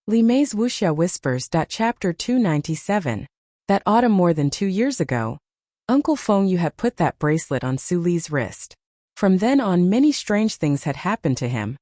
Li Mei's Wuxia whispers. Chapter 297. That autumn more than 2 years ago, Uncle Feng Yu had put that bracelet on Su Li's wrist. From then on many strange things had happened to him.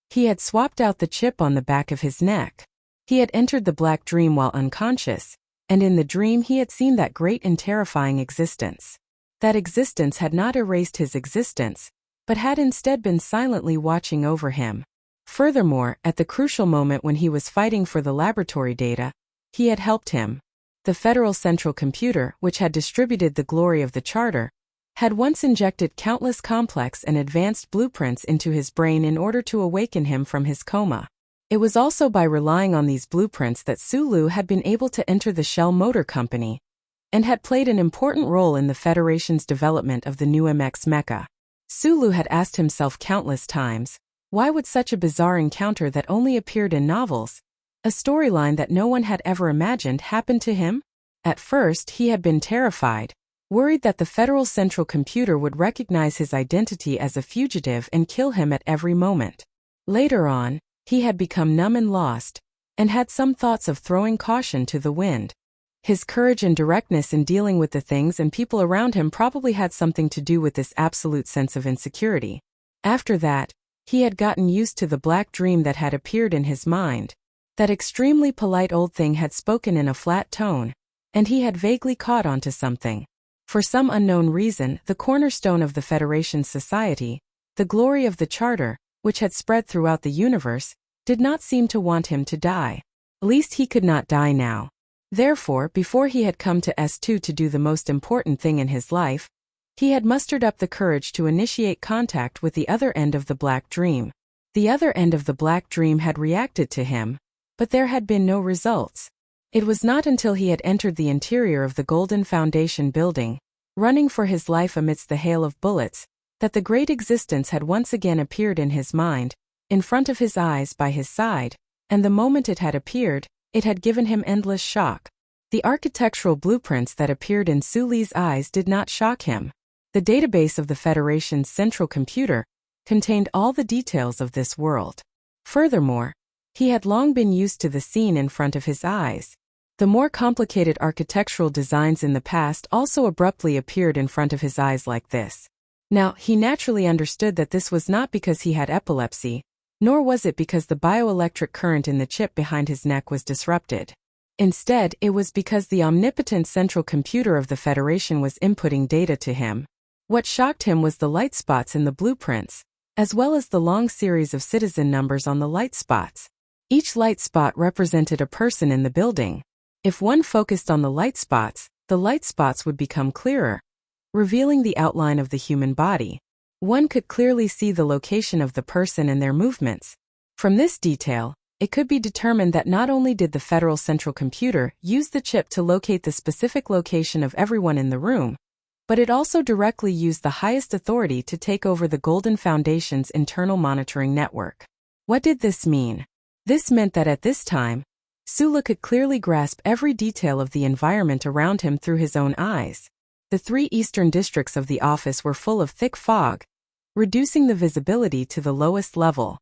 He had swapped out the chip on the back of his neck. He had entered the black dream while unconscious, and in the dream he had seen that great and terrifying existence. That existence had not erased his existence, but had instead been silently watching over him. Furthermore, at the crucial moment when he was fighting for the laboratory data, he had helped him. The Federal Central Computer, which had distributed the glory of the Charter, had once injected countless complex and advanced blueprints into his brain in order to awaken him from his coma. It was also by relying on these blueprints that Su Lu had been able to enter the Shell Motor Company, and had played an important role in the Federation's development of the new MX mecha. Su Lu had asked himself countless times, why would such a bizarre encounter that only appeared in novels, a storyline that no one had ever imagined, happen to him? At first he had been terrified, worried that the Federal Central Computer would recognize his identity as a fugitive and kill him at every moment. Later on, he had become numb and lost, and had some thoughts of throwing caution to the wind. His courage and directness in dealing with the things and people around him probably had something to do with this absolute sense of insecurity. After that, he had gotten used to the black dream that had appeared in his mind. That extremely polite old thing had spoken in a flat tone, and he had vaguely caught on to something. For some unknown reason, the cornerstone of the Federation's society, the glory of the Charter, which had spread throughout the universe, did not seem to want him to die. At least he could not die now. Therefore, before he had come to S2 to do the most important thing in his life, he had mustered up the courage to initiate contact with the other end of the black dream. The other end of the black dream had reacted to him, but there had been no results. It was not until he had entered the interior of the Golden Foundation building, running for his life amidst the hail of bullets, that the great existence had once again appeared in his mind, in front of his eyes by his side, and the moment it had appeared, it had given him endless shock. The architectural blueprints that appeared in Su Li's eyes did not shock him. The database of the Federation's central computer contained all the details of this world. Furthermore, he had long been used to the scene in front of his eyes. The more complicated architectural designs in the past also abruptly appeared in front of his eyes like this. Now, he naturally understood that this was not because he had epilepsy, nor was it because the bioelectric current in the chip behind his neck was disrupted. Instead, it was because the omnipotent central computer of the Federation was inputting data to him. What shocked him was the light spots in the blueprints, as well as the long series of citizen numbers on the light spots. Each light spot represented a person in the building. If one focused on the light spots would become clearer, revealing the outline of the human body. One could clearly see the location of the person and their movements. From this detail, it could be determined that not only did the Federal Central Computer use the chip to locate the specific location of everyone in the room, but it also directly used the highest authority to take over the Golden Foundation's internal monitoring network. What did this mean? This meant that at this time, Su Lu could clearly grasp every detail of the environment around him through his own eyes. The 3 eastern districts of the office were full of thick fog, reducing the visibility to the lowest level.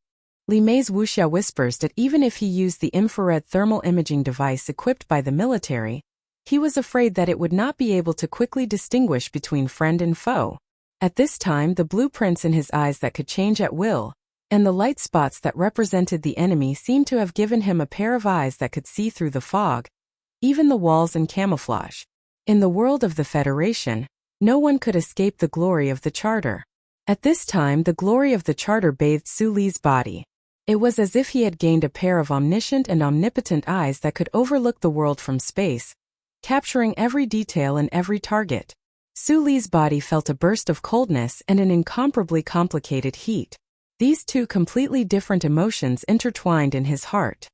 Li Mei's Wuxia whispers that even if he used the infrared thermal imaging device equipped by the military, he was afraid that it would not be able to quickly distinguish between friend and foe. At this time, the blueprints in his eyes that could change at will, and the light spots that represented the enemy seemed to have given him a pair of eyes that could see through the fog, even the walls and camouflage. In the world of the Federation, no one could escape the glory of the Charter. At this time, the glory of the Charter bathed Su Li's body. It was as if he had gained a pair of omniscient and omnipotent eyes that could overlook the world from space, capturing every detail and every target. Su Li's body felt a burst of coldness and an incomparably complicated heat. These two completely different emotions intertwined in his heart.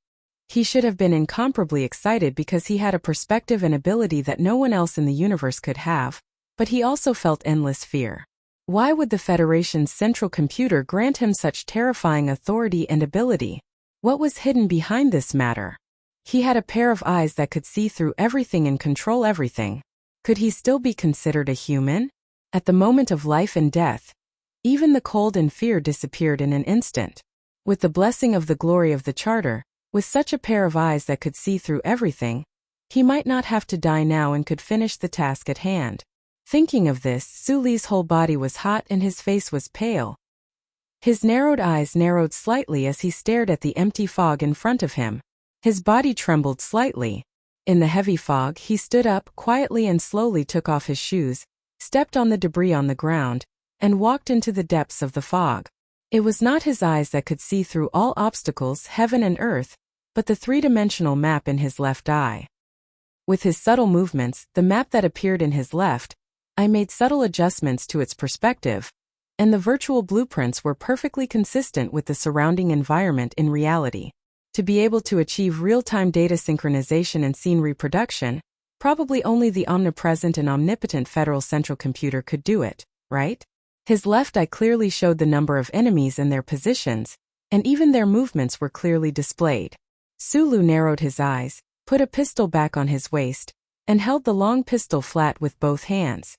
He should have been incomparably excited because he had a perspective and ability that no one else in the universe could have, but he also felt endless fear. Why would the Federation's central computer grant him such terrifying authority and ability? What was hidden behind this matter? He had a pair of eyes that could see through everything and control everything. Could he still be considered a human? At the moment of life and death, even the cold and fear disappeared in an instant. With the blessing of the glory of the Charter, With such a pair of eyes that could see through everything, he might not have to die now and could finish the task at hand. Thinking of this, Su Li's whole body was hot and his face was pale. His narrowed eyes narrowed slightly as he stared at the empty fog in front of him. His body trembled slightly. In the heavy fog, he stood up quietly and slowly took off his shoes, stepped on the debris on the ground, and walked into the depths of the fog. It was not his eyes that could see through all obstacles, heaven and earth, but the three-dimensional map in his left eye. With his subtle movements, the map that appeared in his left eye made subtle adjustments to its perspective, and the virtual blueprints were perfectly consistent with the surrounding environment in reality. To be able to achieve real-time data synchronization and scene reproduction, probably only the omnipresent and omnipotent Federal Central Computer could do it, right? His left eye clearly showed the number of enemies and their positions, and even their movements were clearly displayed. Sulu narrowed his eyes, put a pistol back on his waist, and held the long pistol flat with both hands.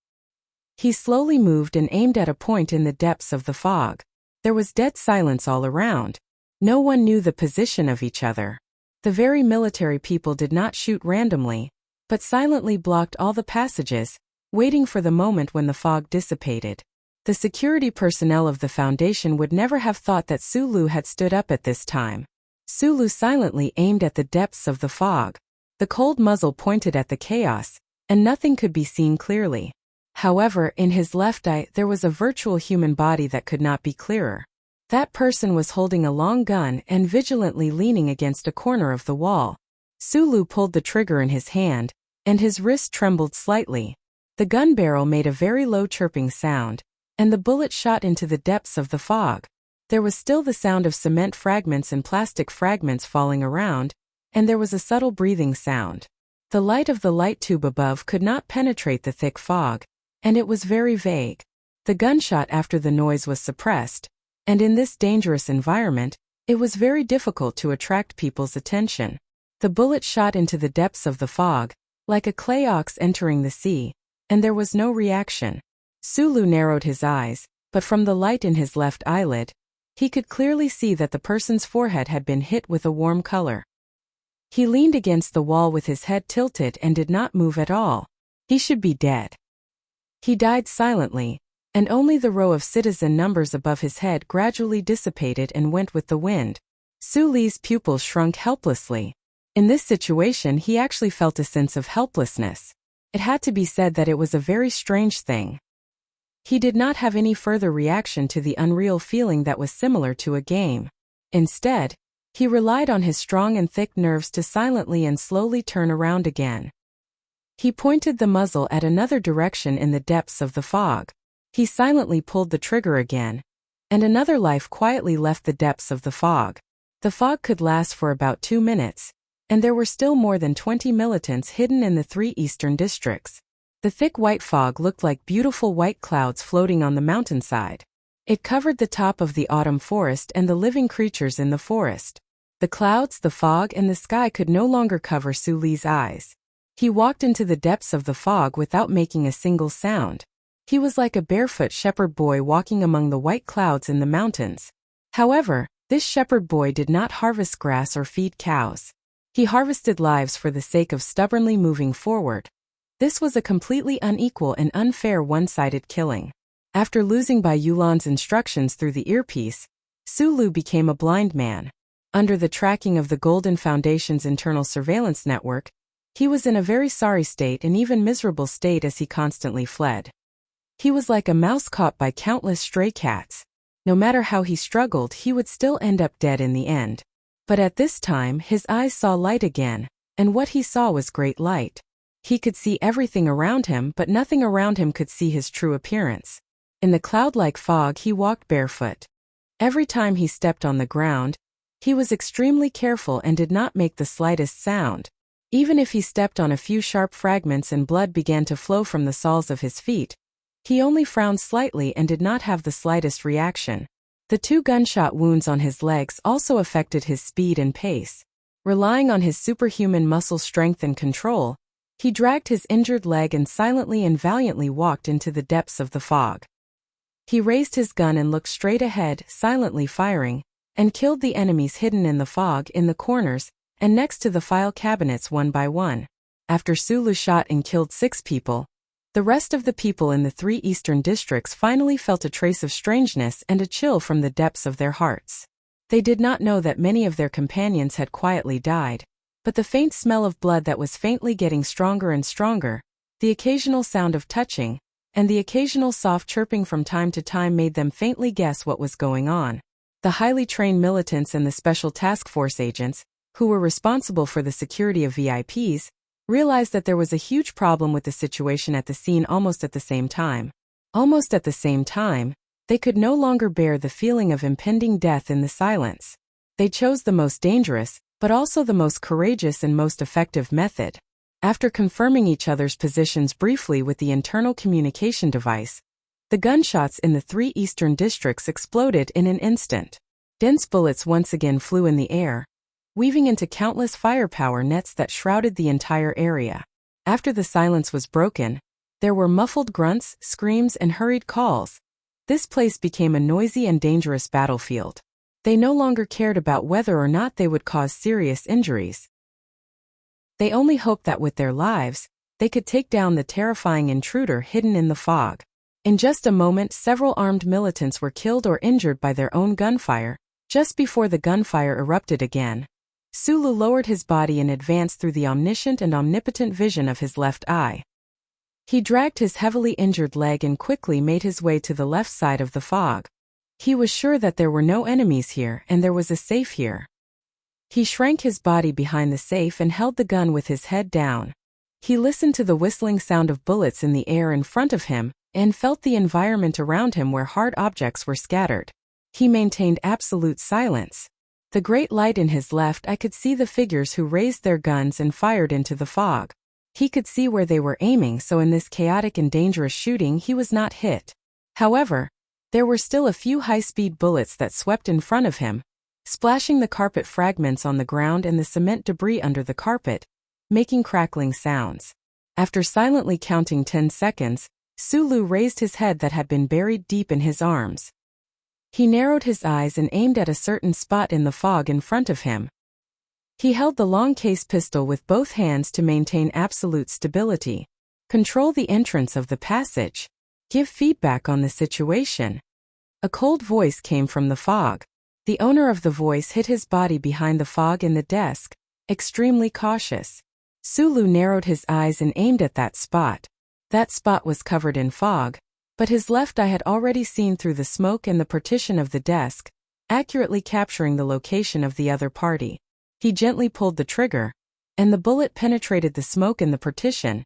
He slowly moved and aimed at a point in the depths of the fog. There was dead silence all around. No one knew the position of each other. The very military people did not shoot randomly, but silently blocked all the passages, waiting for the moment when the fog dissipated. The security personnel of the Foundation would never have thought that Sulu had stood up at this time. Sulu silently aimed at the depths of the fog. The cold muzzle pointed at the chaos, and nothing could be seen clearly. However, in his left eye there was a virtual human body that could not be clearer. That person was holding a long gun and vigilantly leaning against a corner of the wall. Sulu pulled the trigger in his hand, and his wrist trembled slightly. The gun barrel made a very low chirping sound, and the bullet shot into the depths of the fog. There was still the sound of cement fragments and plastic fragments falling around, and there was a subtle breathing sound. The light of the light tube above could not penetrate the thick fog, and it was very vague. The gunshot after the noise was suppressed, and in this dangerous environment, it was very difficult to attract people's attention. The bullet shot into the depths of the fog, like a clay ox entering the sea, and there was no reaction. Sulu narrowed his eyes, but from the light in his left eyelid, he could clearly see that the person's forehead had been hit with a warm color. He leaned against the wall with his head tilted and did not move at all. He should be dead. He died silently, and only the row of citizen numbers above his head gradually dissipated and went with the wind. Su Li's pupils shrunk helplessly. In this situation he actually felt a sense of helplessness. It had to be said that it was a very strange thing. He did not have any further reaction to the unreal feeling that was similar to a game. Instead, he relied on his strong and thick nerves to silently and slowly turn around again. He pointed the muzzle at another direction in the depths of the fog. He silently pulled the trigger again, and another life quietly left the depths of the fog. The fog could last for about 2 minutes, and there were still more than 20 militants hidden in the 3 eastern districts. The thick white fog looked like beautiful white clouds floating on the mountainside. It covered the top of the autumn forest and the living creatures in the forest. The clouds, the fog, and the sky could no longer cover Su Li's eyes. He walked into the depths of the fog without making a single sound. He was like a barefoot shepherd boy walking among the white clouds in the mountains. However, this shepherd boy did not harvest grass or feed cows. He harvested lives for the sake of stubbornly moving forward. This was a completely unequal and unfair one-sided killing. After losing Bai Yulan's instructions through the earpiece, Su Lu became a blind man. Under the tracking of the Golden Foundation's internal surveillance network, he was in a very sorry state and even miserable state as he constantly fled. He was like a mouse caught by countless stray cats. No matter how he struggled, he would still end up dead in the end. But at this time his eyes saw light again, and what he saw was great light. He could see everything around him, but nothing around him could see his true appearance. In the cloud-like fog he walked barefoot. Every time he stepped on the ground, he was extremely careful and did not make the slightest sound. Even if he stepped on a few sharp fragments and blood began to flow from the soles of his feet, he only frowned slightly and did not have the slightest reaction. The 2 gunshot wounds on his legs also affected his speed and pace. Relying on his superhuman muscle strength and control, he dragged his injured leg and silently and valiantly walked into the depths of the fog. He raised his gun and looked straight ahead, silently firing, and killed the enemies hidden in the fog in the corners and next to the file cabinets one by one. After Sulu shot and killed 6 people, the rest of the people in the 3 eastern districts finally felt a trace of strangeness and a chill from the depths of their hearts. They did not know that many of their companions had quietly died, but the faint smell of blood that was faintly getting stronger and stronger, the occasional sound of touching, and the occasional soft chirping from time to time made them faintly guess what was going on. The highly trained militants and the special task force agents, who were responsible for the security of VIPs, realized that there was a huge problem with the situation at the scene almost at the same time. Almost at the same time, they could no longer bear the feeling of impending death in the silence. They chose the most dangerous, but also the most courageous and most effective method. After confirming each other's positions briefly with the internal communication device, the gunshots in the 3 eastern districts exploded in an instant. Dense bullets once again flew in the air, weaving into countless firepower nets that shrouded the entire area. After the silence was broken, there were muffled grunts, screams, and hurried calls. This place became a noisy and dangerous battlefield. They no longer cared about whether or not they would cause serious injuries. They only hoped that with their lives, they could take down the terrifying intruder hidden in the fog. In just a moment, several armed militants were killed or injured by their own gunfire. Just before the gunfire erupted again, Sulu lowered his body and advanced through the omniscient and omnipotent vision of his left eye. He dragged his heavily injured leg and quickly made his way to the left side of the fog. He was sure that there were no enemies here and there was a safe here. He shrank his body behind the safe and held the gun with his head down. He listened to the whistling sound of bullets in the air in front of him and felt the environment around him where hard objects were scattered. He maintained absolute silence. The great light in his left eye could see the figures who raised their guns and fired into the fog. He could see where they were aiming, so in this chaotic and dangerous shooting he was not hit. However, there were still a few high-speed bullets that swept in front of him, splashing the carpet fragments on the ground and the cement debris under the carpet, making crackling sounds. After silently counting 10 seconds, Sulu raised his head that had been buried deep in his arms. He narrowed his eyes and aimed at a certain spot in the fog in front of him. He held the long case pistol with both hands to maintain absolute stability. Control the entrance of the passage. Give feedback on the situation. A cold voice came from the fog. The owner of the voice hid his body behind the fog in the desk, extremely cautious. Sulu narrowed his eyes and aimed at that spot. That spot was covered in fog, but his left eye had already seen through the smoke and the partition of the desk, accurately capturing the location of the other party. He gently pulled the trigger, and the bullet penetrated the smoke in the partition,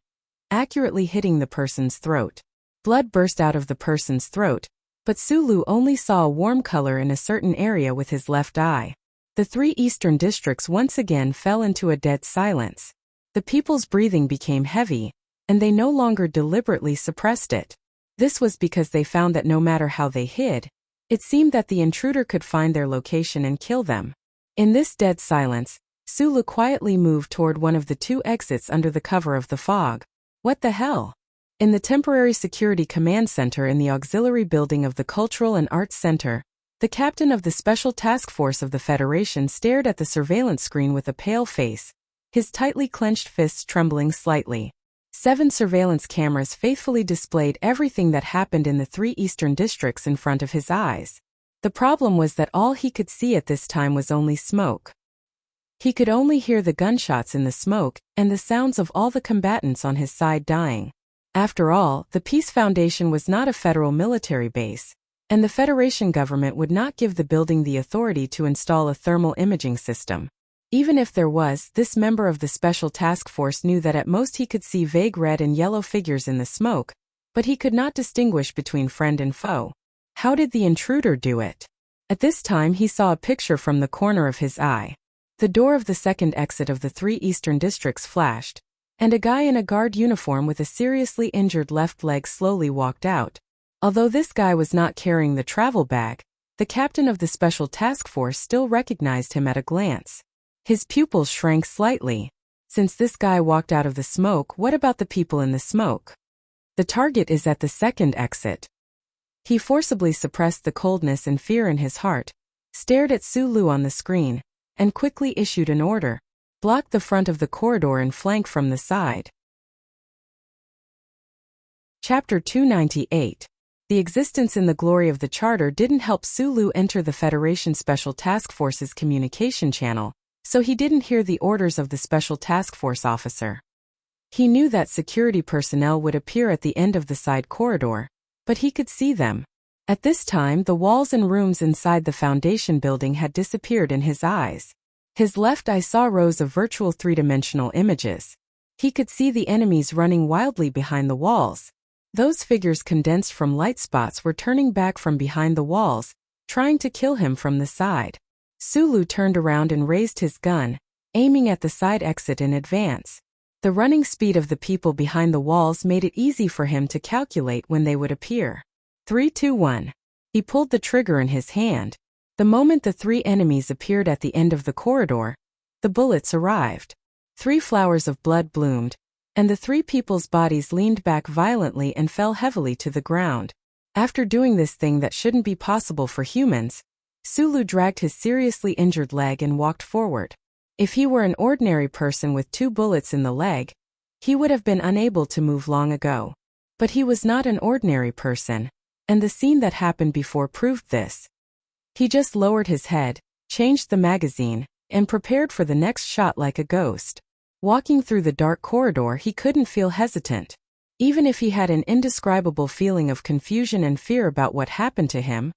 accurately hitting the person's throat. Blood burst out of the person's throat, but Sulu only saw a warm color in a certain area with his left eye. The 3 eastern districts once again fell into a dead silence. The people's breathing became heavy, and they no longer deliberately suppressed it. This was because they found that no matter how they hid, it seemed that the intruder could find their location and kill them. In this dead silence, Sulu quietly moved toward one of the 2 exits under the cover of the fog. What the hell? In the temporary security command center in the auxiliary building of the Cultural and Arts Center, the captain of the Special Task Force of the Federation stared at the surveillance screen with a pale face, his tightly clenched fists trembling slightly. 7 surveillance cameras faithfully displayed everything that happened in the 3 eastern districts in front of his eyes. The problem was that all he could see at this time was only smoke. He could only hear the gunshots in the smoke and the sounds of all the combatants on his side dying. After all, the Peace Foundation was not a federal military base, and the Federation government would not give the building the authority to install a thermal imaging system. Even if there was, this member of the Special Task Force knew that at most he could see vague red and yellow figures in the smoke, but he could not distinguish between friend and foe. How did the intruder do it? At this time he saw a picture from the corner of his eye. The door of the second exit of the 3 eastern districts flashed, and a guy in a guard uniform with a seriously injured left leg slowly walked out. Although this guy was not carrying the travel bag, the captain of the Special Task Force still recognized him at a glance. His pupils shrank slightly. Since this guy walked out of the smoke, what about the people in the smoke? The target is at the second exit. He forcibly suppressed the coldness and fear in his heart, stared at Sulu on the screen, and quickly issued an order. Block the front of the corridor and flank from the side. Chapter 298. The existence and the glory of the Charter didn't help Sulu enter the Federation Special Task Force's communication channel, so he didn't hear the orders of the Special Task Force officer. He knew that security personnel would appear at the end of the side corridor, but he could see them. At this time, the walls and rooms inside the Foundation building had disappeared in his eyes. His left eye saw rows of virtual three-dimensional images. He could see the enemies running wildly behind the walls. Those figures condensed from light spots were turning back from behind the walls, trying to kill him from the side. Sulu turned around and raised his gun, aiming at the side exit in advance. The running speed of the people behind the walls made it easy for him to calculate when they would appear. 3, 2, 1. He pulled the trigger in his hand. The moment the 3 enemies appeared at the end of the corridor, the bullets arrived. 3 flowers of blood bloomed, and the 3 people's bodies leaned back violently and fell heavily to the ground. After doing this thing that shouldn't be possible for humans, Sulu dragged his seriously injured leg and walked forward. If he were an ordinary person with 2 bullets in the leg, he would have been unable to move long ago. But he was not an ordinary person, and the scene that happened before proved this. He just lowered his head, changed the magazine, and prepared for the next shot like a ghost. Walking through the dark corridor, he couldn't feel hesitant. Even if he had an indescribable feeling of confusion and fear about what happened to him,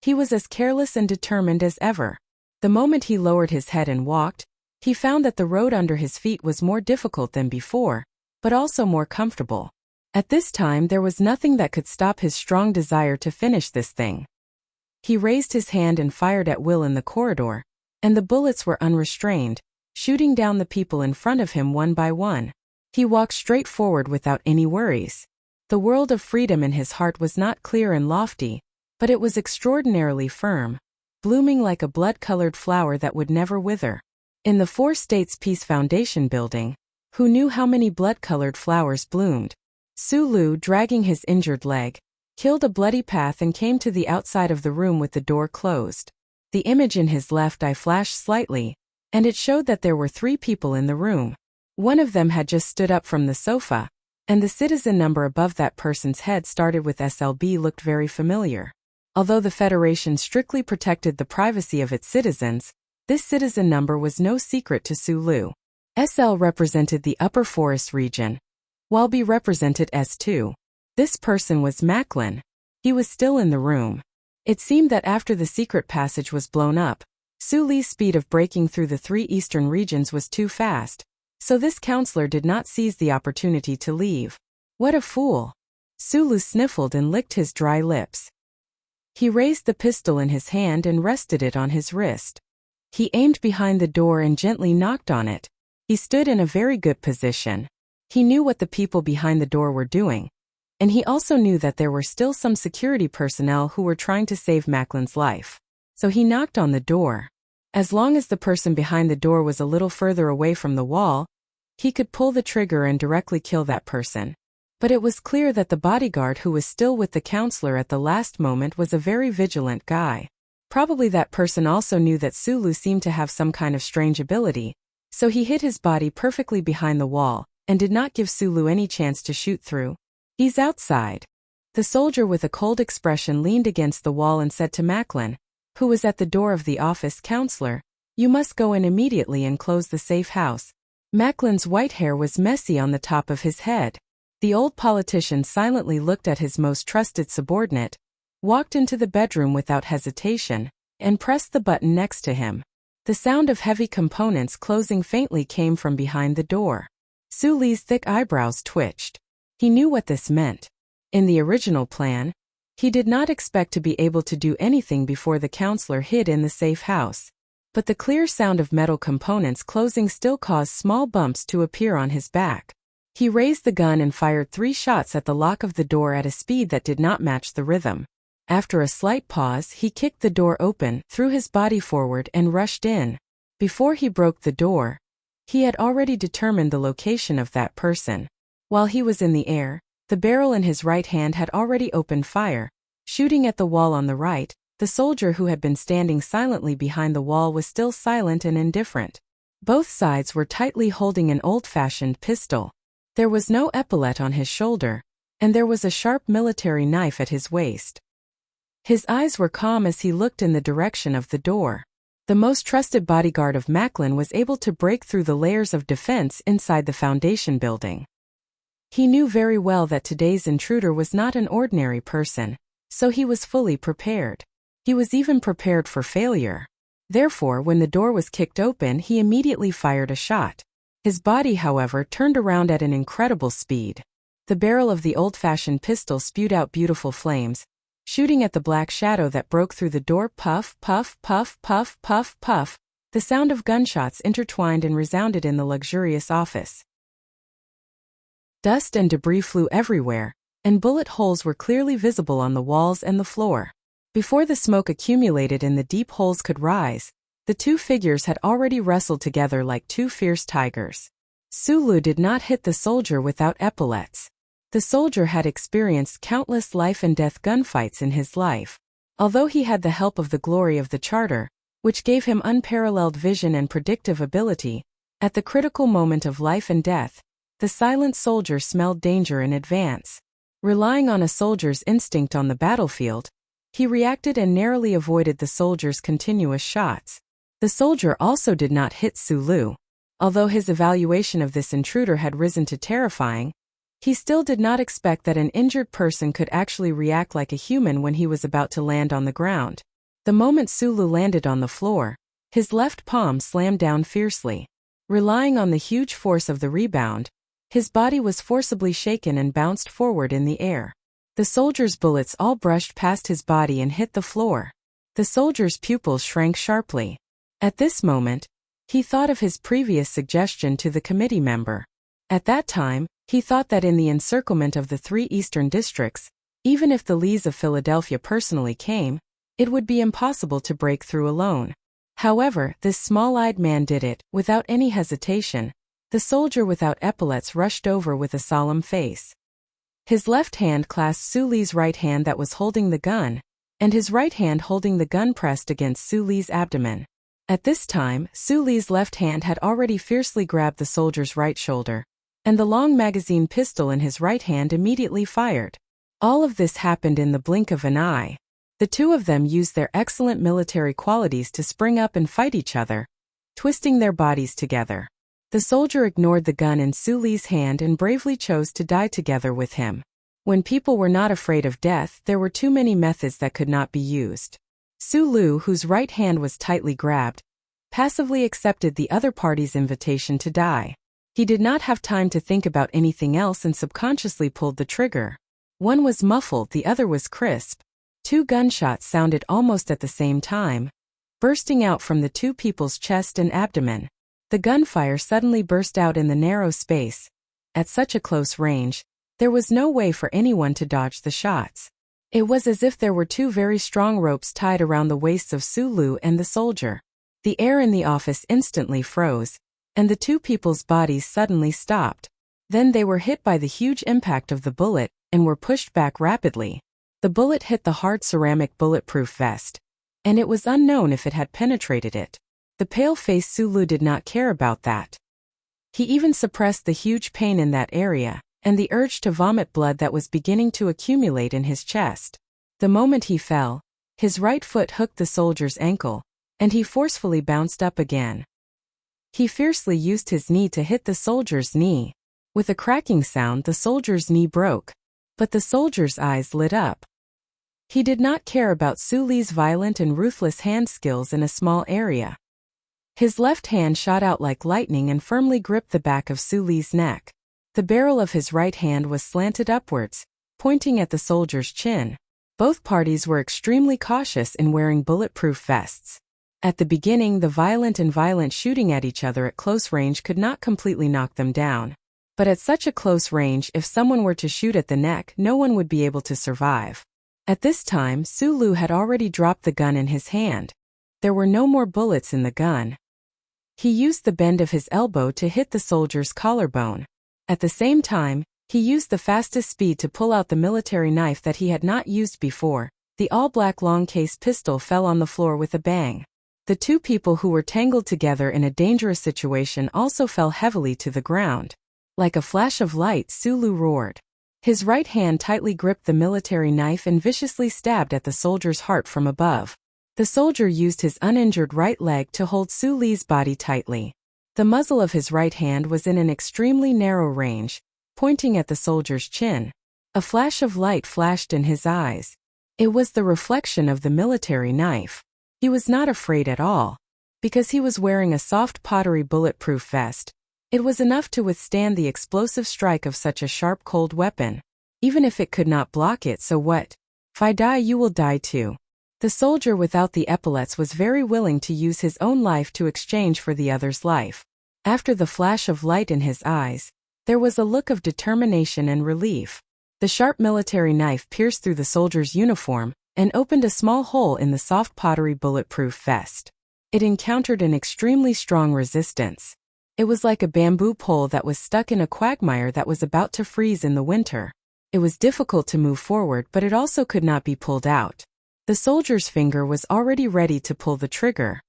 he was as careless and determined as ever. The moment he lowered his head and walked, he found that the road under his feet was more difficult than before, but also more comfortable. At this time, there was nothing that could stop his strong desire to finish this thing. He raised his hand and fired at will in the corridor, and the bullets were unrestrained, shooting down the people in front of him one by one. He walked straight forward without any worries. The world of freedom in his heart was not clear and lofty, but it was extraordinarily firm, blooming like a blood-colored flower that would never wither. In the 4 States Peace Foundation building, who knew how many blood-colored flowers bloomed? Sulu, dragging his injured leg, killed a bloody path and came to the outside of the room with the door closed. The image in his left eye flashed slightly, and it showed that there were 3 people in the room. One of them had just stood up from the sofa, and the citizen number above that person's head started with SLB looked very familiar. Although the Federation strictly protected the privacy of its citizens, this citizen number was no secret to Sulu. SL represented the Upper Forest region, while B represented S2. This person was Macklin. He was still in the room. It seemed that after the secret passage was blown up, Suli's speed of breaking through the 3 eastern regions was too fast, so this counselor did not seize the opportunity to leave. What a fool! Sulu sniffled and licked his dry lips. He raised the pistol in his hand and rested it on his wrist. He aimed behind the door and gently knocked on it. He stood in a very good position. He knew what the people behind the door were doing, and he also knew that there were still some security personnel who were trying to save Macklin's life. So he knocked on the door. As long as the person behind the door was a little further away from the wall, he could pull the trigger and directly kill that person. But it was clear that the bodyguard who was still with the counselor at the last moment was a very vigilant guy. Probably that person also knew that Sulu seemed to have some kind of strange ability, so he hid his body perfectly behind the wall, and did not give Sulu any chance to shoot through. He's outside. The soldier with a cold expression leaned against the wall and said to Macklin, who was at the door of the office, "Counselor, you must go in immediately and close the safe house." Macklin's white hair was messy on the top of his head. The old politician silently looked at his most trusted subordinate, walked into the bedroom without hesitation, and pressed the button next to him. The sound of heavy components closing faintly came from behind the door. Suli's thick eyebrows twitched. He knew what this meant. In the original plan, he did not expect to be able to do anything before the counselor hid in the safe house. But the clear sound of metal components closing still caused small bumps to appear on his back. He raised the gun and fired 3 shots at the lock of the door at a speed that did not match the rhythm. After a slight pause, he kicked the door open, threw his body forward and rushed in. Before he broke the door, he had already determined the location of that person. While he was in the air, the barrel in his right hand had already opened fire, shooting at the wall on the right, The soldier who had been standing silently behind the wall was still silent and indifferent. Both sides were tightly holding an old-fashioned pistol. There was no epaulette on his shoulder, and there was a sharp military knife at his waist. His eyes were calm as he looked in the direction of the door. The most trusted bodyguard of Macklin was able to break through the layers of defense inside the foundation building. He knew very well that today's intruder was not an ordinary person, so he was fully prepared. He was even prepared for failure. Therefore, when the door was kicked open, he immediately fired a shot. His body, however, turned around at an incredible speed. The barrel of the old-fashioned pistol spewed out beautiful flames, shooting at the black shadow that broke through the door. Puff, puff, puff, puff, puff, puff. The sound of gunshots intertwined and resounded in the luxurious office. Dust and debris flew everywhere, and bullet holes were clearly visible on the walls and the floor. Before the smoke accumulated and the deep holes could rise, the two figures had already wrestled together like two fierce tigers. Sulu did not hit the soldier without epaulettes. The soldier had experienced countless life-and-death gunfights in his life. Although he had the help of the glory of the charter, which gave him unparalleled vision and predictive ability, at the critical moment of life and death, the silent soldier smelled danger in advance. Relying on a soldier's instinct on the battlefield, he reacted and narrowly avoided the soldier's continuous shots. The soldier also did not hit Sulu. Although his evaluation of this intruder had risen to terrifying, he still did not expect that an injured person could actually react like a human when he was about to land on the ground. The moment Sulu landed on the floor, his left palm slammed down fiercely. Relying on the huge force of the rebound, his body was forcibly shaken and bounced forward in the air. The soldier's bullets all brushed past his body and hit the floor. The soldier's pupils shrank sharply. At this moment, he thought of his previous suggestion to the committee member. At that time, he thought that in the encirclement of the 3 eastern districts, even if the Lees of Philadelphia personally came, it would be impossible to break through alone. However, this small-eyed man did it, without any hesitation. The soldier without epaulettes rushed over with a solemn face. His left hand clasped Suli's right hand that was holding the gun, and his right hand holding the gun pressed against Suli's abdomen. At this time, Suli's left hand had already fiercely grabbed the soldier's right shoulder, and the long magazine pistol in his right hand immediately fired. All of this happened in the blink of an eye. The two of them used their excellent military qualities to spring up and fight each other, twisting their bodies together. The soldier ignored the gun in Suli's hand and bravely chose to die together with him. When people were not afraid of death, there were too many methods that could not be used. Sulu, whose right hand was tightly grabbed, passively accepted the other party's invitation to die. He did not have time to think about anything else and subconsciously pulled the trigger. One was muffled, the other was crisp. 2 gunshots sounded almost at the same time, bursting out from the two people's chest and abdomen. The gunfire suddenly burst out in the narrow space. At such a close range, there was no way for anyone to dodge the shots. It was as if there were 2 very strong ropes tied around the waists of Sulu and the soldier. The air in the office instantly froze, and the two people's bodies suddenly stopped. Then they were hit by the huge impact of the bullet, and were pushed back rapidly. The bullet hit the hard ceramic bulletproof vest, and it was unknown if it had penetrated it. The pale-faced Sulu did not care about that. He even suppressed the huge pain in that area, and the urge to vomit blood that was beginning to accumulate in his chest. The moment he fell, his right foot hooked the soldier's ankle, and he forcefully bounced up again. He fiercely used his knee to hit the soldier's knee. With a cracking sound, the soldier's knee broke. But the soldier's eyes lit up. He did not care about Suli's violent and ruthless hand skills in a small area. His left hand shot out like lightning and firmly gripped the back of Suli's neck. The barrel of his right hand was slanted upwards, pointing at the soldier's chin. Both parties were extremely cautious in wearing bulletproof vests. At the beginning, the violent shooting at each other at close range could not completely knock them down. But at such a close range, if someone were to shoot at the neck, no one would be able to survive. At this time, Sulu had already dropped the gun in his hand. There were no more bullets in the gun. He used the bend of his elbow to hit the soldier's collarbone. At the same time, he used the fastest speed to pull out the military knife that he had not used before, The all-black long-case pistol fell on the floor with a bang. The two people who were tangled together in a dangerous situation also fell heavily to the ground. Like a flash of light, Sulu roared. His right hand tightly gripped the military knife and viciously stabbed at the soldier's heart from above. The soldier used his uninjured right leg to hold Su Li's body tightly. The muzzle of his right hand was in an extremely narrow range, pointing at the soldier's chin. A flash of light flashed in his eyes. It was the reflection of the military knife. He was not afraid at all. Because he was wearing a soft pottery bulletproof vest, it was enough to withstand the explosive strike of such a sharp cold weapon. Even if it could not block it, so what? If I die, you will die too. The soldier without the epaulets was very willing to use his own life to exchange for the other's life. After the flash of light in his eyes, there was a look of determination and relief. The sharp military knife pierced through the soldier's uniform and opened a small hole in the soft pottery bulletproof vest. It encountered an extremely strong resistance. It was like a bamboo pole that was stuck in a quagmire that was about to freeze in the winter. It was difficult to move forward, but it also could not be pulled out. The soldier's finger was already ready to pull the trigger.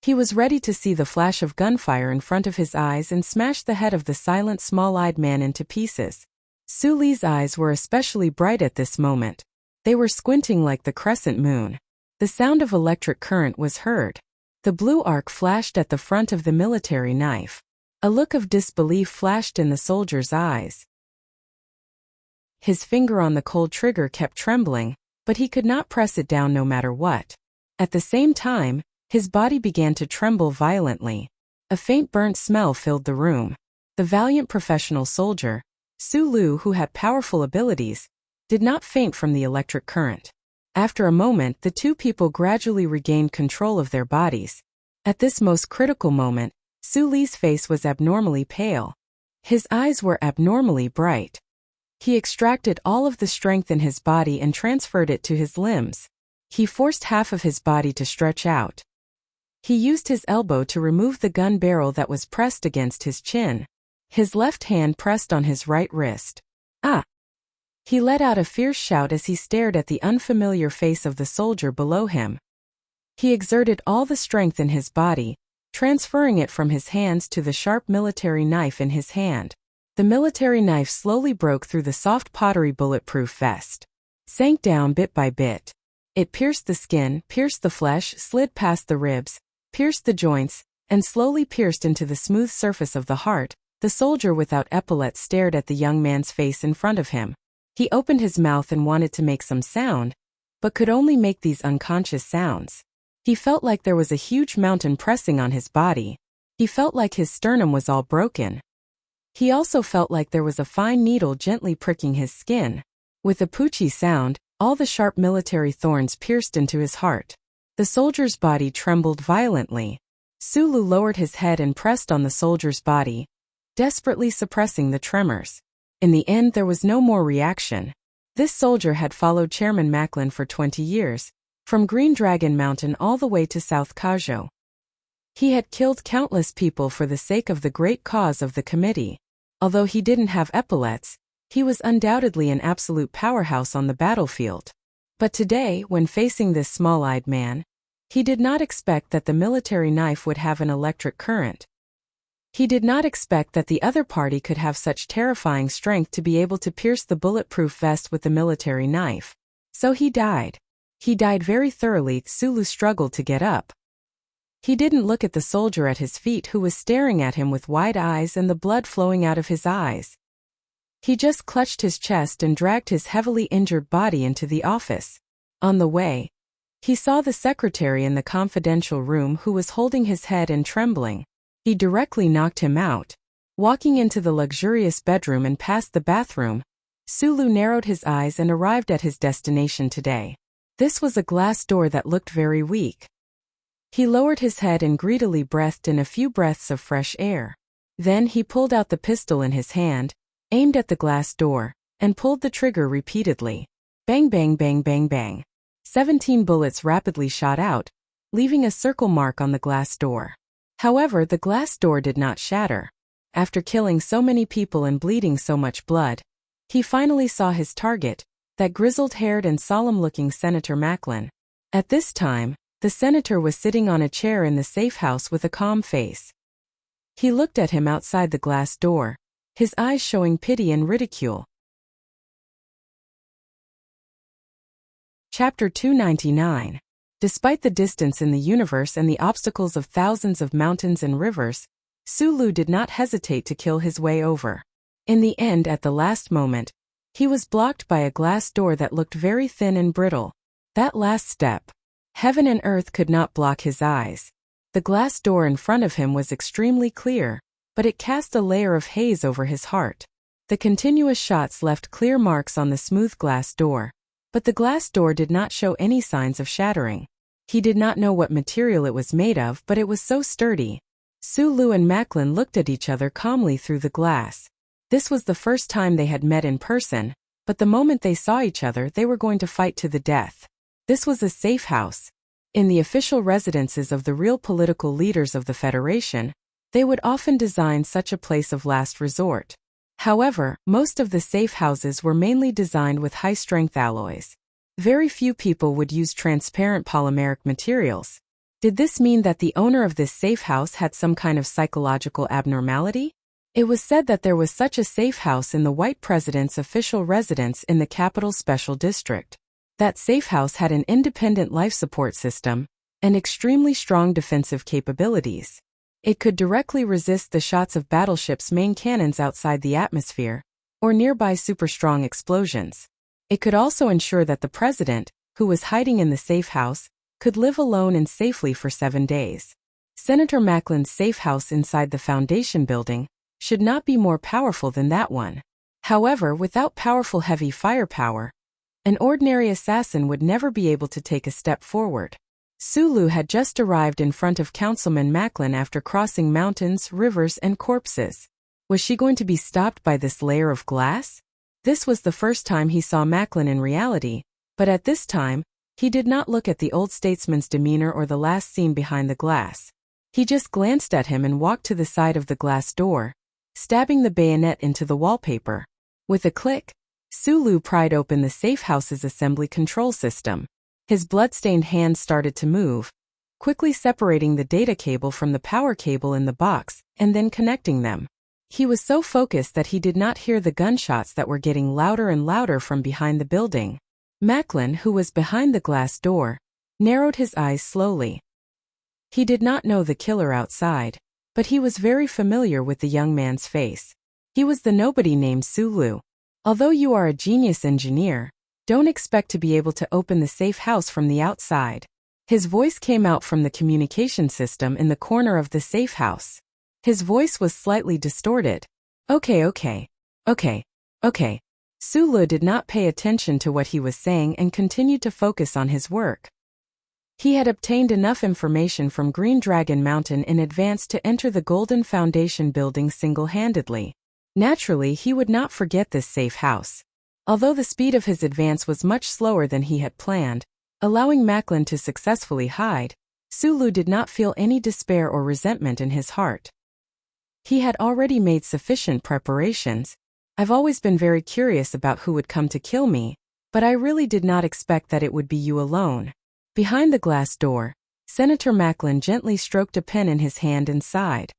He was ready to see the flash of gunfire in front of his eyes and smash the head of the silent, small-eyed man into pieces. Su Li's eyes were especially bright at this moment. They were squinting like the crescent moon. The sound of electric current was heard. The blue arc flashed at the front of the military knife. A look of disbelief flashed in the soldier's eyes. His finger on the cold trigger kept trembling, but he could not press it down no matter what. At the same time, his body began to tremble violently. A faint burnt smell filled the room. The valiant professional soldier, Su Lu, who had powerful abilities, did not faint from the electric current. After a moment, the two people gradually regained control of their bodies. At this most critical moment, Su Li's face was abnormally pale. His eyes were abnormally bright. He extracted all of the strength in his body and transferred it to his limbs. He forced half of his body to stretch out. He used his elbow to remove the gun barrel that was pressed against his chin. His left hand pressed on his right wrist. Ah! He let out a fierce shout as he stared at the unfamiliar face of the soldier below him. He exerted all the strength in his body, transferring it from his hands to the sharp military knife in his hand. The military knife slowly broke through the soft pottery bulletproof vest. Sank down bit by bit. It pierced the skin, pierced the flesh, slid past the ribs, pierced the joints, and slowly pierced into the smooth surface of the heart. The soldier without epaulets stared at the young man's face in front of him. He opened his mouth and wanted to make some sound, but could only make these unconscious sounds. He felt like there was a huge mountain pressing on his body. He felt like his sternum was all broken. He also felt like there was a fine needle gently pricking his skin. With a poochie sound, all the sharp military thorns pierced into his heart. The soldier's body trembled violently. Sulu lowered his head and pressed on the soldier's body, desperately suppressing the tremors. In the end, there was no more reaction. This soldier had followed Chairman Macklin for 20 years, from Green Dragon Mountain all the way to South Kajo. He had killed countless people for the sake of the great cause of the committee. Although he didn't have epaulets, he was undoubtedly an absolute powerhouse on the battlefield. But today, when facing this small-eyed man, he did not expect that the military knife would have an electric current. He did not expect that the other party could have such terrifying strength to be able to pierce the bulletproof vest with the military knife. So he died. He died very thoroughly. Sulu struggled to get up. He didn't look at the soldier at his feet who was staring at him with wide eyes and the blood flowing out of his eyes. He just clutched his chest and dragged his heavily injured body into the office. On the way, he saw the secretary in the confidential room who was holding his head and trembling. He directly knocked him out. Walking into the luxurious bedroom and past the bathroom, Sulu narrowed his eyes and arrived at his destination today. This was a glass door that looked very weak. He lowered his head and greedily breathed in a few breaths of fresh air. Then he pulled out the pistol in his hand, aimed at the glass door, and pulled the trigger repeatedly. Bang bang bang bang bang. 17 bullets rapidly shot out, leaving a circle mark on the glass door. However, the glass door did not shatter. After killing so many people and bleeding so much blood, he finally saw his target, that grizzled-haired and solemn-looking Senator Macklin. At this time, the senator was sitting on a chair in the safe house with a calm face. He looked at him outside the glass door, his eyes showing pity and ridicule. Chapter 299. Despite the distance in the universe and the obstacles of thousands of mountains and rivers, Sulu did not hesitate to kill his way over. In the end, at the last moment, he was blocked by a glass door that looked very thin and brittle. That last step. Heaven and earth could not block his eyes. The glass door in front of him was extremely clear, but it cast a layer of haze over his heart. The continuous shots left clear marks on the smooth glass door, but the glass door did not show any signs of shattering. He did not know what material it was made of, but it was so sturdy. Sulu and Macklin looked at each other calmly through the glass. This was the first time they had met in person, but the moment they saw each other they were going to fight to the death. This was a safe house. In the official residences of the real political leaders of the Federation, they would often design such a place of last resort. However, most of the safe houses were mainly designed with high-strength alloys. Very few people would use transparent polymeric materials. Did this mean that the owner of this safe house had some kind of psychological abnormality? It was said that there was such a safe house in the White President's official residence in the Capital Special District. That safe house had an independent life support system and extremely strong defensive capabilities. It could directly resist the shots of battleships' main cannons outside the atmosphere or nearby super-strong explosions. It could also ensure that the president, who was hiding in the safe house, could live alone and safely for 7 days. Senator Macklin's safe house inside the Foundation building should not be more powerful than that one. However, without powerful heavy firepower, an ordinary assassin would never be able to take a step forward. Sulu had just arrived in front of Councilman Macklin after crossing mountains, rivers, and corpses. Was she going to be stopped by this layer of glass? This was the first time he saw Macklin in reality, but at this time, he did not look at the old statesman's demeanor or the last scene behind the glass. He just glanced at him and walked to the side of the glass door, stabbing the bayonet into the wallpaper. With a click, Sulu pried open the safe house's assembly control system. His blood-stained hands started to move, quickly separating the data cable from the power cable in the box and then connecting them. He was so focused that he did not hear the gunshots that were getting louder and louder from behind the building. Macklin, who was behind the glass door, narrowed his eyes slowly. He did not know the killer outside, but he was very familiar with the young man's face. He was the nobody named Sulu. Although you are a genius engineer, don't expect to be able to open the safe house from the outside. His voice came out from the communication system in the corner of the safe house. His voice was slightly distorted. Okay. Sulu did not pay attention to what he was saying and continued to focus on his work. He had obtained enough information from Green Dragon Mountain in advance to enter the Golden Foundation building single-handedly. Naturally, he would not forget this safe house. Although the speed of his advance was much slower than he had planned, allowing Macklin to successfully hide, Sulu did not feel any despair or resentment in his heart. He had already made sufficient preparations. I've always been very curious about who would come to kill me, but I really did not expect that it would be you alone. Behind the glass door, Senator Macklin gently stroked a pen in his hand and sighed.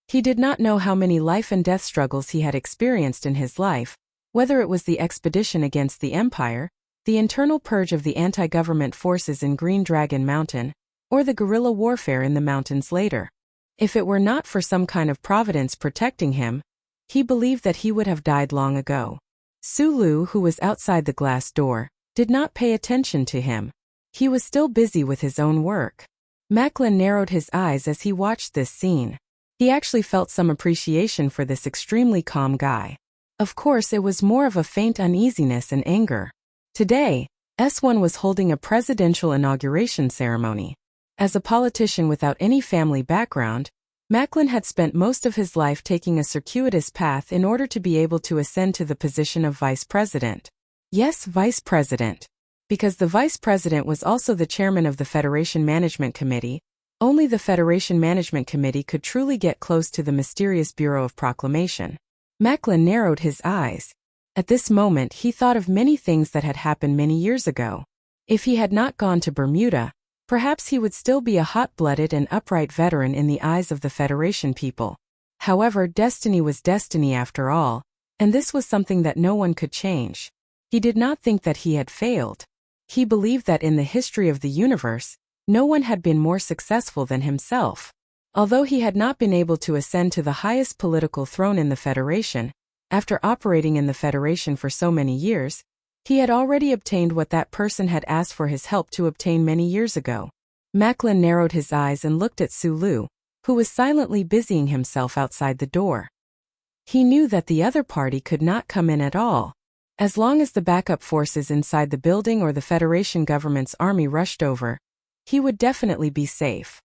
He did not know how many life and death struggles he had experienced in his life, whether it was the expedition against the Empire, the internal purge of the anti-government forces in Green Dragon Mountain, or the guerrilla warfare in the mountains later. If it were not for some kind of providence protecting him, he believed that he would have died long ago. Sulu, who was outside the glass door, did not pay attention to him. He was still busy with his own work. Macklin narrowed his eyes as he watched this scene. He actually felt some appreciation for this extremely calm guy. Of course, it was more of a faint uneasiness and anger. Today, S1 was holding a presidential inauguration ceremony. As a politician without any family background, Macklin had spent most of his life taking a circuitous path in order to be able to ascend to the position of vice president. Yes, vice president. Because the vice president was also the chairman of the Federation Management Committee, only the Federation Management Committee could truly get close to the mysterious Bureau of Proclamation. Macklin narrowed his eyes. At this moment he thought of many things that had happened many years ago. If he had not gone to Bermuda, perhaps he would still be a hot-blooded and upright veteran in the eyes of the Federation people. However, destiny was destiny after all, and this was something that no one could change. He did not think that he had failed. He believed that in the history of the universe, no one had been more successful than himself. Although he had not been able to ascend to the highest political throne in the Federation, after operating in the Federation for so many years, he had already obtained what that person had asked for his help to obtain many years ago. Macklin narrowed his eyes and looked at Sulu, who was silently busying himself outside the door. He knew that the other party could not come in at all. As long as the backup forces inside the building or the Federation government's army rushed over, he would definitely be safe.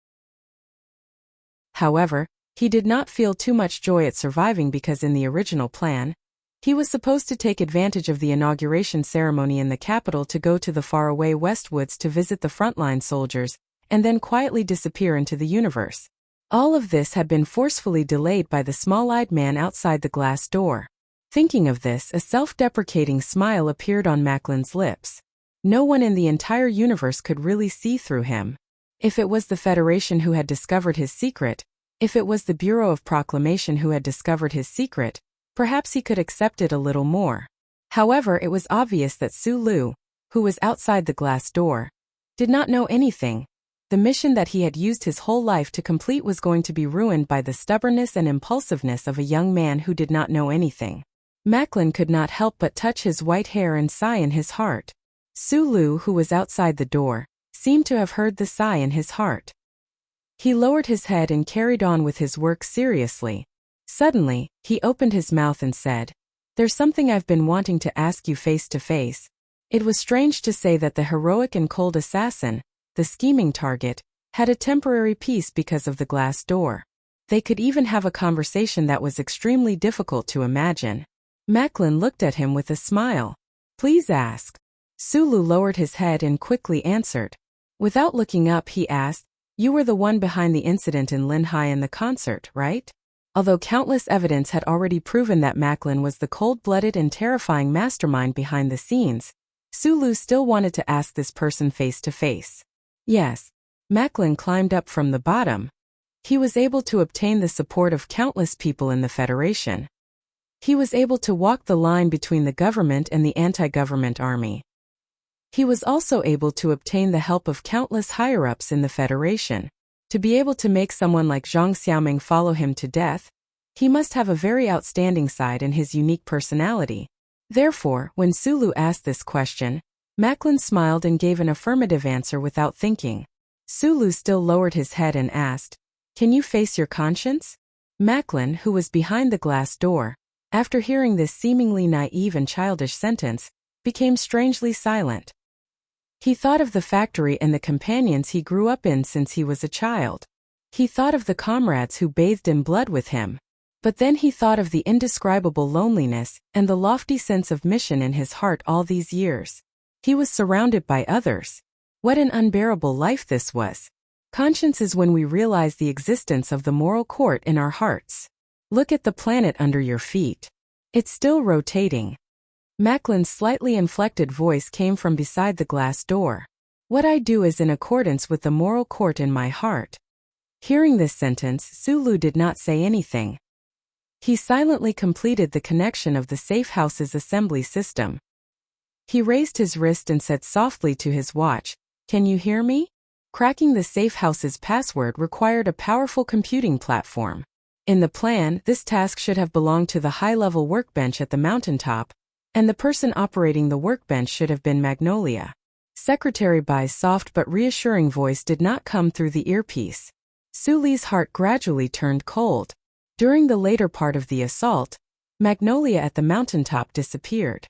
However, he did not feel too much joy at surviving because in the original plan, he was supposed to take advantage of the inauguration ceremony in the capital to go to the faraway Westwoods to visit the frontline soldiers, and then quietly disappear into the universe. All of this had been forcefully delayed by the small-eyed man outside the glass door. Thinking of this, a self-deprecating smile appeared on Macklin's lips. No one in the entire universe could really see through him. If it was the Federation who had discovered his secret, if it was the Bureau of Proclamation who had discovered his secret, perhaps he could accept it a little more. However, it was obvious that Sulu, who was outside the glass door, did not know anything. The mission that he had used his whole life to complete was going to be ruined by the stubbornness and impulsiveness of a young man who did not know anything. Macklin could not help but touch his white hair and sigh in his heart. Sulu, who was outside the door, seemed to have heard the sigh in his heart. He lowered his head and carried on with his work seriously. Suddenly, he opened his mouth and said, "There's something I've been wanting to ask you face to face." It was strange to say that the heroic and cold assassin, the scheming target, had a temporary peace because of the glass door. They could even have a conversation that was extremely difficult to imagine. Macklin looked at him with a smile. "Please ask." Sulu lowered his head and quickly answered. Without looking up, he asked, "You were the one behind the incident in Linhai and the concert, right?" Although countless evidence had already proven that Macklin was the cold-blooded and terrifying mastermind behind the scenes, Sulu still wanted to ask this person face to face. Yes. Macklin climbed up from the bottom. He was able to obtain the support of countless people in the Federation. He was able to walk the line between the government and the anti-government army. He was also able to obtain the help of countless higher-ups in the Federation. To be able to make someone like Zhang Xiaoming follow him to death, he must have a very outstanding side in his unique personality. Therefore, when Sulu asked this question, Macklin smiled and gave an affirmative answer without thinking. Sulu still lowered his head and asked, "Can you face your conscience?" Macklin, who was behind the glass door, after hearing this seemingly naive and childish sentence, became strangely silent. He thought of the factory and the companions he grew up in since he was a child. He thought of the comrades who bathed in blood with him. But then he thought of the indescribable loneliness and the lofty sense of mission in his heart all these years. He was surrounded by others. What an unbearable life this was. Conscience is when we realize the existence of the moral court in our hearts. Look at the planet under your feet. It's still rotating. Macklin's slightly inflected voice came from beside the glass door. What I do is in accordance with the moral court in my heart. Hearing this sentence, Sulu did not say anything. He silently completed the connection of the safe house's assembly system. He raised his wrist and said softly to his watch, "Can you hear me?" Cracking the safe house's password required a powerful computing platform. In the plan, this task should have belonged to the high-level workbench at the mountaintop, and the person operating the workbench should have been Magnolia. Secretary Bai's soft but reassuring voice did not come through the earpiece. Suli's heart gradually turned cold. During the later part of the assault, Magnolia at the mountaintop disappeared.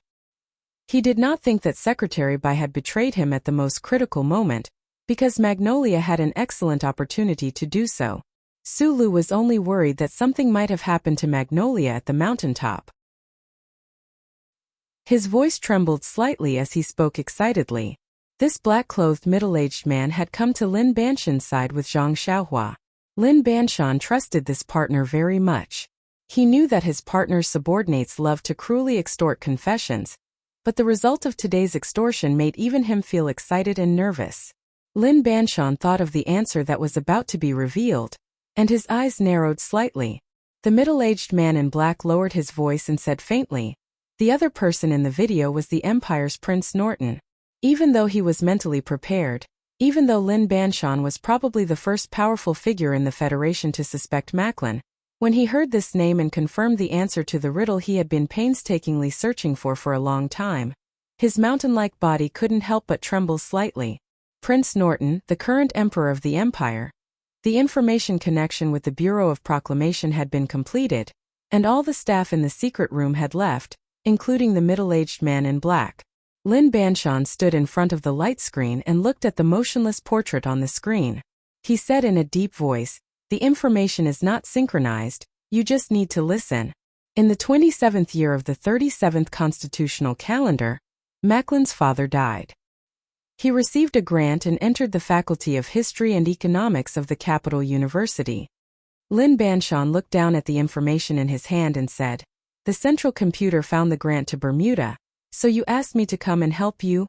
He did not think that Secretary Bai had betrayed him at the most critical moment, because Magnolia had an excellent opportunity to do so. Sulu was only worried that something might have happened to Magnolia at the mountaintop. His voice trembled slightly as he spoke excitedly. This black-clothed middle-aged man had come to Lin Banshan's side with Zhang Xiaohua. Lin Banshan trusted this partner very much. He knew that his partner's subordinates loved to cruelly extort confessions, but the result of today's extortion made even him feel excited and nervous. Lin Banshan thought of the answer that was about to be revealed, and his eyes narrowed slightly. The middle-aged man in black lowered his voice and said faintly, "The other person in the video was the Empire's Prince Norton." Even though he was mentally prepared, even though Lin Banshan was probably the first powerful figure in the Federation to suspect Macklin, when he heard this name and confirmed the answer to the riddle he had been painstakingly searching for a long time, his mountain-like body couldn't help but tremble slightly. Prince Norton, the current emperor of the Empire. The information connection with the Bureau of Proclamation had been completed, and all the staff in the secret room had left, including the middle-aged man in black. Lin Banshan stood in front of the light screen and looked at the motionless portrait on the screen. He said in a deep voice, "The information is not synchronized, you just need to listen." In the 27th year of the 37th constitutional calendar, Macklin's father died. He received a grant and entered the Faculty of History and Economics of the Capital University. Lin Banshan looked down at the information in his hand and said, "The central computer found the grant to Bermuda, so you asked me to come and help you?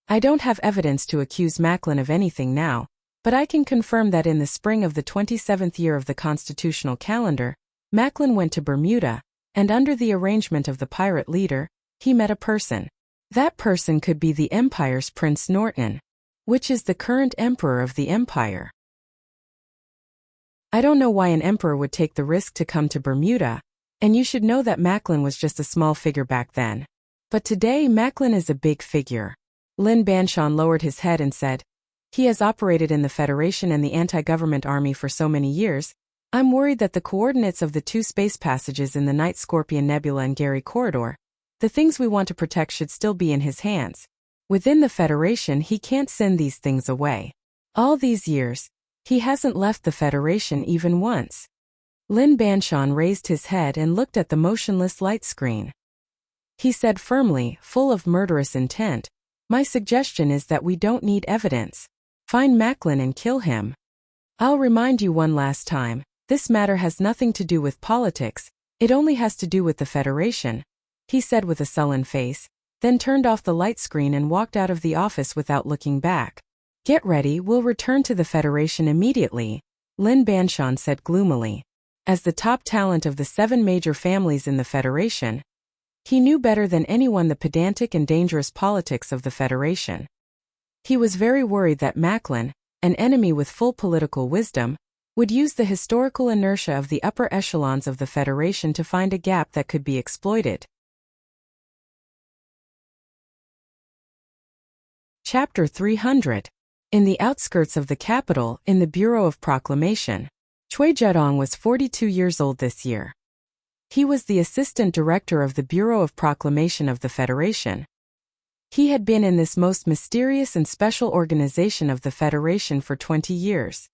I don't have evidence to accuse Macklin of anything now, but I can confirm that in the spring of the 27th year of the constitutional calendar, Macklin went to Bermuda, and under the arrangement of the pirate leader, he met a person. That person could be the Empire's Prince Norton, which is the current emperor of the Empire. I don't know why an emperor would take the risk to come to Bermuda, and you should know that Macklin was just a small figure back then. But today Macklin is a big figure." Lin Banshan lowered his head and said, "He has operated in the Federation and the anti-government army for so many years, I'm worried that the coordinates of the two space passages in the Night Scorpion Nebula and Gary Corridor, the things we want to protect, should still be in his hands. Within the Federation he can't send these things away. All these years, he hasn't left the Federation even once." Lin Banshan raised his head and looked at the motionless light screen. He said firmly, full of murderous intent, "My suggestion is that we don't need evidence. Find Macklin and kill him. I'll remind you one last time, this matter has nothing to do with politics, it only has to do with the Federation," he said with a sullen face, then turned off the light screen and walked out of the office without looking back. "Get ready, we'll return to the Federation immediately," Lin Banshan said gloomily. As the top talent of the 7 major families in the Federation, he knew better than anyone the pedantic and dangerous politics of the Federation. He was very worried that Macklin, an enemy with full political wisdom, would use the historical inertia of the upper echelons of the Federation to find a gap that could be exploited. Chapter 300. In the outskirts of the capital, in the Bureau of Proclamation. Cui Zhedong was 42 years old this year. He was the assistant director of the Bureau of Proclamation of the Federation. He had been in this most mysterious and special organization of the Federation for 20 years.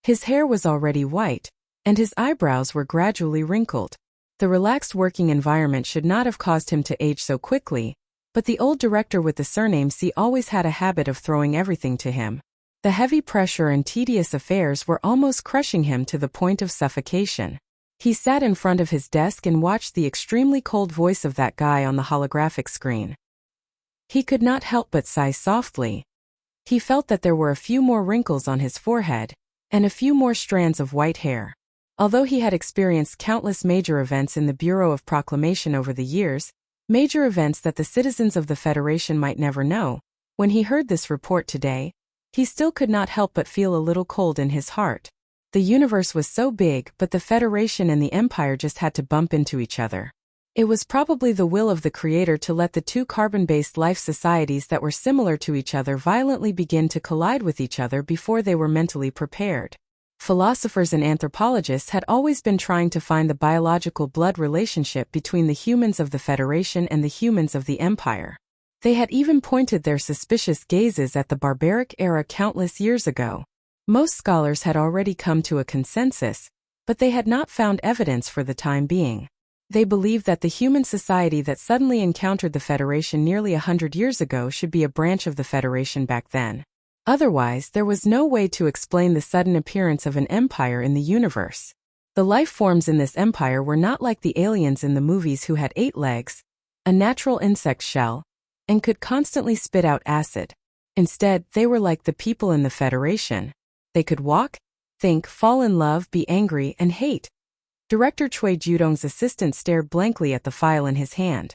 His hair was already white, and his eyebrows were gradually wrinkled. The relaxed working environment should not have caused him to age so quickly, but the old director with the surname C always had a habit of throwing everything to him. The heavy pressure and tedious affairs were almost crushing him to the point of suffocation. He sat in front of his desk and watched the extremely cold voice of that guy on the holographic screen. He could not help but sigh softly. He felt that there were a few more wrinkles on his forehead, and a few more strands of white hair. Although he had experienced countless major events in the Bureau of Proclamation over the years, major events that the citizens of the Federation might never know, when he heard this report today, he still could not help but feel a little cold in his heart. The universe was so big, but the Federation and the Empire just had to bump into each other. It was probably the will of the Creator to let the two carbon-based life societies that were similar to each other violently begin to collide with each other before they were mentally prepared. Philosophers and anthropologists had always been trying to find the biological blood relationship between the humans of the Federation and the humans of the Empire. They had even pointed their suspicious gazes at the barbaric era countless years ago. Most scholars had already come to a consensus, but they had not found evidence for the time being. They believed that the human society that suddenly encountered the Federation nearly 100 years ago should be a branch of the Federation back then. Otherwise, there was no way to explain the sudden appearance of an empire in the universe. The life forms in this empire were not like the aliens in the movies who had 8 legs, a natural insect shell, and could constantly spit out acid. Instead, they were like the people in the Federation. They could walk, think, fall in love, be angry, and hate. Director Choi Judong's assistant stared blankly at the file in his hand.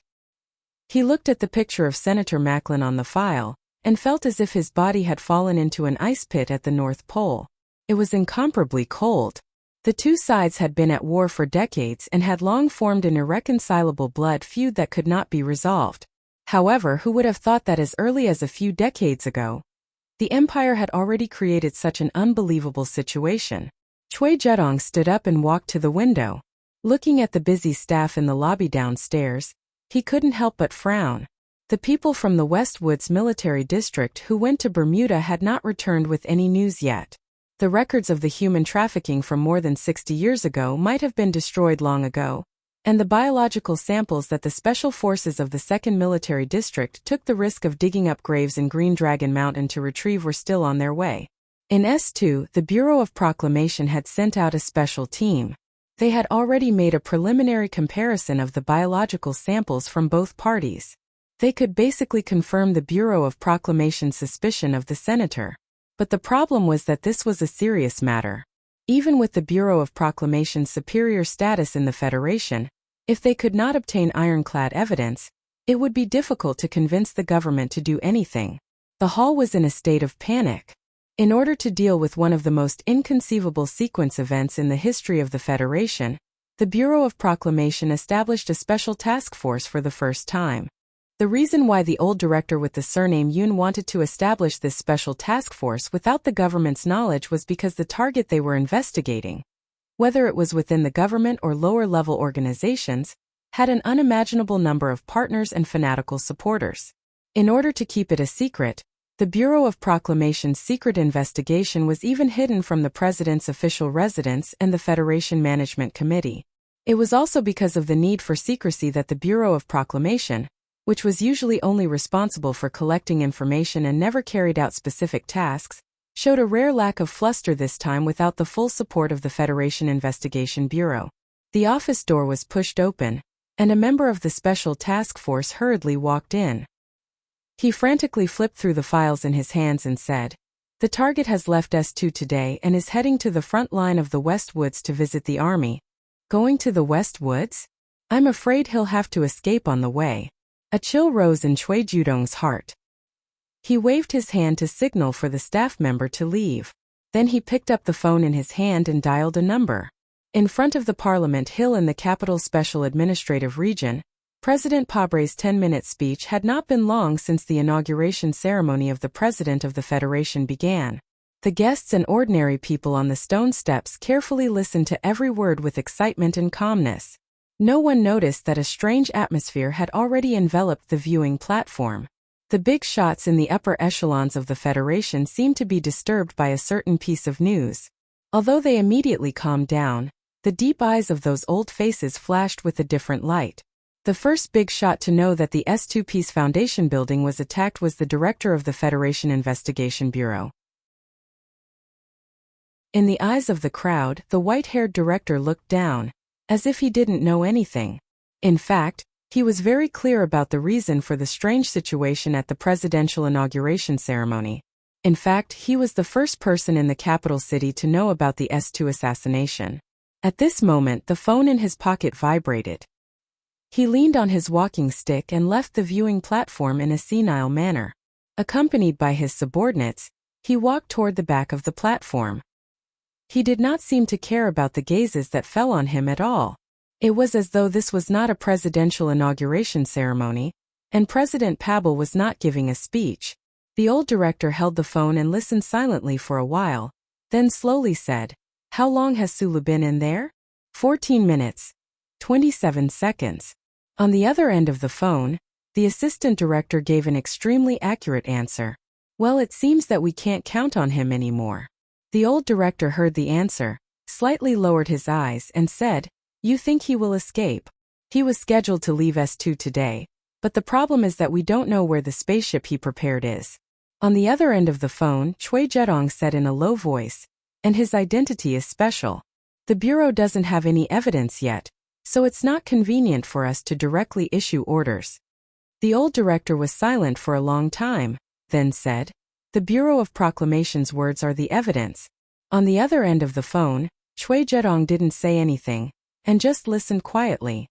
He looked at the picture of Senator Macklin on the file, and felt as if his body had fallen into an ice pit at the North Pole. It was incomparably cold. The two sides had been at war for decades and had long formed an irreconcilable blood feud that could not be resolved. However, who would have thought that as early as a few decades ago, the empire had already created such an unbelievable situation? Choi Judong stood up and walked to the window. Looking at the busy staff in the lobby downstairs, he couldn't help but frown. The people from the Westwoods military district who went to Bermuda had not returned with any news yet. The records of the human trafficking from more than 60 years ago might have been destroyed long ago, and the biological samples that the special forces of the 2nd Military District took the risk of digging up graves in Green Dragon Mountain to retrieve were still on their way. In S2, the Bureau of Proclamation had sent out a special team. They had already made a preliminary comparison of the biological samples from both parties. They could basically confirm the Bureau of Proclamation's suspicion of the senator. But the problem was that this was a serious matter. Even with the Bureau of Proclamation's superior status in the Federation, if they could not obtain ironclad evidence, it would be difficult to convince the government to do anything. The hall was in a state of panic. In order to deal with one of the most inconceivable sequence events in the history of the Federation, the Bureau of Proclamation established a special task force for the first time. The reason why the old director with the surname Yoon wanted to establish this special task force without the government's knowledge was because the target they were investigating, whether it was within the government or lower-level organizations, had an unimaginable number of partners and fanatical supporters. In order to keep it a secret, the Bureau of Proclamation's secret investigation was even hidden from the President's official residence and the Federation Management Committee. It was also because of the need for secrecy that the Bureau of Proclamation, which was usually only responsible for collecting information and never carried out specific tasks, showed a rare lack of fluster this time without the full support of the Federation Investigation Bureau. The office door was pushed open, and a member of the Special Task Force hurriedly walked in. He frantically flipped through the files in his hands and said, "The target has left S2 today and is heading to the front line of the Westwoods to visit the army." "Going to the Westwoods? I'm afraid he'll have to escape on the way." A chill rose in Choi Judong's heart. He waved his hand to signal for the staff member to leave. Then he picked up the phone in his hand and dialed a number. In front of the Parliament Hill in the capital Special Administrative Region, President Pabre's 10-minute speech had not been long since the inauguration ceremony of the President of the Federation began. The guests and ordinary people on the stone steps carefully listened to every word with excitement and calmness. No one noticed that a strange atmosphere had already enveloped the viewing platform. The big shots in the upper echelons of the Federation seemed to be disturbed by a certain piece of news. Although they immediately calmed down, the deep eyes of those old faces flashed with a different light. The first big shot to know that the S2 Peace Foundation building was attacked was the director of the Federation Investigation Bureau. In the eyes of the crowd, the white-haired director looked down, as if he didn't know anything. In fact, he was very clear about the reason for the strange situation at the presidential inauguration ceremony. In fact, he was the first person in the capital city to know about the S2 assassination. At this moment, the phone in his pocket vibrated. He leaned on his walking stick and left the viewing platform in a senile manner. Accompanied by his subordinates, he walked toward the back of the platform. He did not seem to care about the gazes that fell on him at all. It was as though this was not a presidential inauguration ceremony, and President Pavel was not giving a speech. The old director held the phone and listened silently for a while, then slowly said, "How long has Sulu been in there?" 14 minutes. 27 seconds. On the other end of the phone, the assistant director gave an extremely accurate answer. "Well, it seems that we can't count on him anymore." The old director heard the answer, slightly lowered his eyes and said, "You think he will escape? He was scheduled to leave S2 today, but the problem is that we don't know where the spaceship he prepared is." On the other end of the phone, Choi Jedong said in a low voice, "And his identity is special." The Bureau doesn't have any evidence yet, so it's not convenient for us to directly issue orders." The old director was silent for a long time, then said, "The Bureau of Proclamation's words are the evidence." On the other end of the phone, Cui Zedong didn't say anything, and just listened quietly.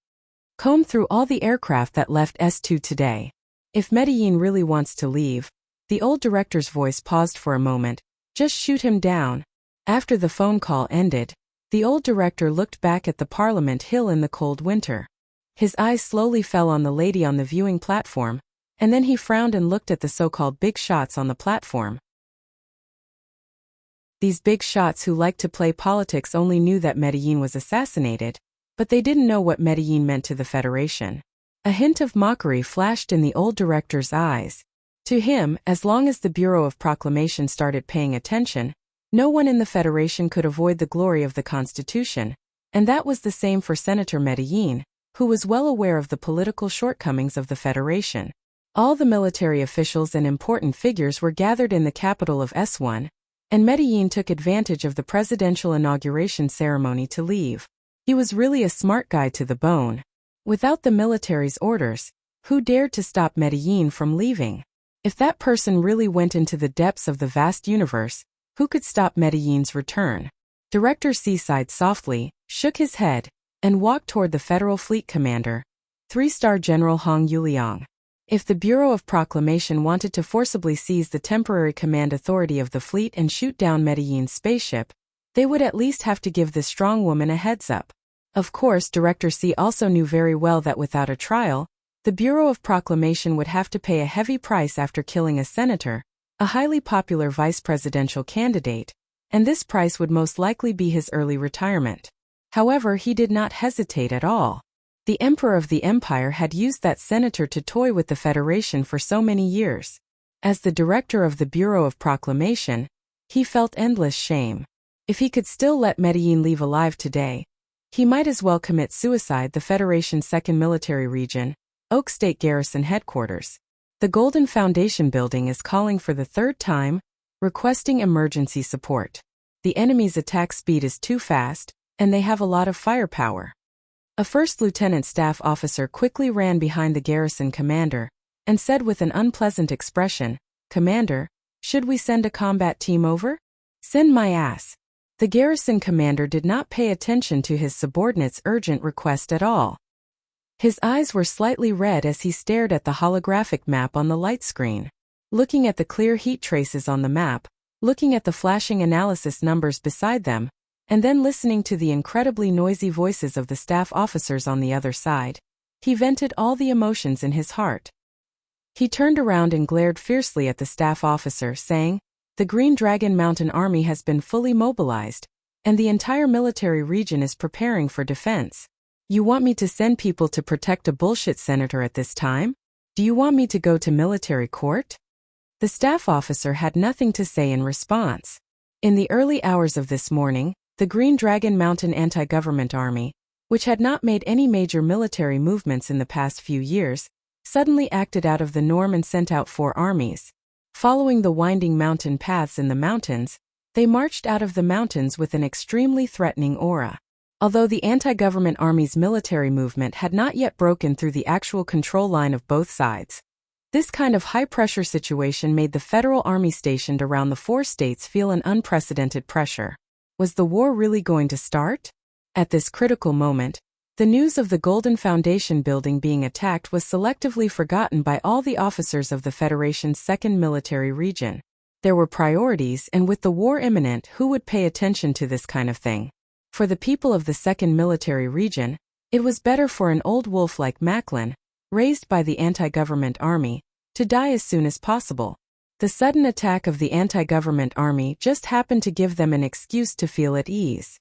"Comb through all the aircraft that left S2 today. If Medellin really wants to leave," the old director's voice paused for a moment, "just shoot him down." After the phone call ended, the old director looked back at the Parliament Hill in the cold winter. His eyes slowly fell on the lady on the viewing platform, and then he frowned and looked at the so-called big shots on the platform. These big shots who liked to play politics only knew that Medellin was assassinated, but they didn't know what Medellin meant to the Federation. A hint of mockery flashed in the old director's eyes. To him, as long as the Bureau of Proclamation started paying attention, no one in the Federation could avoid the glory of the Constitution, and that was the same for Senator Medellin, who was well aware of the political shortcomings of the Federation. All the military officials and important figures were gathered in the capital of S1, and Medellin took advantage of the presidential inauguration ceremony to leave. He was really a smart guy to the bone. Without the military's orders, who dared to stop Medellin from leaving? If that person really went into the depths of the vast universe, who could stop Medellin's return? Director C sighed softly, shook his head, and walked toward the Federal Fleet Commander, 3-star General Hong Yuliang. If the Bureau of Proclamation wanted to forcibly seize the temporary command authority of the fleet and shoot down Medellin's spaceship, they would at least have to give this strong woman a heads-up. Of course, Director C also knew very well that without a trial, the Bureau of Proclamation would have to pay a heavy price after killing a senator, a highly popular vice presidential candidate, and this price would most likely be his early retirement. However, he did not hesitate at all. The Emperor of the Empire had used that senator to toy with the Federation for so many years. As the director of the Bureau of Proclamation, he felt endless shame. If he could still let Medellin leave alive today, he might as well commit suicide. The Federation's 2nd Military Region, Oak State Garrison Headquarters. The Golden Foundation building is calling for the 3rd time, requesting emergency support. The enemy's attack speed is too fast, and they have a lot of firepower. A first lieutenant staff officer quickly ran behind the garrison commander and said with an unpleasant expression, "Commander, should we send a combat team over?" "Send my ass." The garrison commander did not pay attention to his subordinate's urgent request at all. His eyes were slightly red as he stared at the holographic map on the light screen. Looking at the clear heat traces on the map, looking at the flashing analysis numbers beside them, and then listening to the incredibly noisy voices of the staff officers on the other side, he vented all the emotions in his heart. He turned around and glared fiercely at the staff officer, saying, "The Green Dragon Mountain Army has been fully mobilized, and the entire military region is preparing for defense. You want me to send people to protect a bullshit senator at this time? Do you want me to go to military court?" The staff officer had nothing to say in response. In the early hours of this morning, the Green Dragon Mountain Anti-Government Army, which had not made any major military movements in the past few years, suddenly acted out of the norm and sent out 4 armies. Following the winding mountain paths in the mountains, they marched out of the mountains with an extremely threatening aura. Although the anti-government army's military movement had not yet broken through the actual control line of both sides, this kind of high-pressure situation made the federal army stationed around the 4 states feel an unprecedented pressure. Was the war really going to start? At this critical moment, the news of the Golden Foundation building being attacked was selectively forgotten by all the officers of the Federation's 2nd Military Region. There were priorities, and with the war imminent, who would pay attention to this kind of thing? For the people of the 2nd Military Region, it was better for an old wolf like Macklin, raised by the anti-government army, to die as soon as possible. The sudden attack of the anti-government army just happened to give them an excuse to feel at ease.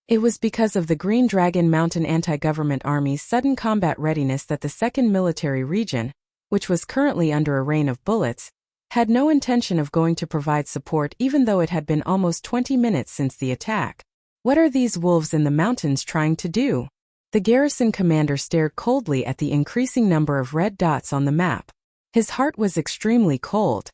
It was because of the Green Dragon Mountain Anti-Government Army's sudden combat readiness that the 2nd Military Region, which was currently under a rain of bullets, had no intention of going to provide support even though it had been almost 20 minutes since the attack. What are these wolves in the mountains trying to do? The garrison commander stared coldly at the increasing number of red dots on the map. His heart was extremely cold.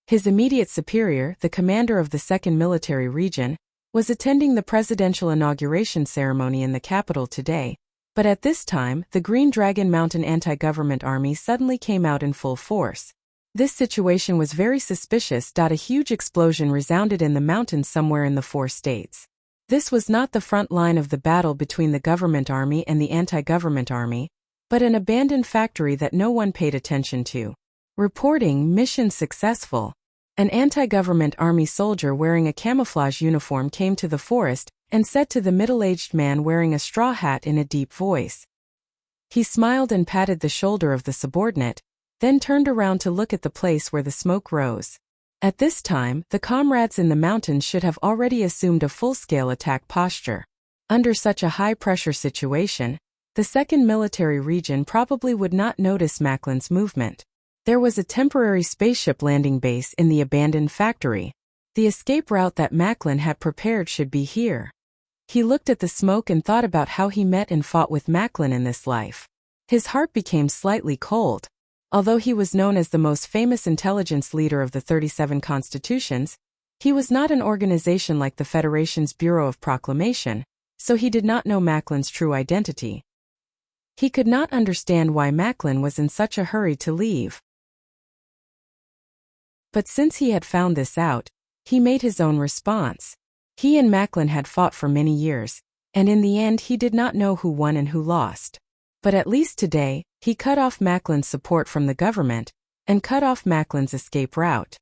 His immediate superior, the commander of the 2nd Military Region, was attending the presidential inauguration ceremony in the capital today, but at this time, the Green Dragon Mountain anti-government army suddenly came out in full force. This situation was very suspicious. A huge explosion resounded in the mountains somewhere in the 4 states. This was not the front line of the battle between the government army and the anti-government army, but an abandoned factory that no one paid attention to. Reporting, mission successful. An anti-government army soldier wearing a camouflage uniform came to the forest and said to the middle-aged man wearing a straw hat in a deep voice. He smiled and patted the shoulder of the subordinate, then turned around to look at the place where the smoke rose. At this time, the comrades in the mountains should have already assumed a full-scale attack posture. Under such a high-pressure situation, the 2nd Military Region probably would not notice Macklin's movement. There was a temporary spaceship landing base in the abandoned factory. The escape route that Macklin had prepared should be here. He looked at the smoke and thought about how he met and fought with Macklin in this life. His heart became slightly cold. Although he was known as the most famous intelligence leader of the 37 constitutions, he was not an organization like the Federation's Bureau of Proclamation, so he did not know Macklin's true identity. He could not understand why Macklin was in such a hurry to leave. But since he had found this out, he made his own response. He and Macklin had fought for many years, and in the end he did not know who won and who lost. But at least today, he cut off Macklin's support from the government, and cut off Macklin's escape route.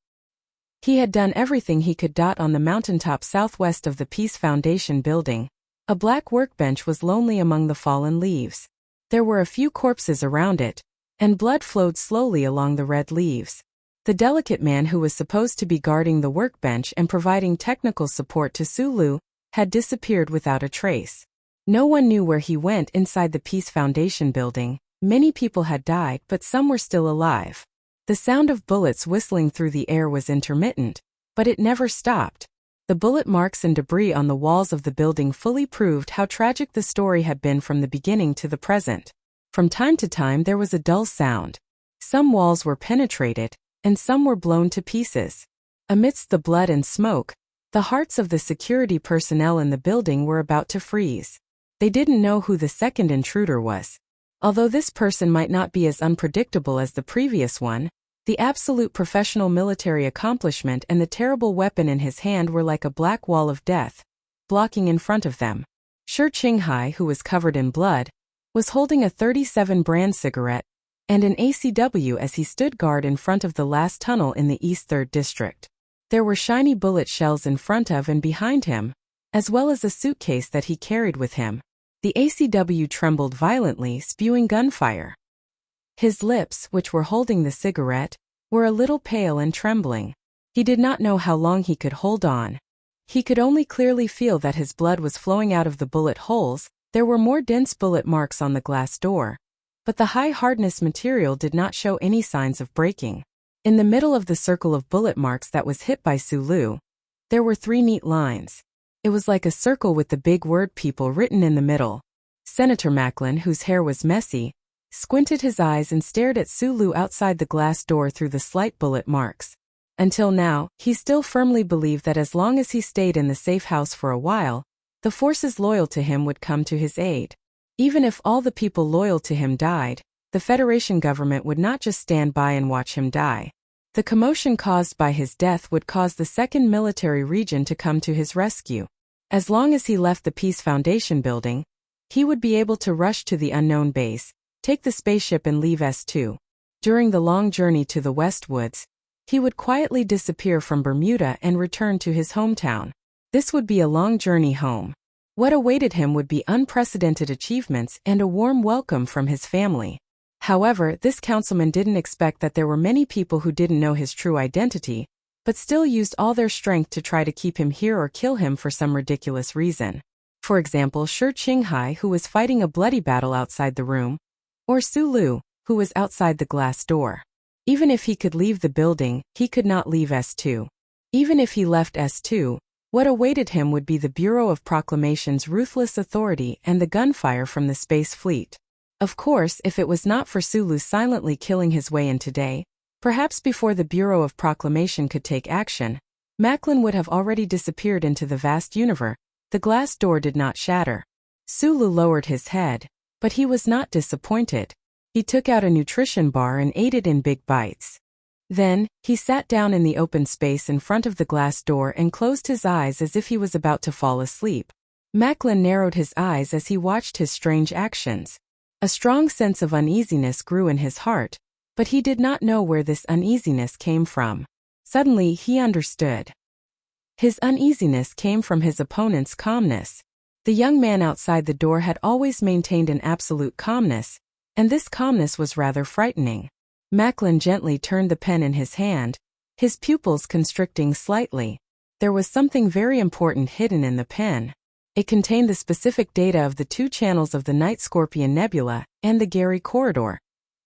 He had done everything he could. On the mountaintop southwest of the Peace Foundation building, a black workbench was lonely among the fallen leaves. There were a few corpses around it, and blood flowed slowly along the red leaves. The delicate man who was supposed to be guarding the workbench and providing technical support to Sulu had disappeared without a trace. No one knew where he went inside the Peace Foundation building. Many people had died, but some were still alive. The sound of bullets whistling through the air was intermittent, but it never stopped. The bullet marks and debris on the walls of the building fully proved how tragic the story had been from the beginning to the present. From time to time there was a dull sound. Some walls were penetrated, and some were blown to pieces. Amidst the blood and smoke, the hearts of the security personnel in the building were about to freeze. They didn't know who the second intruder was. Although this person might not be as unpredictable as the previous one, the absolute professional military accomplishment and the terrible weapon in his hand were like a black wall of death, blocking in front of them. Shi Qinghai, who was covered in blood, was holding a 37 brand cigarette and an ACW as he stood guard in front of the last tunnel in the East 3rd District. There were shiny bullet shells in front of and behind him, as well as a suitcase that he carried with him. The ACW trembled violently, spewing gunfire. His lips, which were holding the cigarette, were a little pale and trembling. He did not know how long he could hold on. He could only clearly feel that his blood was flowing out of the bullet holes. There were more dense bullet marks on the glass door, but the high-hardness material did not show any signs of breaking. In the middle of the circle of bullet marks that was hit by Sulu, there were 3 neat lines. It was like a circle with the big word "people" written in the middle. Senator Macklin, whose hair was messy, squinted his eyes and stared at Sulu outside the glass door through the slight bullet marks. Until now, he still firmly believed that as long as he stayed in the safe house for a while, the forces loyal to him would come to his aid. Even if all the people loyal to him died, the Federation government would not just stand by and watch him die. The commotion caused by his death would cause the 2nd Military Region to come to his rescue. As long as he left the Peace Foundation building, he would be able to rush to the unknown base, take the spaceship and leave S2. During the long journey to the West Woods, he would quietly disappear from Bermuda and return to his hometown. This would be a long journey home. What awaited him would be unprecedented achievements and a warm welcome from his family. However, this councilman didn't expect that there were many people who didn't know his true identity, but still used all their strength to try to keep him here or kill him for some ridiculous reason. For example, Shi Qinghai, who was fighting a bloody battle outside the room, or Sulu, who was outside the glass door. Even if he could leave the building, he could not leave S2. Even if he left S2, what awaited him would be the Bureau of Proclamation's ruthless authority and the gunfire from the space fleet. Of course, if it was not for Sulu silently killing his way in today, perhaps before the Bureau of Proclamation could take action, Macklin would have already disappeared into the vast universe. The glass door did not shatter. Sulu lowered his head, but he was not disappointed. He took out a nutrition bar and ate it in big bites. Then, he sat down in the open space in front of the glass door and closed his eyes as if he was about to fall asleep. Macklin narrowed his eyes as he watched his strange actions. A strong sense of uneasiness grew in his heart, but he did not know where this uneasiness came from. Suddenly, he understood. His uneasiness came from his opponent's calmness. The young man outside the door had always maintained an absolute calmness, and this calmness was rather frightening. Macklin gently turned the pen in his hand, his pupils constricting slightly. There was something very important hidden in the pen. It contained the specific data of the 2 channels of the Night Scorpion Nebula and the Gary Corridor,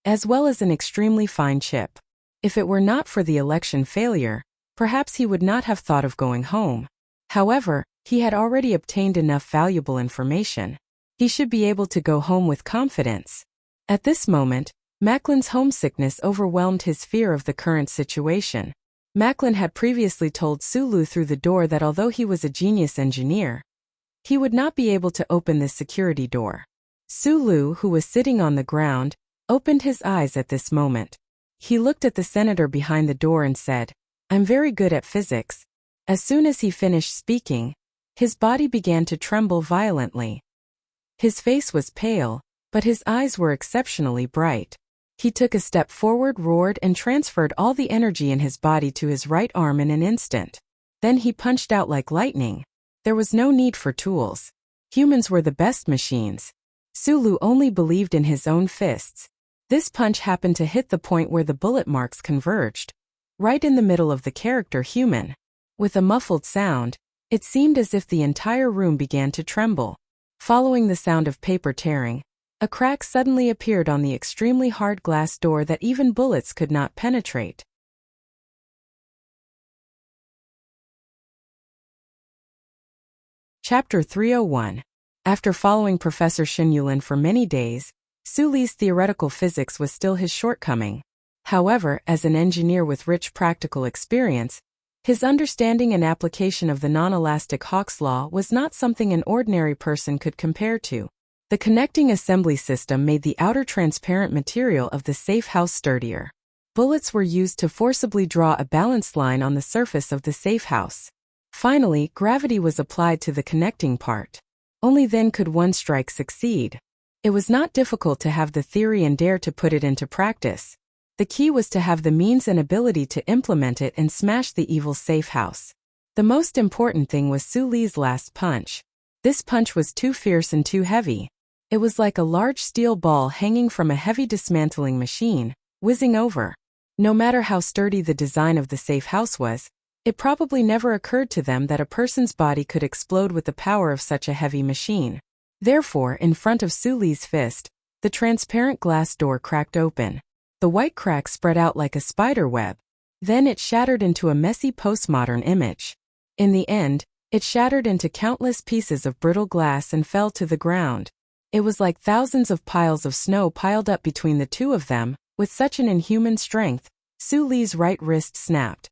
as well as an extremely fine chip. If it were not for the election failure, perhaps he would not have thought of going home. However, he had already obtained enough valuable information. He should be able to go home with confidence. At this moment, Macklin's homesickness overwhelmed his fear of the current situation. Macklin had previously told Sulu through the door that although he was a genius engineer, he would not be able to open this security door. Sulu, who was sitting on the ground, opened his eyes at this moment. He looked at the senator behind the door and said, "I'm very good at physics." As soon as he finished speaking, his body began to tremble violently. His face was pale, but his eyes were exceptionally bright. He took a step forward, roared, and transferred all the energy in his body to his right arm in an instant. Then he punched out like lightning. There was no need for tools. Humans were the best machines. Sulu only believed in his own fists. This punch happened to hit the point where the bullet marks converged, right in the middle of the character human. With a muffled sound, it seemed as if the entire room began to tremble. Following the sound of paper tearing, a crack suddenly appeared on the extremely hard glass door that even bullets could not penetrate. Chapter 301. After following Professor Shinyulin for many days, Suli's theoretical physics was still his shortcoming. However, as an engineer with rich practical experience, his understanding and application of the non-elastic Hawk's law was not something an ordinary person could compare to. The connecting assembly system made the outer transparent material of the safe house sturdier. Bullets were used to forcibly draw a balanced line on the surface of the safe house. Finally, gravity was applied to the connecting part. Only then could one strike succeed. It was not difficult to have the theory and dare to put it into practice. The key was to have the means and ability to implement it and smash the evil safe house. The most important thing was Suli's last punch. This punch was too fierce and too heavy. It was like a large steel ball hanging from a heavy dismantling machine, whizzing over. No matter how sturdy the design of the safe house was, it probably never occurred to them that a person's body could explode with the power of such a heavy machine. Therefore, in front of Suli's fist, the transparent glass door cracked open. The white crack spread out like a spider web. Then it shattered into a messy postmodern image. In the end, it shattered into countless pieces of brittle glass and fell to the ground. It was like thousands of piles of snow piled up between the two of them. With such an inhuman strength, Suli's right wrist snapped.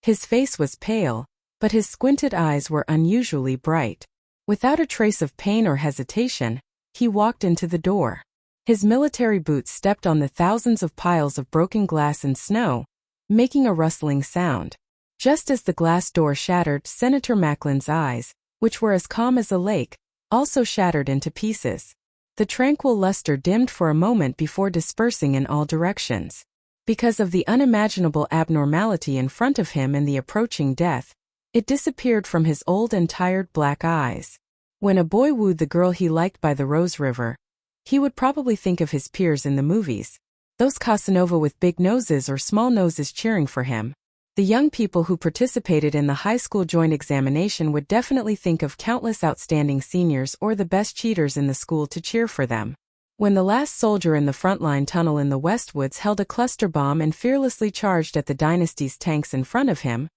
His face was pale, but his squinted eyes were unusually bright. Without a trace of pain or hesitation, he walked into the door. His military boots stepped on the thousands of piles of broken glass and snow, making a rustling sound. Just as the glass door shattered, Senator Macklin's eyes, which were as calm as a lake, also shattered into pieces. The tranquil luster dimmed for a moment before dispersing in all directions. Because of the unimaginable abnormality in front of him and the approaching death, it disappeared from his old and tired black eyes. When a boy wooed the girl he liked by the Rose River, he would probably think of his peers in the movies. Those Casanova with big noses or small noses cheering for him. The young people who participated in the high school joint examination would definitely think of countless outstanding seniors or the best cheaters in the school to cheer for them. When the last soldier in the frontline tunnel in the Westwoods held a cluster bomb and fearlessly charged at the dynasty's tanks in front of him,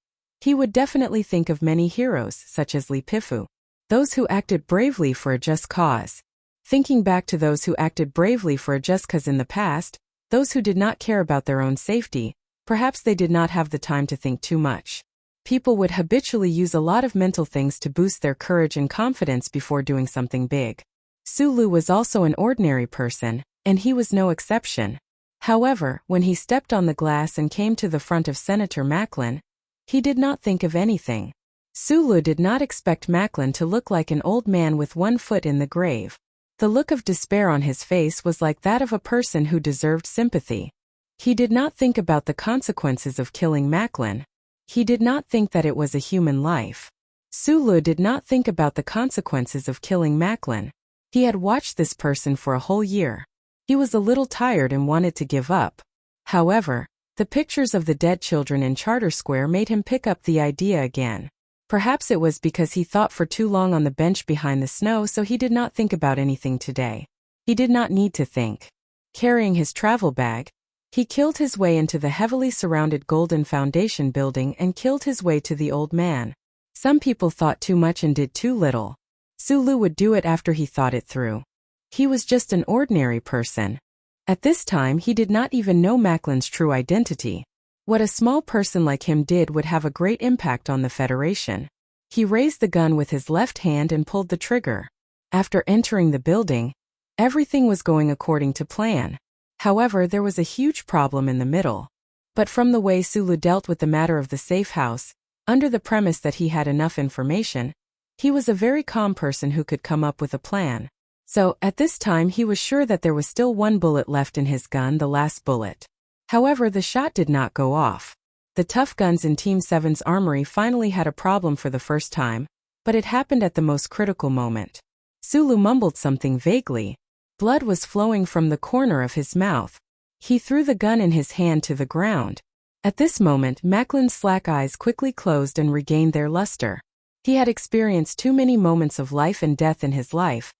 he would definitely think of many heroes, such as Li Pifu. Those who acted bravely for a just cause. Thinking back to those who acted bravely for a just cause in the past, those who did not care about their own safety, perhaps they did not have the time to think too much. People would habitually use a lot of mental things to boost their courage and confidence before doing something big. Sulu was also an ordinary person, and he was no exception. However, when he stepped on the glass and came to the front of Senator Macklin, he did not think of anything. Sulu did not expect Macklin to look like an old man with one foot in the grave. The look of despair on his face was like that of a person who deserved sympathy. He did not think about the consequences of killing Macklin. He did not think that it was a human life. Sulu did not think about the consequences of killing Macklin. He had watched this person for a whole year. He was a little tired and wanted to give up. However, the pictures of the dead children in Charter Square made him pick up the idea again. Perhaps it was because he thought for too long on the bench behind the snow, so he did not think about anything today. He did not need to think. Carrying his travel bag, he killed his way into the heavily surrounded Golden Foundation building and killed his way to the old man. Some people thought too much and did too little. Sulu would do it after he thought it through. He was just an ordinary person. At this time he did not even know Macklin's true identity. What a small person like him did would have a great impact on the Federation. He raised the gun with his left hand and pulled the trigger. After entering the building, everything was going according to plan. However, there was a huge problem in the middle. But from the way Sulu dealt with the matter of the safe house, under the premise that he had enough information, he was a very calm person who could come up with a plan. So, at this time he was sure that there was still one bullet left in his gun, the last bullet. However, the shot did not go off. The tough guns in Team 7's armory finally had a problem for the first time, but it happened at the most critical moment. Sulu mumbled something vaguely. Blood was flowing from the corner of his mouth. He threw the gun in his hand to the ground. At this moment, Macklin's slack eyes quickly closed and regained their luster. He had experienced too many moments of life and death in his life,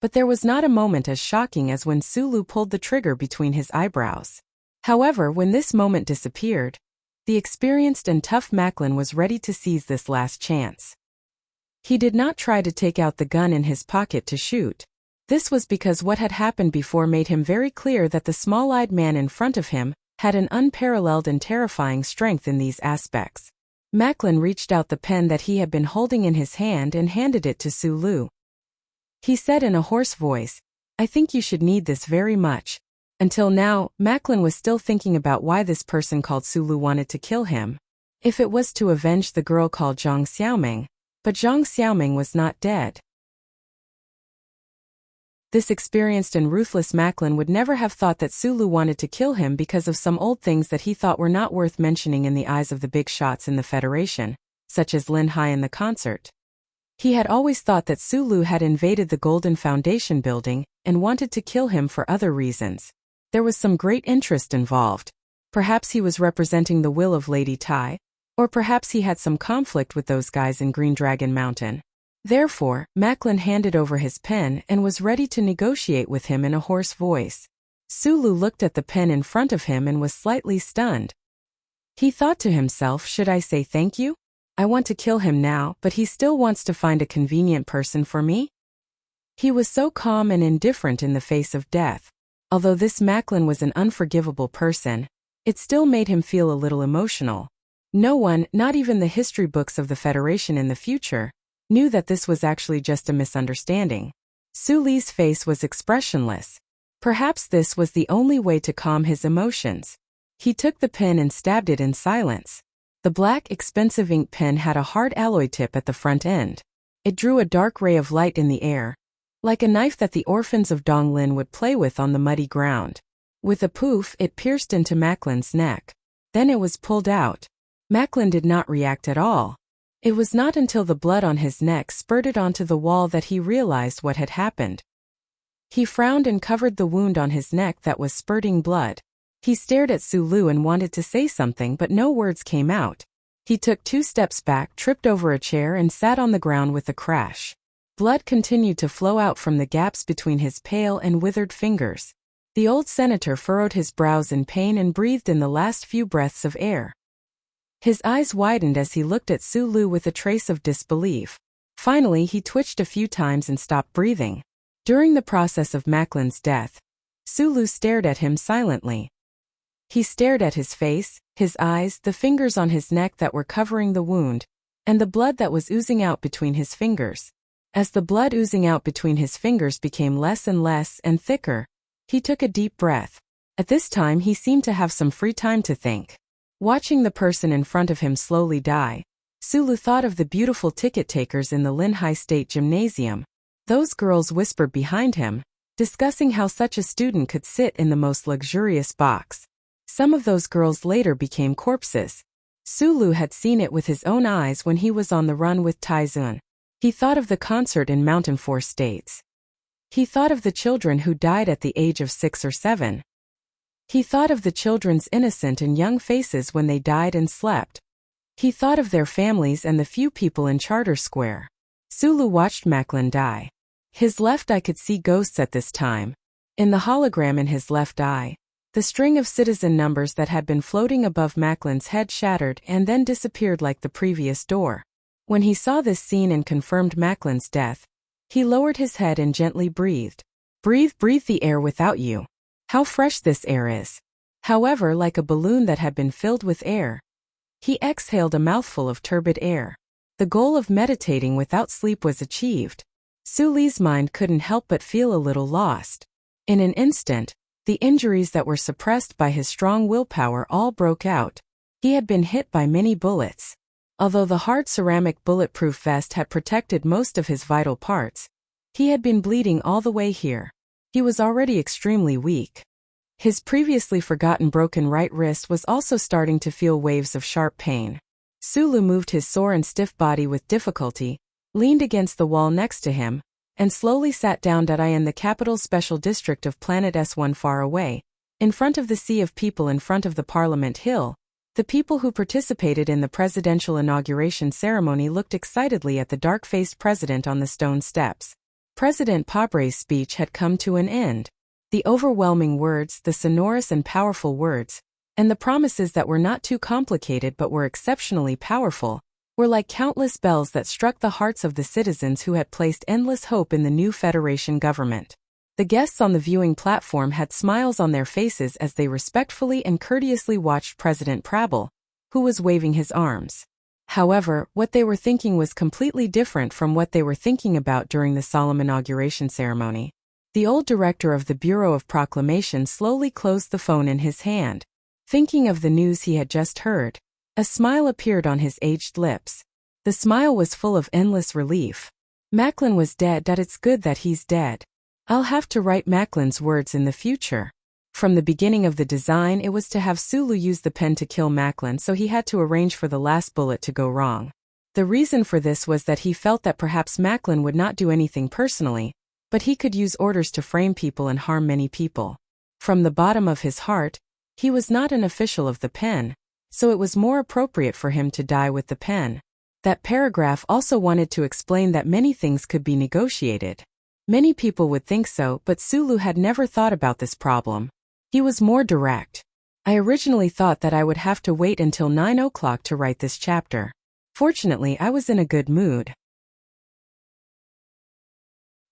but there was not a moment as shocking as when Sulu pulled the trigger between his eyebrows. However, when this moment disappeared, the experienced and tough Macklin was ready to seize this last chance. He did not try to take out the gun in his pocket to shoot. This was because what had happened before made him very clear that the small-eyed man in front of him had an unparalleled and terrifying strength in these aspects. Macklin reached out the pen that he had been holding in his hand and handed it to Sulu. He said in a hoarse voice, "I think you should need this very much." Until now, Macklin was still thinking about why this person called Sulu wanted to kill him. If it was to avenge the girl called Zhang Xiaoming, but Zhang Xiaoming was not dead. This experienced and ruthless Macklin would never have thought that Sulu wanted to kill him because of some old things that he thought were not worth mentioning in the eyes of the big shots in the Federation, such as Lin Hai and the concert. He had always thought that Sulu had invaded the Golden Foundation building and wanted to kill him for other reasons. There was some great interest involved. Perhaps he was representing the will of Lady Tai, or perhaps he had some conflict with those guys in Green Dragon Mountain. Therefore, Macklin handed over his pen and was ready to negotiate with him in a hoarse voice. Sulu looked at the pen in front of him and was slightly stunned. He thought to himself, should I say thank you? I want to kill him now, but he still wants to find a convenient person for me? He was so calm and indifferent in the face of death. Although this Macklin was an unforgivable person, it still made him feel a little emotional. No one, not even the history books of the Federation in the future, knew that this was actually just a misunderstanding. Suli's face was expressionless. Perhaps this was the only way to calm his emotions. He took the pen and stabbed it in silence. The black, expensive ink pen had a hard alloy tip at the front end. It drew a dark ray of light in the air, like a knife that the orphans of Donglin would play with on the muddy ground. With a poof, it pierced into Macklin's neck. Then it was pulled out. Macklin did not react at all. It was not until the blood on his neck spurted onto the wall that he realized what had happened. He frowned and covered the wound on his neck that was spurting blood. He stared at Sulu and wanted to say something, but no words came out. He took 2 steps back, tripped over a chair and sat on the ground with a crash. Blood continued to flow out from the gaps between his pale and withered fingers. The old senator furrowed his brows in pain and breathed in the last few breaths of air. His eyes widened as he looked at Sulu with a trace of disbelief. Finally, he twitched a few times and stopped breathing. During the process of Macklin's death, Sulu stared at him silently. He stared at his face, his eyes, the fingers on his neck that were covering the wound, and the blood that was oozing out between his fingers. As the blood oozing out between his fingers became less and less and thicker, he took a deep breath. At this time he seemed to have some free time to think. Watching the person in front of him slowly die, Sulu thought of the beautiful ticket takers in the Linhai State Gymnasium. Those girls whispered behind him, discussing how such a student could sit in the most luxurious box. Some of those girls later became corpses. Sulu had seen it with his own eyes when he was on the run with Taizun. He thought of the concert in Mountain Four States. He thought of the children who died at the age of 6 or 7. He thought of the children's innocent and young faces when they died and slept. He thought of their families and the few people in Charter Square. Sulu watched Macklin die. His left eye could see ghosts at this time. In the hologram in his left eye, the string of citizen numbers that had been floating above Macklin's head shattered and then disappeared like the previous door. When he saw this scene and confirmed Macklin's death, he lowered his head and gently breathed. Breathe the air without you. How fresh this air is. However, like a balloon that had been filled with air, he exhaled a mouthful of turbid air. The goal of meditating without sleep was achieved. Suli's mind couldn't help but feel a little lost. In an instant, the injuries that were suppressed by his strong willpower all broke out. He had been hit by many bullets. Although the hard ceramic bulletproof vest had protected most of his vital parts, he had been bleeding all the way here. He was already extremely weak. His previously forgotten broken right wrist was also starting to feel waves of sharp pain. Sulu moved his sore and stiff body with difficulty, leaned against the wall next to him, and slowly sat down. I in the capital special district of Planet S1 far away, in front of the sea of people in front of the Parliament Hill. The people who participated in the presidential inauguration ceremony looked excitedly at the dark-faced president on the stone steps. President Pabre's speech had come to an end. The overwhelming words, the sonorous and powerful words, and the promises that were not too complicated but were exceptionally powerful, were like countless bells that struck the hearts of the citizens who had placed endless hope in the new Federation government. The guests on the viewing platform had smiles on their faces as they respectfully and courteously watched President Prabal, who was waving his arms. However, what they were thinking was completely different from what they were thinking about during the solemn inauguration ceremony. The old director of the Bureau of Proclamation slowly closed the phone in his hand. Thinking of the news he had just heard, a smile appeared on his aged lips. The smile was full of endless relief. Macklin was dead. It's good that he's dead. I'll have to write Macklin's words in the future. From the beginning of the design, it was to have Sulu use the pen to kill Macklin, so he had to arrange for the last bullet to go wrong. The reason for this was that he felt that perhaps Macklin would not do anything personally, but he could use orders to frame people and harm many people. From the bottom of his heart, he was not an official of the pen, so it was more appropriate for him to die with the pen. That paragraph also wanted to explain that many things could be negotiated. Many people would think so, but Sulu had never thought about this problem. He was more direct. I originally thought that I would have to wait until 9 o'clock to write this chapter. Fortunately, I was in a good mood.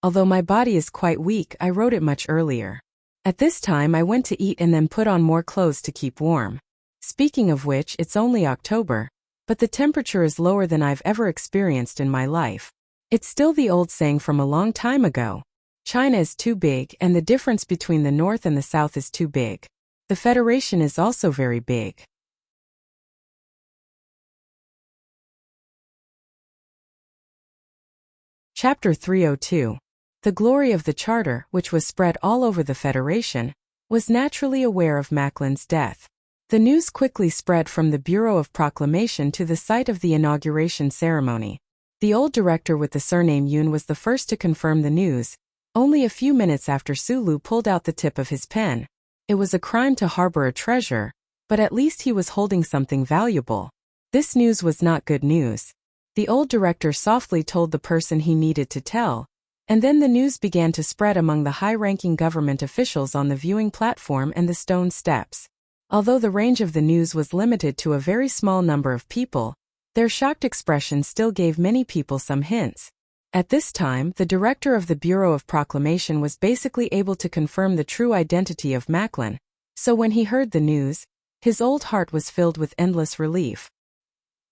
Although my body is quite weak, I wrote it much earlier. At this time I went to eat and then put on more clothes to keep warm. Speaking of which, it's only October, but the temperature is lower than I've ever experienced in my life. It's still the old saying from a long time ago. China is too big and the difference between the North and the South is too big. The Federation is also very big. Chapter 302. The glory of the Charter, which was spread all over the Federation, was naturally aware of Macklin's death. The news quickly spread from the Bureau of Proclamation to the site of the inauguration ceremony. The old director with the surname Yun was the first to confirm the news, only a few minutes after Sulu pulled out the tip of his pen. It was a crime to harbor a treasure, but at least he was holding something valuable. This news was not good news. The old director softly told the person he needed to tell, and then the news began to spread among the high-ranking government officials on the viewing platform and the stone steps. Although the range of the news was limited to a very small number of people, their shocked expressions still gave many people some hints. At this time, the director of the Bureau of Proclamation was basically able to confirm the true identity of Macklin, So when he heard the news, his old heart was filled with endless relief.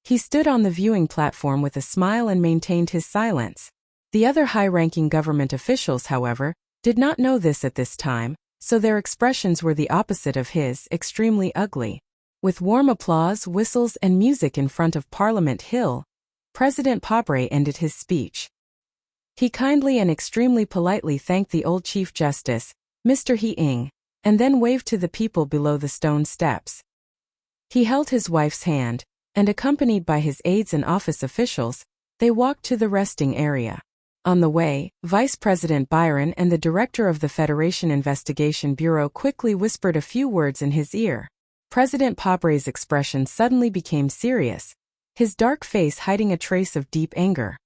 He stood on the viewing platform with a smile and maintained his silence. The other high-ranking government officials, however, did not know this at this time, so their expressions were the opposite of his, extremely ugly. With warm applause, whistles, and music in front of Parliament Hill, President Pabre ended his speech. He kindly and extremely politely thanked the old Chief Justice, Mr. He Ing, and then waved to the people below the stone steps. He held his wife's hand, and accompanied by his aides and office officials, they walked to the resting area. On the way, Vice President Byron and the director of the Federation Investigation Bureau quickly whispered a few words in his ear. President Pabre's expression suddenly became serious, his dark face hiding a trace of deep anger.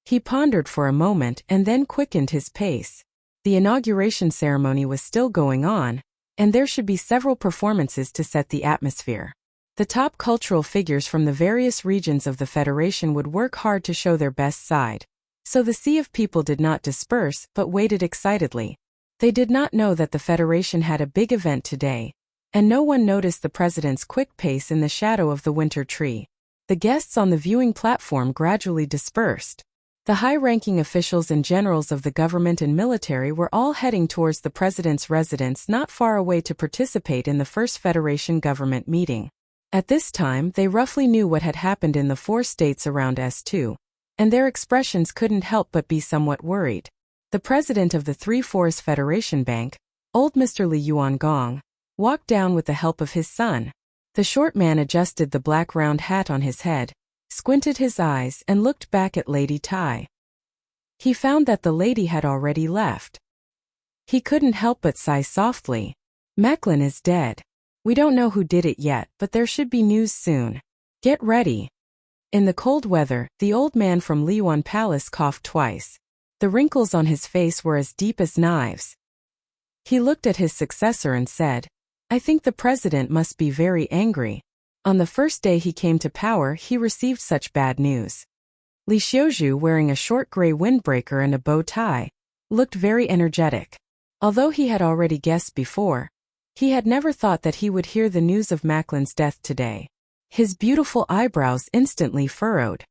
He pondered for a moment and then quickened his pace. The inauguration ceremony was still going on, and there should be several performances to set the atmosphere. The top cultural figures from the various regions of the Federation would work hard to show their best side. So the sea of people did not disperse but waited excitedly. They did not know that the Federation had a big event today, and no one noticed the president's quick pace in the shadow of the winter tree. The guests on the viewing platform gradually dispersed. The high-ranking officials and generals of the government and military were all heading towards the president's residence not far away to participate in the first Federation government meeting. At this time, they roughly knew what had happened in the 4 states around S2. And their expressions couldn't help but be somewhat worried. The president of the Three Forest Federation Bank, old Mr. Li Yuangong, walked down with the help of his son. The short man adjusted the black round hat on his head, squinted his eyes and looked back at Lady Tai. He found that the lady had already left. He couldn't help but sigh softly. Macklin is dead. We don't know who did it yet, but there should be news soon. Get ready. In the cold weather, the old man from Liyuan Palace coughed twice. The wrinkles on his face were as deep as knives. He looked at his successor and said, I think the president must be very angry. On the first day he came to power, he received such bad news. Li Xiuzhu, wearing a short gray windbreaker and a bow tie, looked very energetic. Although he had already guessed before, he had never thought that he would hear the news of Macklin's death today. His beautiful eyebrows instantly furrowed.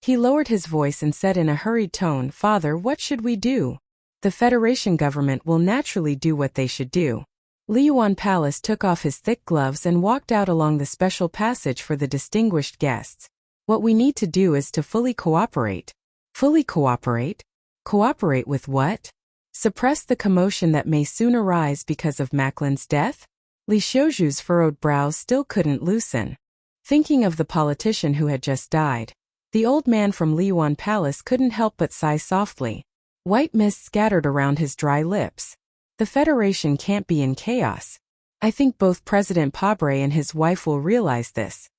He lowered his voice and said in a hurried tone, Father, what should we do? The Federation government will naturally do what they should do. Liyuan Palace took off his thick gloves and walked out along the special passage for the distinguished guests. What we need to do is to fully cooperate. Fully cooperate? Cooperate with what? Suppress the commotion that may soon arise because of Macklin's death? Li Xiuzhu's furrowed brows still couldn't loosen. Thinking of the politician who had just died, the old man from Liyuan Palace couldn't help but sigh softly. White mist scattered around his dry lips. The Federation can't be in chaos. I think both President Pabre and his wife will realize this.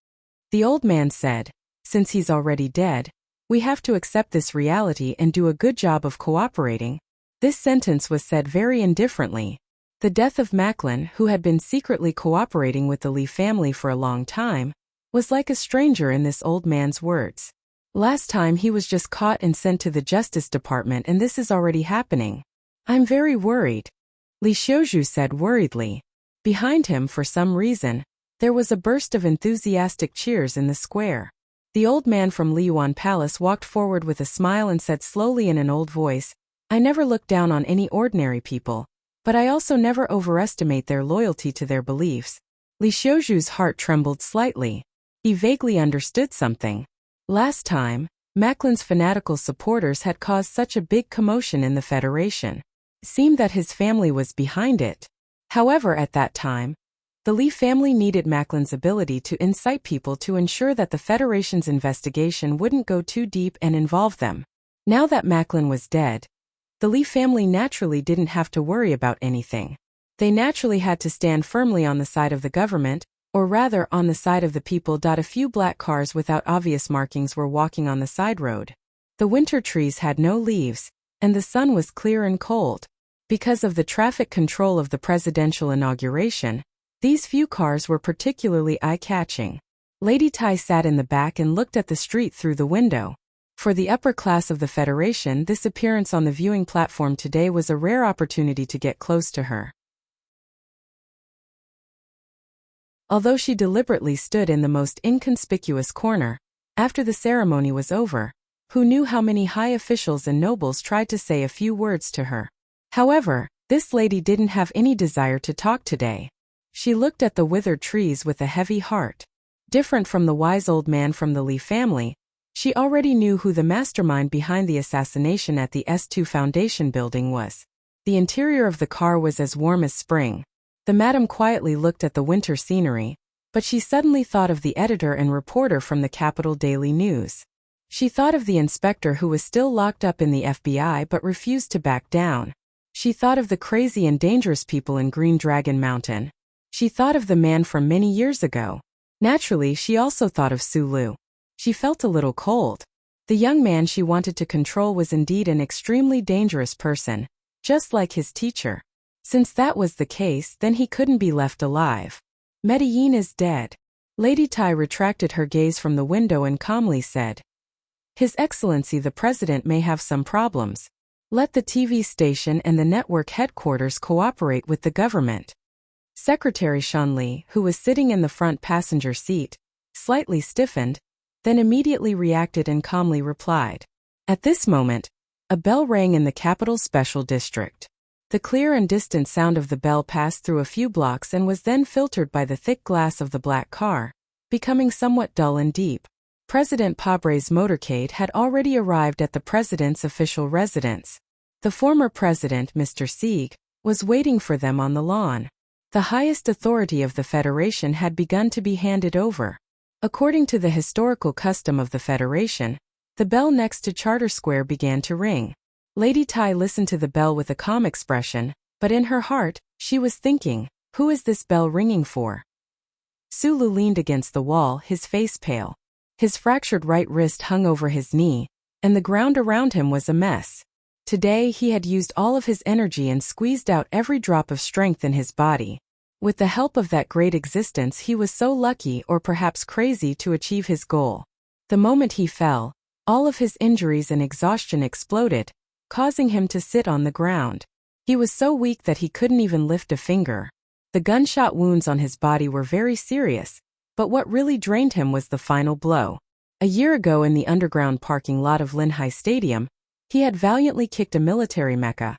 The old man said, since he's already dead, we have to accept this reality and do a good job of cooperating. This sentence was said very indifferently. The death of Macklin, who had been secretly cooperating with the Li family for a long time, was like a stranger in this old man's words. Last time he was just caught and sent to the Justice Department, and this is already happening. I'm very worried. Li Xiuzhu said worriedly. Behind him, for some reason, there was a burst of enthusiastic cheers in the square. The old man from Liyuan Palace walked forward with a smile and said slowly in an old voice, I never look down on any ordinary people, but I also never overestimate their loyalty to their beliefs. Li Xiuzhu's heart trembled slightly. He vaguely understood something. Last time, Macklin's fanatical supporters had caused such a big commotion in the Federation. It seemed that his family was behind it. However, at that time, the Li family needed Macklin's ability to incite people to ensure that the Federation's investigation wouldn't go too deep and involve them. Now that Macklin was dead, the Li family naturally didn't have to worry about anything. They naturally had to stand firmly on the side of the government, or rather on the side of the people. A few black cars without obvious markings were walking on the side road. The winter trees had no leaves, and the sun was clear and cold. Because of the traffic control of the presidential inauguration, these few cars were particularly eye-catching. Lady Tai sat in the back and looked at the street through the window. For the upper class of the Federation, this appearance on the viewing platform today was a rare opportunity to get close to her. although she deliberately stood in the most inconspicuous corner. After the ceremony was over, who knew how many high officials and nobles tried to say a few words to her. However, this lady didn't have any desire to talk today. She looked at the withered trees with a heavy heart. Different from the wise old man from the Lee family, she already knew who the mastermind behind the assassination at the S2 Foundation building was. The interior of the car was as warm as spring. The madam quietly looked at the winter scenery, but she suddenly thought of the editor and reporter from the Capital Daily News. She thought of the inspector who was still locked up in the FBI but refused to back down. She thought of the crazy and dangerous people in Green Dragon Mountain. She thought of the man from many years ago. Naturally, she also thought of Sulu. She felt a little cold. The young man she wanted to control was indeed an extremely dangerous person, just like his teacher. Since that was the case, then he couldn't be left alive. Medellin is dead. Lady Tai retracted her gaze from the window and calmly said, "His Excellency the President may have some problems. Let the TV station and the network headquarters cooperate with the government." Secretary Shanli, who was sitting in the front passenger seat, slightly stiffened, then immediately reacted and calmly replied. At this moment, a bell rang in the capital's special district. The clear and distant sound of the bell passed through a few blocks and was then filtered by the thick glass of the black car, becoming somewhat dull and deep. President Pabre's motorcade had already arrived at the president's official residence. The former president, Mr. Sieg, was waiting for them on the lawn. The highest authority of the Federation had begun to be handed over. According to the historical custom of the Federation, the bell next to Charter Square began to ring. Lady Tai listened to the bell with a calm expression, but in her heart, she was thinking, who is this bell ringing for? Sulu leaned against the wall, his face pale. His fractured right wrist hung over his knee, and the ground around him was a mess. Today he had used all of his energy and squeezed out every drop of strength in his body. With the help of that great existence, he was so lucky, or perhaps crazy, to achieve his goal. The moment he fell, all of his injuries and exhaustion exploded, causing him to sit on the ground. He was so weak that he couldn't even lift a finger. The gunshot wounds on his body were very serious, but what really drained him was the final blow. A year ago in the underground parking lot of Linhai Stadium, he had valiantly kicked a military mecha,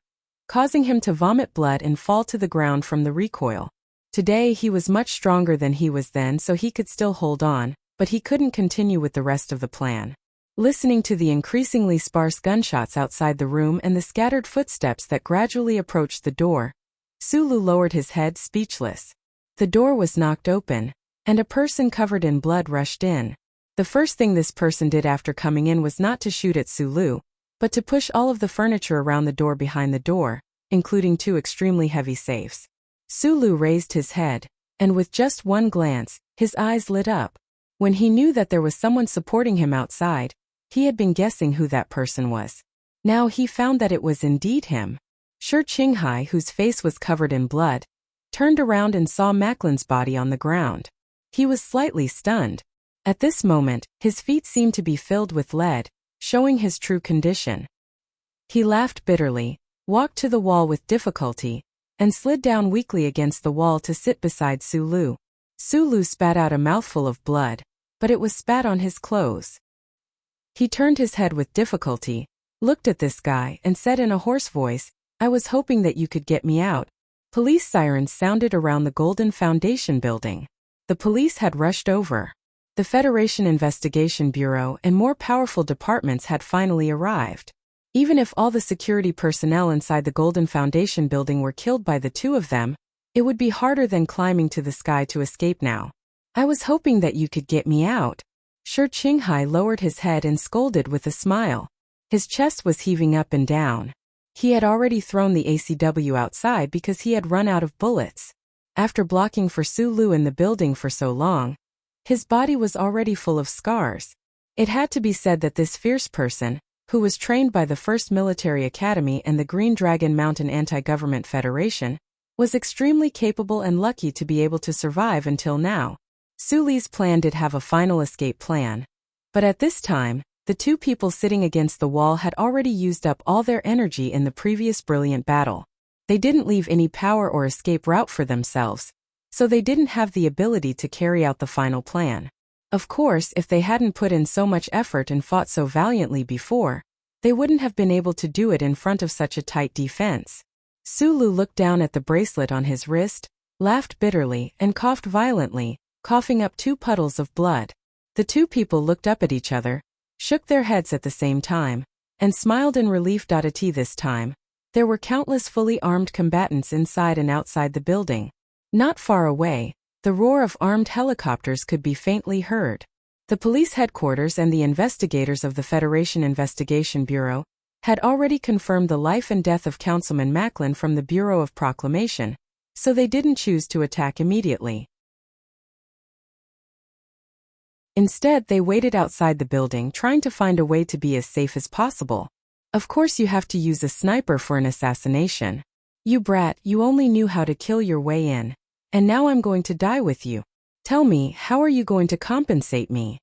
causing him to vomit blood and fall to the ground from the recoil. Today he was much stronger than he was then, so he could still hold on, but he couldn't continue with the rest of the plan. Listening to the increasingly sparse gunshots outside the room and the scattered footsteps that gradually approached the door, Sulu lowered his head, speechless. The door was knocked open, and a person covered in blood rushed in. The first thing this person did after coming in was not to shoot at Sulu, but to push all of the furniture around the door behind the door, including 2 extremely heavy safes. Sulu raised his head, and with just one glance, his eyes lit up. When he knew that there was someone supporting him outside, he had been guessing who that person was. Now he found that it was indeed him. Shi Qinghai, whose face was covered in blood, turned around and saw Macklin's body on the ground. He was slightly stunned. At this moment, his feet seemed to be filled with lead, showing his true condition. He laughed bitterly, walked to the wall with difficulty, and slid down weakly against the wall to sit beside Sulu. Sulu spat out a mouthful of blood, but it was spat on his clothes. He turned his head with difficulty, looked at this guy, and said in a hoarse voice, "I was hoping that you could get me out." Police sirens sounded around the Golden Foundation building. The police had rushed over. The Federation Investigation Bureau and more powerful departments had finally arrived. Even if all the security personnel inside the Golden Foundation building were killed by the 2 of them, it would be harder than climbing to the sky to escape now. "I was hoping that you could get me out." Shi Qinghai lowered his head and scolded with a smile. His chest was heaving up and down. He had already thrown the ACW outside because he had run out of bullets. After blocking for Sulu in the building for so long, his body was already full of scars. It had to be said that this fierce person, who was trained by the 1st Military Academy and the Green Dragon Mountain Anti-Government Federation, was extremely capable and lucky to be able to survive until now. Suli's plan did have a final escape plan. But at this time, the 2 people sitting against the wall had already used up all their energy in the previous brilliant battle. They didn't leave any power or escape route for themselves, so they didn't have the ability to carry out the final plan. Of course, if they hadn't put in so much effort and fought so valiantly before, they wouldn't have been able to do it in front of such a tight defense. Sulu looked down at the bracelet on his wrist, laughed bitterly, and coughed violently, coughing up 2 puddles of blood. The 2 people looked up at each other, shook their heads at the same time, and smiled in relief. This time, there were countless fully armed combatants inside and outside the building. Not far away, the roar of armed helicopters could be faintly heard. The police headquarters and the investigators of the Federation Investigation Bureau had already confirmed the life and death of Councilman Macklin from the Bureau of Proclamation, so they didn't choose to attack immediately. Instead, they waited outside the building, trying to find a way to be as safe as possible. Of course, you have to use a sniper for an assassination. You brat, you only knew how to kill your way in. And now I'm going to die with you. Tell me, how are you going to compensate me?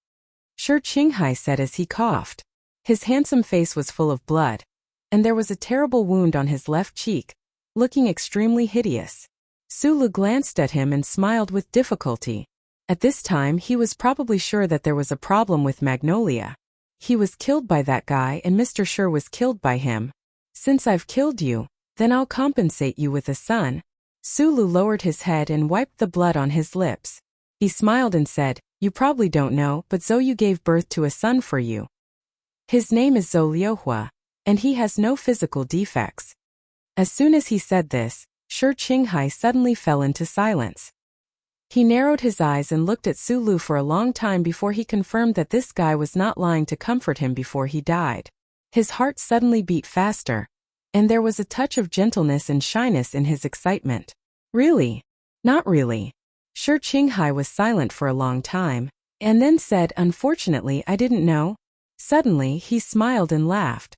Shi Qinghai said as he coughed. His handsome face was full of blood, and there was a terrible wound on his left cheek, looking extremely hideous. Sulu glanced at him and smiled with difficulty. At this time, he was probably sure that there was a problem with Magnolia. He was killed by that guy and Mr. Shi was killed by him. Since I've killed you, then I'll compensate you with a son. Sulu lowered his head and wiped the blood on his lips. He smiled and said, "You probably don't know, but Zhou gave birth to a son for you. His name is Zhou Liuhua, and he has no physical defects." As soon as he said this, Shi Qinghai suddenly fell into silence. He narrowed his eyes and looked at Sulu for a long time before he confirmed that this guy was not lying to comfort him before he died. His heart suddenly beat faster, and there was a touch of gentleness and shyness in his excitement. "Really? Not really." Shi Qinghai was silent for a long time, and then said, "Unfortunately, I didn't know." Suddenly, he smiled and laughed.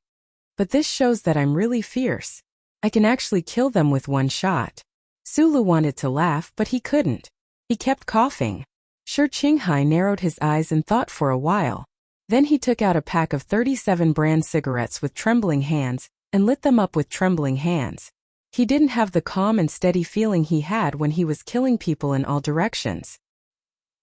"But this shows that I'm really fierce. I can actually kill them with one shot." Sulu wanted to laugh, but he couldn't. He kept coughing. Shi Qinghai narrowed his eyes and thought for a while. Then he took out a pack of 37 brand cigarettes with trembling hands, and lit them up with trembling hands. He didn't have the calm and steady feeling he had when he was killing people in all directions.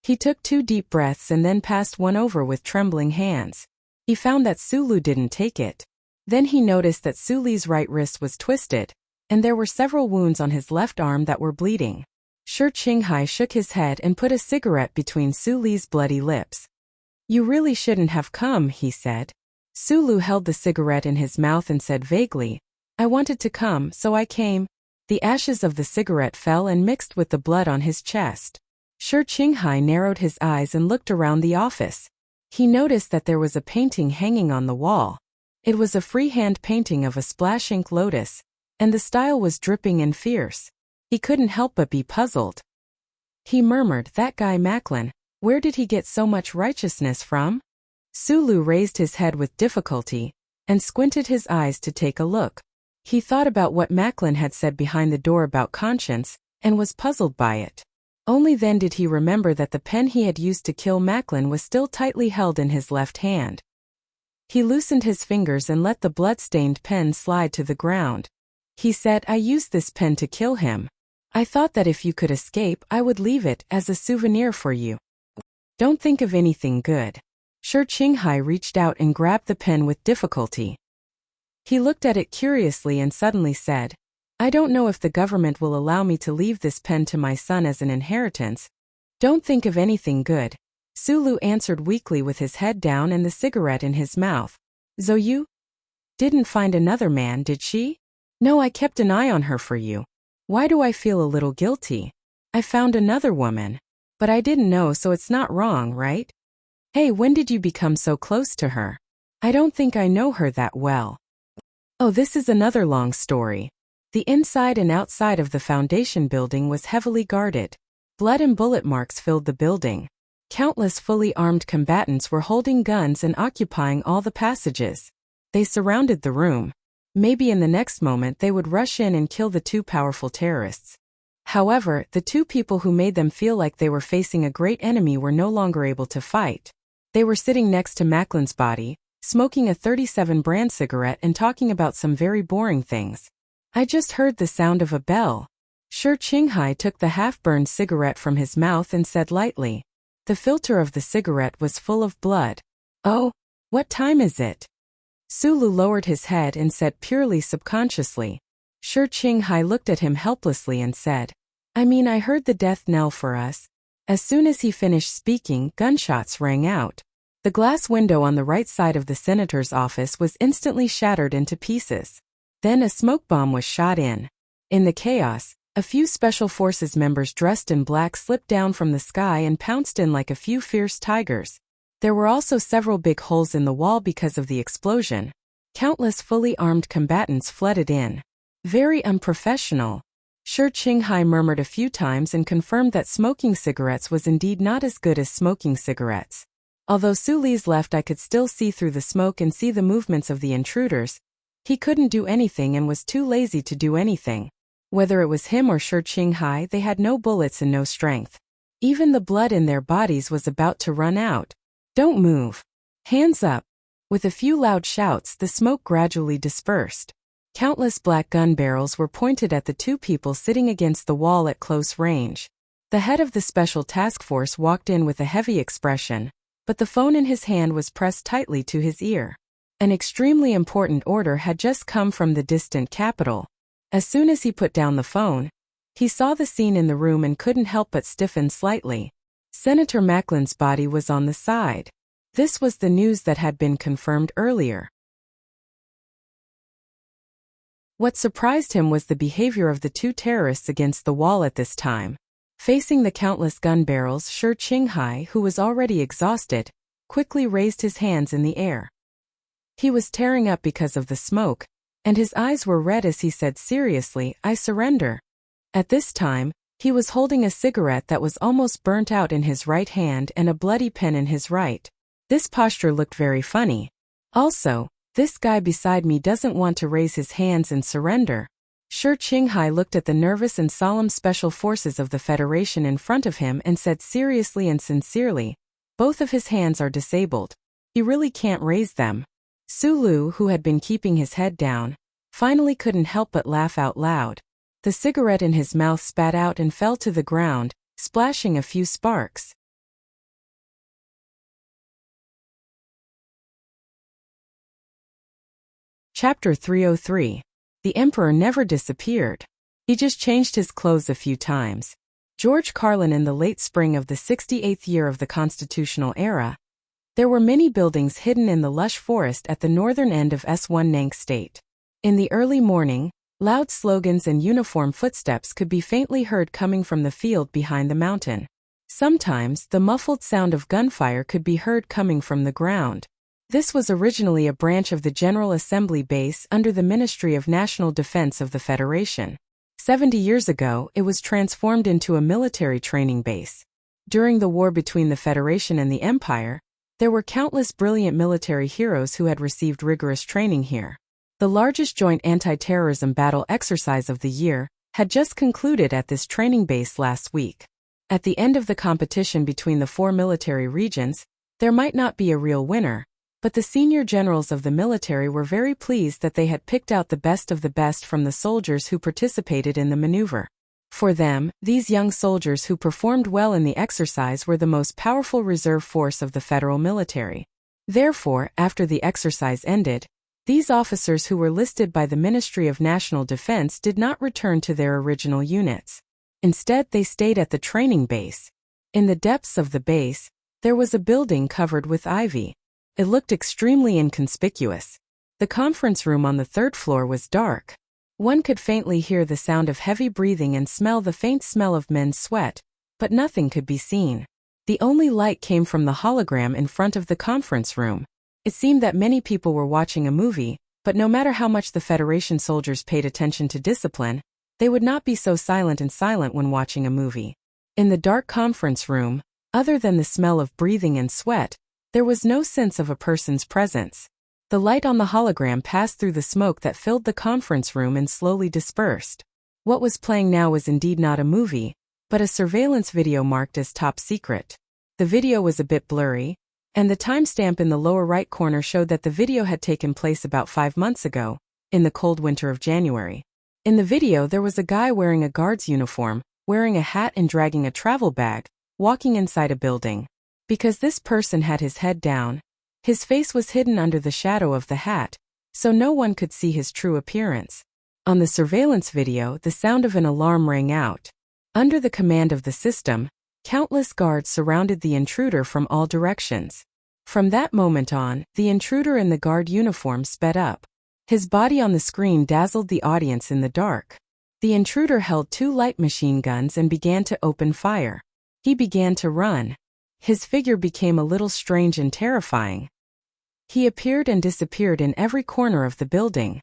He took 2 deep breaths and then passed one over with trembling hands. He found that Sulu didn't take it. Then he noticed that Sulu's right wrist was twisted, and there were several wounds on his left arm that were bleeding. Shi Qinghai shook his head and put a cigarette between Sulu's bloody lips. "You really shouldn't have come," he said. Sulu held the cigarette in his mouth and said vaguely, "I wanted to come, so I came." The ashes of the cigarette fell and mixed with the blood on his chest. Shi Qinghai narrowed his eyes and looked around the office. He noticed that there was a painting hanging on the wall. It was a freehand painting of a splash ink lotus, and the style was dripping and fierce. He couldn't help but be puzzled. He murmured, "That guy Macklin, where did he get so much righteousness from?" Sulu raised his head with difficulty, and squinted his eyes to take a look. He thought about what Macklin had said behind the door about conscience, and was puzzled by it. Only then did he remember that the pen he had used to kill Macklin was still tightly held in his left hand. He loosened his fingers and let the blood-stained pen slide to the ground. He said, "I used this pen to kill him. I thought that if you could escape, I would leave it as a souvenir for you. Don't think of anything good." Shi Qinghai reached out and grabbed the pen with difficulty. He looked at it curiously and suddenly said, "I don't know if the government will allow me to leave this pen to my son as an inheritance." "Don't think of anything good," Sulu answered weakly with his head down and the cigarette in his mouth. "Zhou didn't find another man, did she?" "No, I kept an eye on her for you. Why do I feel a little guilty? I found another woman. But I didn't know, so it's not wrong, right? Hey, when did you become so close to her? I don't think I know her that well." Oh, this is another long story. The inside and outside of the Foundation building was heavily guarded. Blood and bullet marks filled the building. Countless fully armed combatants were holding guns and occupying all the passages. They surrounded the room. Maybe in the next moment they would rush in and kill the 2 powerful terrorists. However, the 2 people who made them feel like they were facing a great enemy were no longer able to fight. They were sitting next to Macklin's body, smoking a 37 brand cigarette and talking about some very boring things. "I just heard the sound of a bell. Shi Qinghai took the half-burned cigarette from his mouth and said lightly. The filter of the cigarette was full of blood. Oh, what time is it? Sulu lowered his head and said purely subconsciously. Shi Qinghai looked at him helplessly and said, I heard the death knell for us. As soon as he finished speaking, gunshots rang out. The glass window on the right side of the senator's office was instantly shattered into pieces. Then a smoke bomb was shot in. In the chaos, a few Special Forces members dressed in black slipped down from the sky and pounced in like a few fierce tigers. There were also several big holes in the wall because of the explosion. Countless fully armed combatants flooded in. Very unprofessional. Shi Qinghai murmured a few times and confirmed that smoking cigarettes was indeed not as good as smoking cigarettes. Although Su Li's left eye could still see through the smoke and see the movements of the intruders, he couldn't do anything and was too lazy to do anything. Whether it was him or Shi Qinghai, they had no bullets and no strength. Even the blood in their bodies was about to run out. Don't move. Hands up. With a few loud shouts, the smoke gradually dispersed. Countless black gun barrels were pointed at the two people sitting against the wall at close range. The head of the special task force walked in with a heavy expression, but the phone in his hand was pressed tightly to his ear. An extremely important order had just come from the distant capital. As soon as he put down the phone, he saw the scene in the room and couldn't help but stiffen slightly. Senator Macklin's body was on the side. This was the news that had been confirmed earlier. What surprised him was the behavior of the two terrorists against the wall at this time. Facing the countless gun barrels, Shi Qinghai, who was already exhausted, quickly raised his hands in the air. He was tearing up because of the smoke, and his eyes were red as he said seriously, "I surrender." At this time, he was holding a cigarette that was almost burnt out in his right hand and a bloody pen in his right. This posture looked very funny. Also, this guy beside me doesn't want to raise his hands and surrender. Shi Qinghai looked at the nervous and solemn special forces of the Federation in front of him and said seriously and sincerely, "Both of his hands are disabled. He really can't raise them." Sulu, who had been keeping his head down, finally couldn't help but laugh out loud. The cigarette in his mouth spat out and fell to the ground, splashing a few sparks. Chapter 303. The Emperor never disappeared. He just changed his clothes a few times. George Carlin in the late spring of the 68th year of the constitutional era. There were many buildings hidden in the lush forest at the northern end of Swanang State. In the early morning, loud slogans and uniform footsteps could be faintly heard coming from the field behind the mountain. Sometimes, the muffled sound of gunfire could be heard coming from the ground. This was originally a branch of the General Assembly base under the Ministry of National Defense of the Federation. 70 years ago, it was transformed into a military training base. During the war between the Federation and the Empire, there were countless brilliant military heroes who had received rigorous training here. The largest joint anti-terrorism battle exercise of the year had just concluded at this training base last week. At the end of the competition between the four military regions, there might not be a real winner, but the senior generals of the military were very pleased that they had picked out the best of the best from the soldiers who participated in the maneuver. For them, these young soldiers who performed well in the exercise were the most powerful reserve force of the federal military. Therefore, after the exercise ended, these officers who were listed by the Ministry of National Defense did not return to their original units. Instead, they stayed at the training base. In the depths of the base, there was a building covered with ivy. It looked extremely inconspicuous. The conference room on the third floor was dark. One could faintly hear the sound of heavy breathing and smell the faint smell of men's sweat, but nothing could be seen. The only light came from the hologram in front of the conference room. It seemed that many people were watching a movie, but no matter how much the Federation soldiers paid attention to discipline, they would not be so silent when watching a movie. In the dark conference room, other than the smell of breathing and sweat, there was no sense of a person's presence. The light on the hologram passed through the smoke that filled the conference room and slowly dispersed. What was playing now was indeed not a movie, but a surveillance video marked as top secret. The video was a bit blurry, and the timestamp in the lower right corner showed that the video had taken place about 5 months ago, in the cold winter of January. In the video there was a guy wearing a guard's uniform, wearing a hat and dragging a travel bag, walking inside a building. Because this person had his head down, his face was hidden under the shadow of the hat, so no one could see his true appearance. On the surveillance video, the sound of an alarm rang out. Under the command of the system, countless guards surrounded the intruder from all directions. From that moment on, the intruder in the guard uniform sped up. His body on the screen dazzled the audience in the dark. The intruder held 2 light machine guns and began to open fire. He began to run. His figure became a little strange and terrifying. He appeared and disappeared in every corner of the building.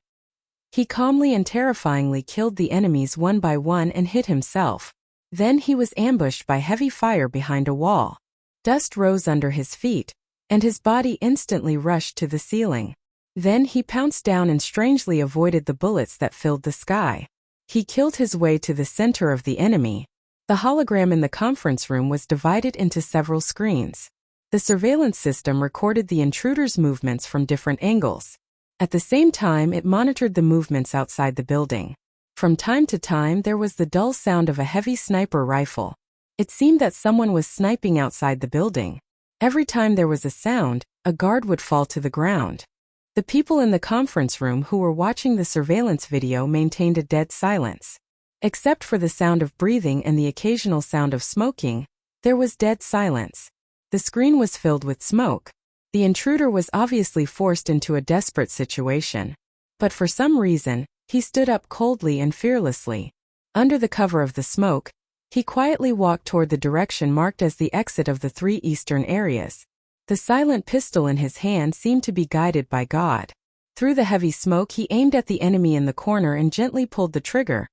He calmly and terrifyingly killed the enemies one by one and hit himself. Then he was ambushed by heavy fire behind a wall. Dust rose under his feet, and his body instantly rushed to the ceiling. Then he pounced down and strangely avoided the bullets that filled the sky. He killed his way to the center of the enemy. The hologram in the conference room was divided into several screens. The surveillance system recorded the intruder's movements from different angles. At the same time, it monitored the movements outside the building. From time to time, there was the dull sound of a heavy sniper rifle. It seemed that someone was sniping outside the building. Every time there was a sound, a guard would fall to the ground. The people in the conference room who were watching the surveillance video maintained a dead silence. Except for the sound of breathing and the occasional sound of smoking, there was dead silence. The screen was filled with smoke. The intruder was obviously forced into a desperate situation. But for some reason, he stood up coldly and fearlessly. Under the cover of the smoke, he quietly walked toward the direction marked as the exit of the 3 eastern areas. The silent pistol in his hand seemed to be guided by God. Through the heavy smoke he aimed at the enemy in the corner and gently pulled the trigger.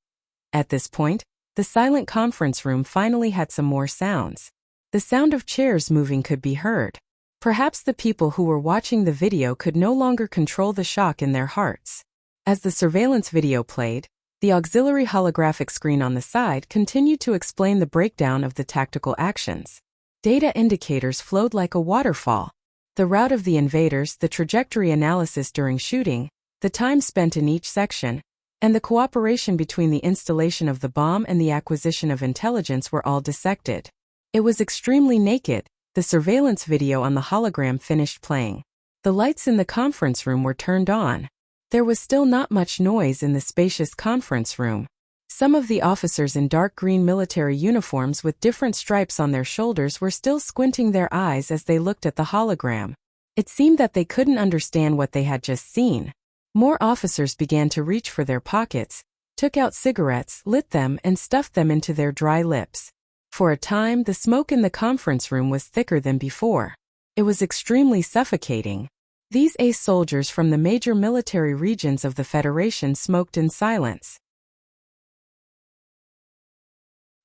At this point, the silent conference room finally had some more sounds. The sound of chairs moving could be heard. Perhaps the people who were watching the video could no longer control the shock in their hearts. As the surveillance video played, the auxiliary holographic screen on the side continued to explain the breakdown of the tactical actions. Data indicators flowed like a waterfall. The route of the invaders, the trajectory analysis during shooting, the time spent in each section, and the cooperation between the installation of the bomb and the acquisition of intelligence were all dissected. It was extremely naked. The surveillance video on the hologram finished playing. The lights in the conference room were turned on. There was still not much noise in the spacious conference room. Some of the officers in dark green military uniforms with different stripes on their shoulders were still squinting their eyes as they looked at the hologram. It seemed that they couldn't understand what they had just seen. More officers began to reach for their pockets, took out cigarettes, lit them, and stuffed them into their dry lips. For a time, the smoke in the conference room was thicker than before. It was extremely suffocating. These ace soldiers from the major military regions of the Federation smoked in silence.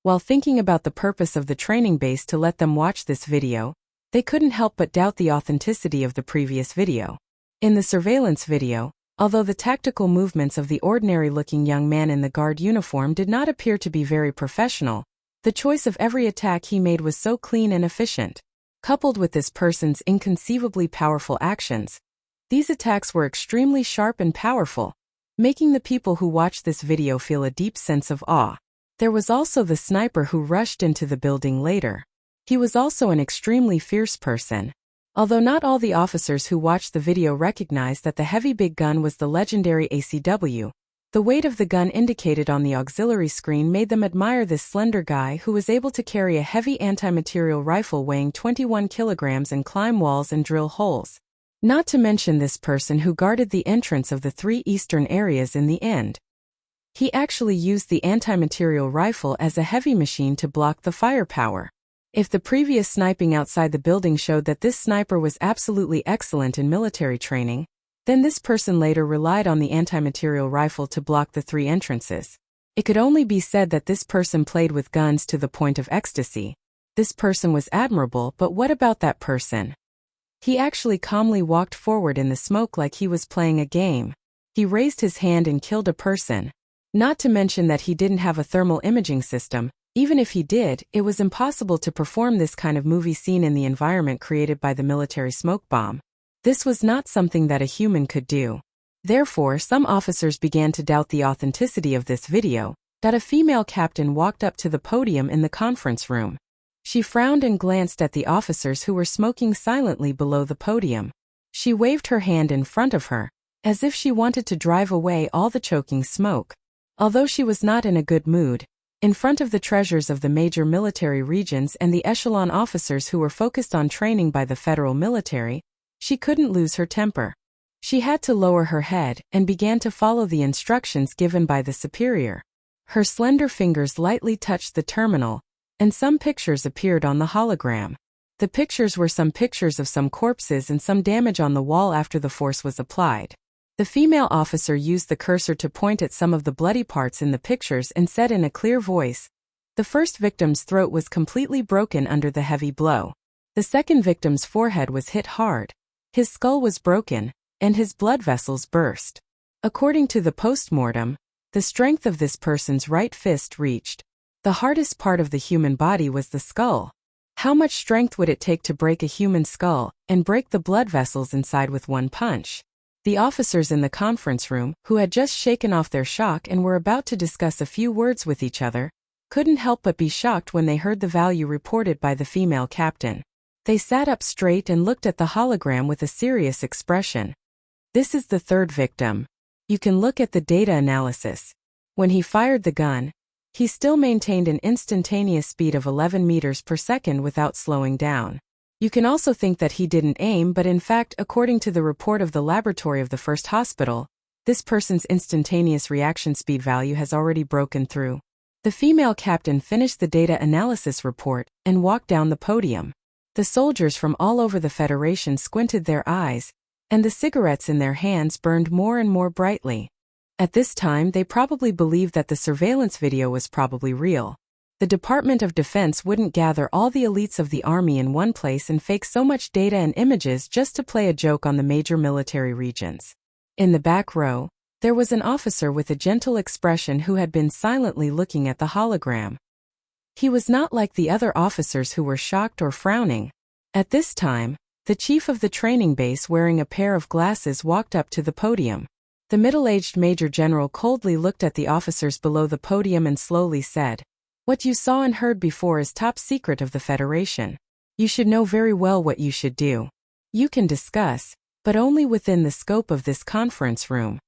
While thinking about the purpose of the training base to let them watch this video, they couldn't help but doubt the authenticity of the previous video. In the surveillance video, although the tactical movements of the ordinary-looking young man in the guard uniform did not appear to be very professional, the choice of every attack he made was so clean and efficient. Coupled with this person's inconceivably powerful actions, these attacks were extremely sharp and powerful, making the people who watched this video feel a deep sense of awe. There was also the sniper who rushed into the building later. He was also an extremely fierce person. Although not all the officers who watched the video recognized that the heavy big gun was the legendary ACW, the weight of the gun indicated on the auxiliary screen made them admire this slender guy who was able to carry a heavy anti-material rifle weighing 21 kilograms and climb walls and drill holes. Not to mention this person who guarded the entrance of the 3 eastern areas in the end. He actually used the anti-material rifle as a heavy machine to block the firepower. If the previous sniping outside the building showed that this sniper was absolutely excellent in military training, then this person later relied on the anti-material rifle to block the 3 entrances. It could only be said that this person played with guns to the point of ecstasy. This person was admirable, but what about that person? He actually calmly walked forward in the smoke like he was playing a game. He raised his hand and killed a person. Not to mention that he didn't have a thermal imaging system. Even if he did, it was impossible to perform this kind of movie scene in the environment created by the military smoke bomb. This was not something that a human could do. Therefore, some officers began to doubt the authenticity of this video. That a female captain walked up to the podium in the conference room. She frowned and glanced at the officers who were smoking silently below the podium. She waved her hand in front of her, as if she wanted to drive away all the choking smoke. Although she was not in a good mood, in front of the treasures of the major military regions and the echelon officers who were focused on training by the federal military, she couldn't lose her temper. She had to lower her head and began to follow the instructions given by the superior. Her slender fingers lightly touched the terminal, and some pictures appeared on the hologram. The pictures were some pictures of some corpses and some damage on the wall after the force was applied. The female officer used the cursor to point at some of the bloody parts in the pictures and said in a clear voice, "The first victim's throat was completely broken under the heavy blow. The second victim's forehead was hit hard. His skull was broken, and his blood vessels burst. According to the postmortem, the strength of this person's right fist reached. The hardest part of the human body was the skull. How much strength would it take to break a human skull and break the blood vessels inside with one punch?" The officers in the conference room, who had just shaken off their shock and were about to discuss a few words with each other, couldn't help but be shocked when they heard the value reported by the female captain. They sat up straight and looked at the hologram with a serious expression. "This is the third victim. You can look at the data analysis. When he fired the gun, he still maintained an instantaneous speed of 11 meters per second without slowing down. You can also think that he didn't aim, but in fact, according to the report of the laboratory of the first hospital, this person's instantaneous reaction speed value has already broken through." The female captain finished the data analysis report and walked down the podium. The soldiers from all over the Federation squinted their eyes, and the cigarettes in their hands burned more and more brightly. At this time, they probably believed that the surveillance video was probably real. The Department of Defense wouldn't gather all the elites of the army in one place and fake so much data and images just to play a joke on the major military regions. In the back row, there was an officer with a gentle expression who had been silently looking at the hologram. He was not like the other officers who were shocked or frowning. At this time, the chief of the training base wearing a pair of glasses walked up to the podium. The middle-aged Major General coldly looked at the officers below the podium and slowly said, "What you saw and heard before is top secret of the Federation. You should know very well what you should do. You can discuss, but only within the scope of this conference room."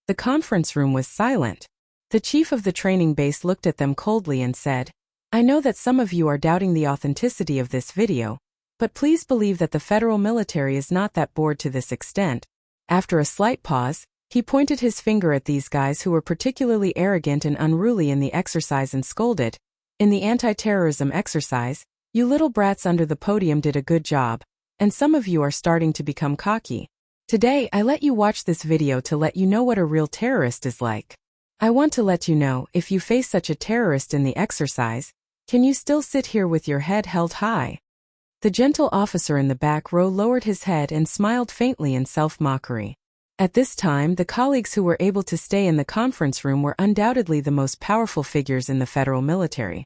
The conference room was silent. The chief of the training base looked at them coldly and said, "I know that some of you are doubting the authenticity of this video, but please believe that the federal military is not that bored to this extent." After a slight pause, he pointed his finger at these guys who were particularly arrogant and unruly in the exercise and scolded, "In the anti-terrorism exercise, you little brats under the podium did a good job, and some of you are starting to become cocky. Today I let you watch this video to let you know what a real terrorist is like. I want to let you know, if you face such a terrorist in the exercise, can you still sit here with your head held high?" The gentle officer in the back row lowered his head and smiled faintly in self-mockery. At this time, the colleagues who were able to stay in the conference room were undoubtedly the most powerful figures in the federal military.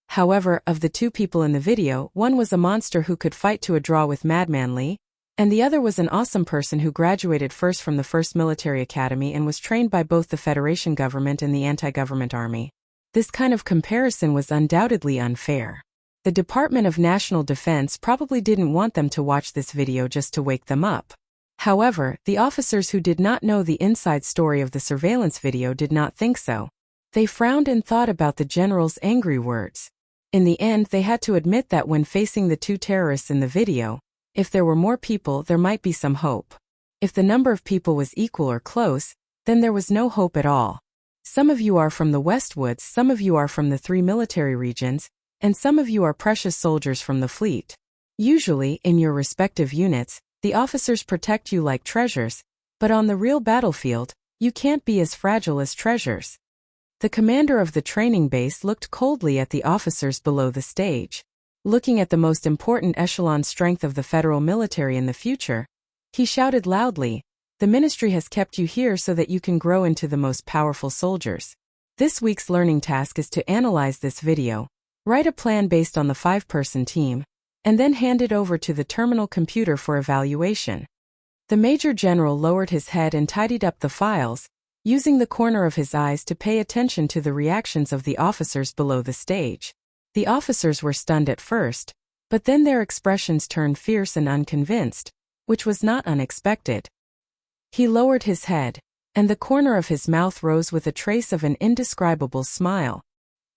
However, of the two people in the video, one was a monster who could fight to a draw with Madman Lee, and the other was an awesome person who graduated first from the 1st Military Academy and was trained by both the Federation government and the anti-government army. This kind of comparison was undoubtedly unfair. The Department of National Defense probably didn't want them to watch this video just to wake them up. However, the officers who did not know the inside story of the surveillance video did not think so. They frowned and thought about the general's angry words. In the end, they had to admit that when facing the two terrorists in the video, if there were more people, there might be some hope. If the number of people was equal or close, then there was no hope at all. Some of you are from the Westwoods, some of you are from the 3 military regions, and some of you are precious soldiers from the fleet. Usually, in your respective units, the officers protect you like treasures, but on the real battlefield, you can't be as fragile as treasures. The commander of the training base looked coldly at the officers below the stage. Looking at the most important echelon strength of the federal military in the future, he shouted loudly, "The ministry has kept you here so that you can grow into the most powerful soldiers. This week's learning task is to analyze this video, write a plan based on the 5-person team, and then handed over to the terminal computer for evaluation. The Major General lowered his head and tidied up the files, using the corner of his eyes to pay attention to the reactions of the officers below the stage. The officers were stunned at first, but then their expressions turned fierce and unconvinced, which was not unexpected. He lowered his head, and the corner of his mouth rose with a trace of an indescribable smile.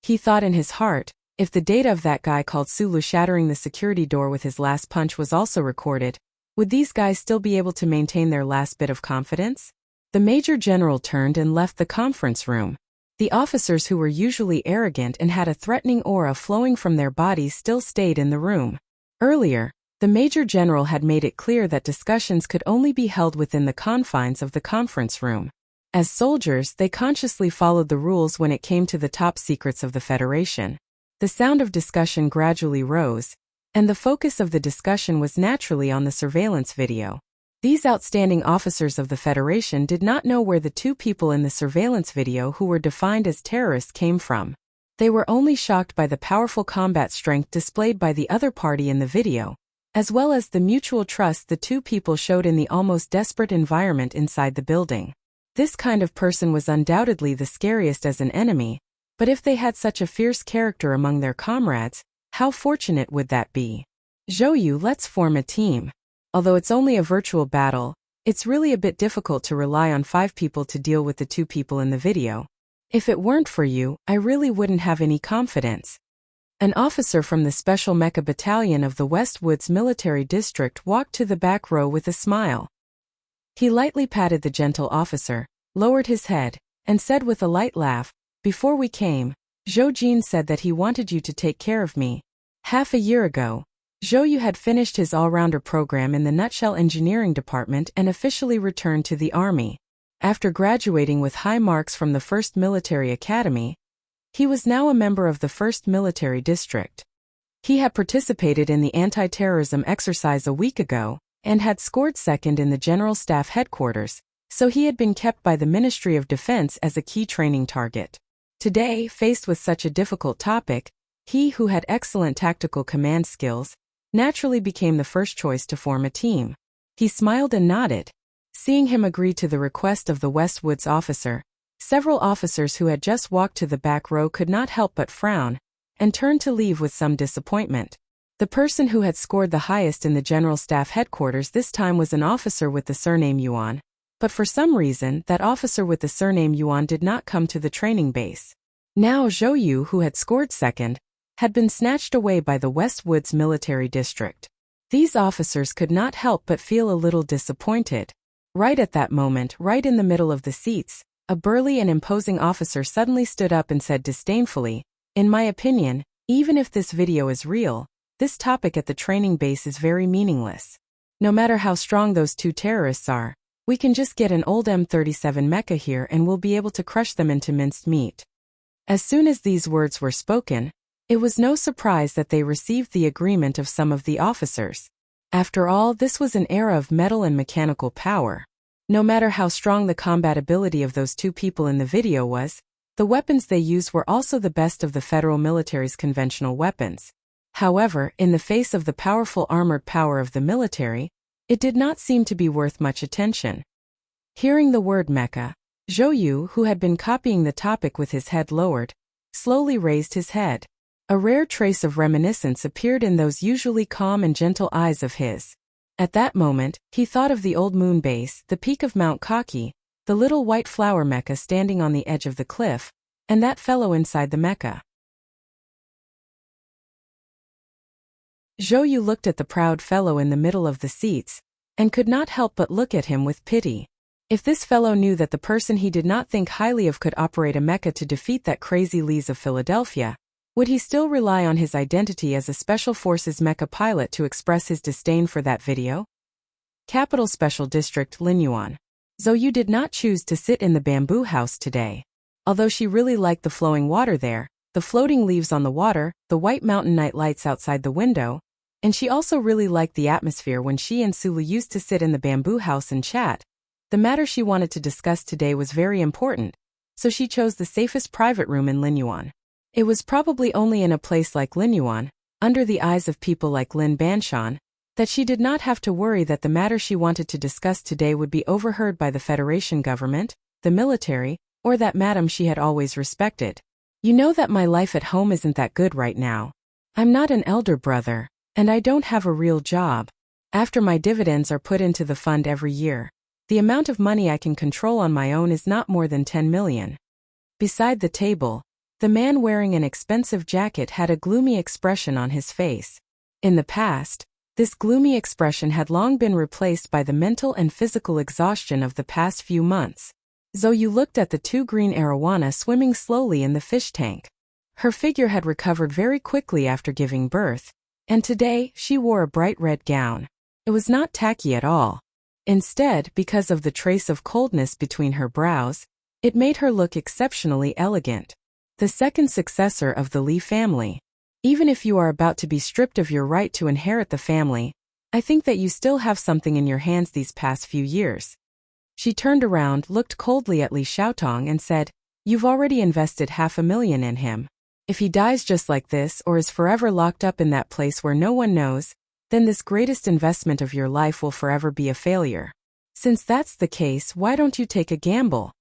He thought in his heart, if the data of that guy called Sulu shattering the security door with his last punch was also recorded, would these guys still be able to maintain their last bit of confidence? The Major General turned and left the conference room. The officers who were usually arrogant and had a threatening aura flowing from their bodies still stayed in the room. Earlier, the Major General had made it clear that discussions could only be held within the confines of the conference room. As soldiers, they consciously followed the rules when it came to the top secrets of the Federation. The sound of discussion gradually rose, and the focus of the discussion was naturally on the surveillance video. These outstanding officers of the Federation did not know where the two people in the surveillance video who were defined as terrorists came from. They were only shocked by the powerful combat strength displayed by the other party in the video, as well as the mutual trust the two people showed in the almost desperate environment inside the building. This kind of person was undoubtedly the scariest as an enemy, but if they had such a fierce character among their comrades, how fortunate would that be? Zhou, let's form a team. Although it's only a virtual battle, it's really a bit difficult to rely on 5 people to deal with the 2 people in the video. If it weren't for you, I really wouldn't have any confidence. An officer from the Special Mecha Battalion of the West Woods Military District walked to the back row with a smile. He lightly patted the gentle officer, lowered his head, and said with a light laugh, "Before we came, Zhou Jin said that he wanted you to take care of me. Half a year ago, Zhou had finished his all-rounder program in the Nutshell Engineering Department and officially returned to the Army. After graduating with high marks from the 1st Military Academy, he was now a member of the 1st Military District. He had participated in the anti-terrorism exercise a week ago, and had scored 2nd in the General Staff Headquarters, so he had been kept by the Ministry of Defense as a key training target. Today, faced with such a difficult topic, he who had excellent tactical command skills, naturally became the first choice to form a team. He smiled and nodded. Seeing him agree to the request of the Westwoods officer, several officers who had just walked to the back row could not help but frown, and turned to leave with some disappointment. The person who had scored the highest in the General Staff Headquarters this time was an officer with the surname Yuan, but for some reason that officer with the surname Yuan did not come to the training base. Now Zhou Yu, who had scored 2nd, had been snatched away by the West Woods Military District. These officers could not help but feel a little disappointed. Right at that moment, right in the middle of the seats, a burly and imposing officer suddenly stood up and said disdainfully, "In my opinion, even if this video is real, this topic at the training base is very meaningless. No matter how strong those 2 terrorists are, we can just get an old M37 mecha here and we'll be able to crush them into minced meat." As soon as these words were spoken, it was no surprise that they received the agreement of some of the officers. After all, this was an era of metal and mechanical power. No matter how strong the combat ability of those 2 people in the video was, the weapons they used were also the best of the federal military's conventional weapons. However, in the face of the powerful armored power of the military, it did not seem to be worth much attention. Hearing the word mecha, Zhou Yu, who had been copying the topic with his head lowered, slowly raised his head. A rare trace of reminiscence appeared in those usually calm and gentle eyes of his. At that moment, he thought of the old moon base, the peak of Mount Kaki, the little white flower mecha standing on the edge of the cliff, and that fellow inside the mecha. Zhou Yu looked at the proud fellow in the middle of the seats, and could not help but look at him with pity. If this fellow knew that the person he did not think highly of could operate a mecha to defeat that crazy Lees of Philadelphia, would he still rely on his identity as a Special Forces mecha pilot to express his disdain for that video? Capital Special District Linyuan. Zhou Yu did not choose to sit in the bamboo house today. Although she really liked the flowing water there, the floating leaves on the water, the white mountain night lights outside the window, and she also really liked the atmosphere when she and Sulu used to sit in the bamboo house and chat, the matter she wanted to discuss today was very important, so she chose the safest private room in Linyuan. It was probably only in a place like Linyuan, under the eyes of people like Lin Banshan, that she did not have to worry that the matter she wanted to discuss today would be overheard by the Federation government, the military, or that madam she had always respected. You know that my life at home isn't that good right now. I'm not an elder brother, and I don't have a real job. After my dividends are put into the fund every year, the amount of money I can control on my own is not more than 10 million. Beside the table, the man wearing an expensive jacket had a gloomy expression on his face. In the past, this gloomy expression had long been replaced by the mental and physical exhaustion of the past few months. Zhou looked at the two green arowana swimming slowly in the fish tank. Her figure had recovered very quickly after giving birth, and today she wore a bright red gown. It was not tacky at all. Instead, because of the trace of coldness between her brows, it made her look exceptionally elegant. The second successor of the Li family. Even if you are about to be stripped of your right to inherit the family, I think that you still have something in your hands these past few years. She turned around, looked coldly at Li Xiaotong and said, "You've already invested 500,000 in him. If he dies just like this or is forever locked up in that place where no one knows, then this greatest investment of your life will forever be a failure. Since that's the case, why don't you take a gamble?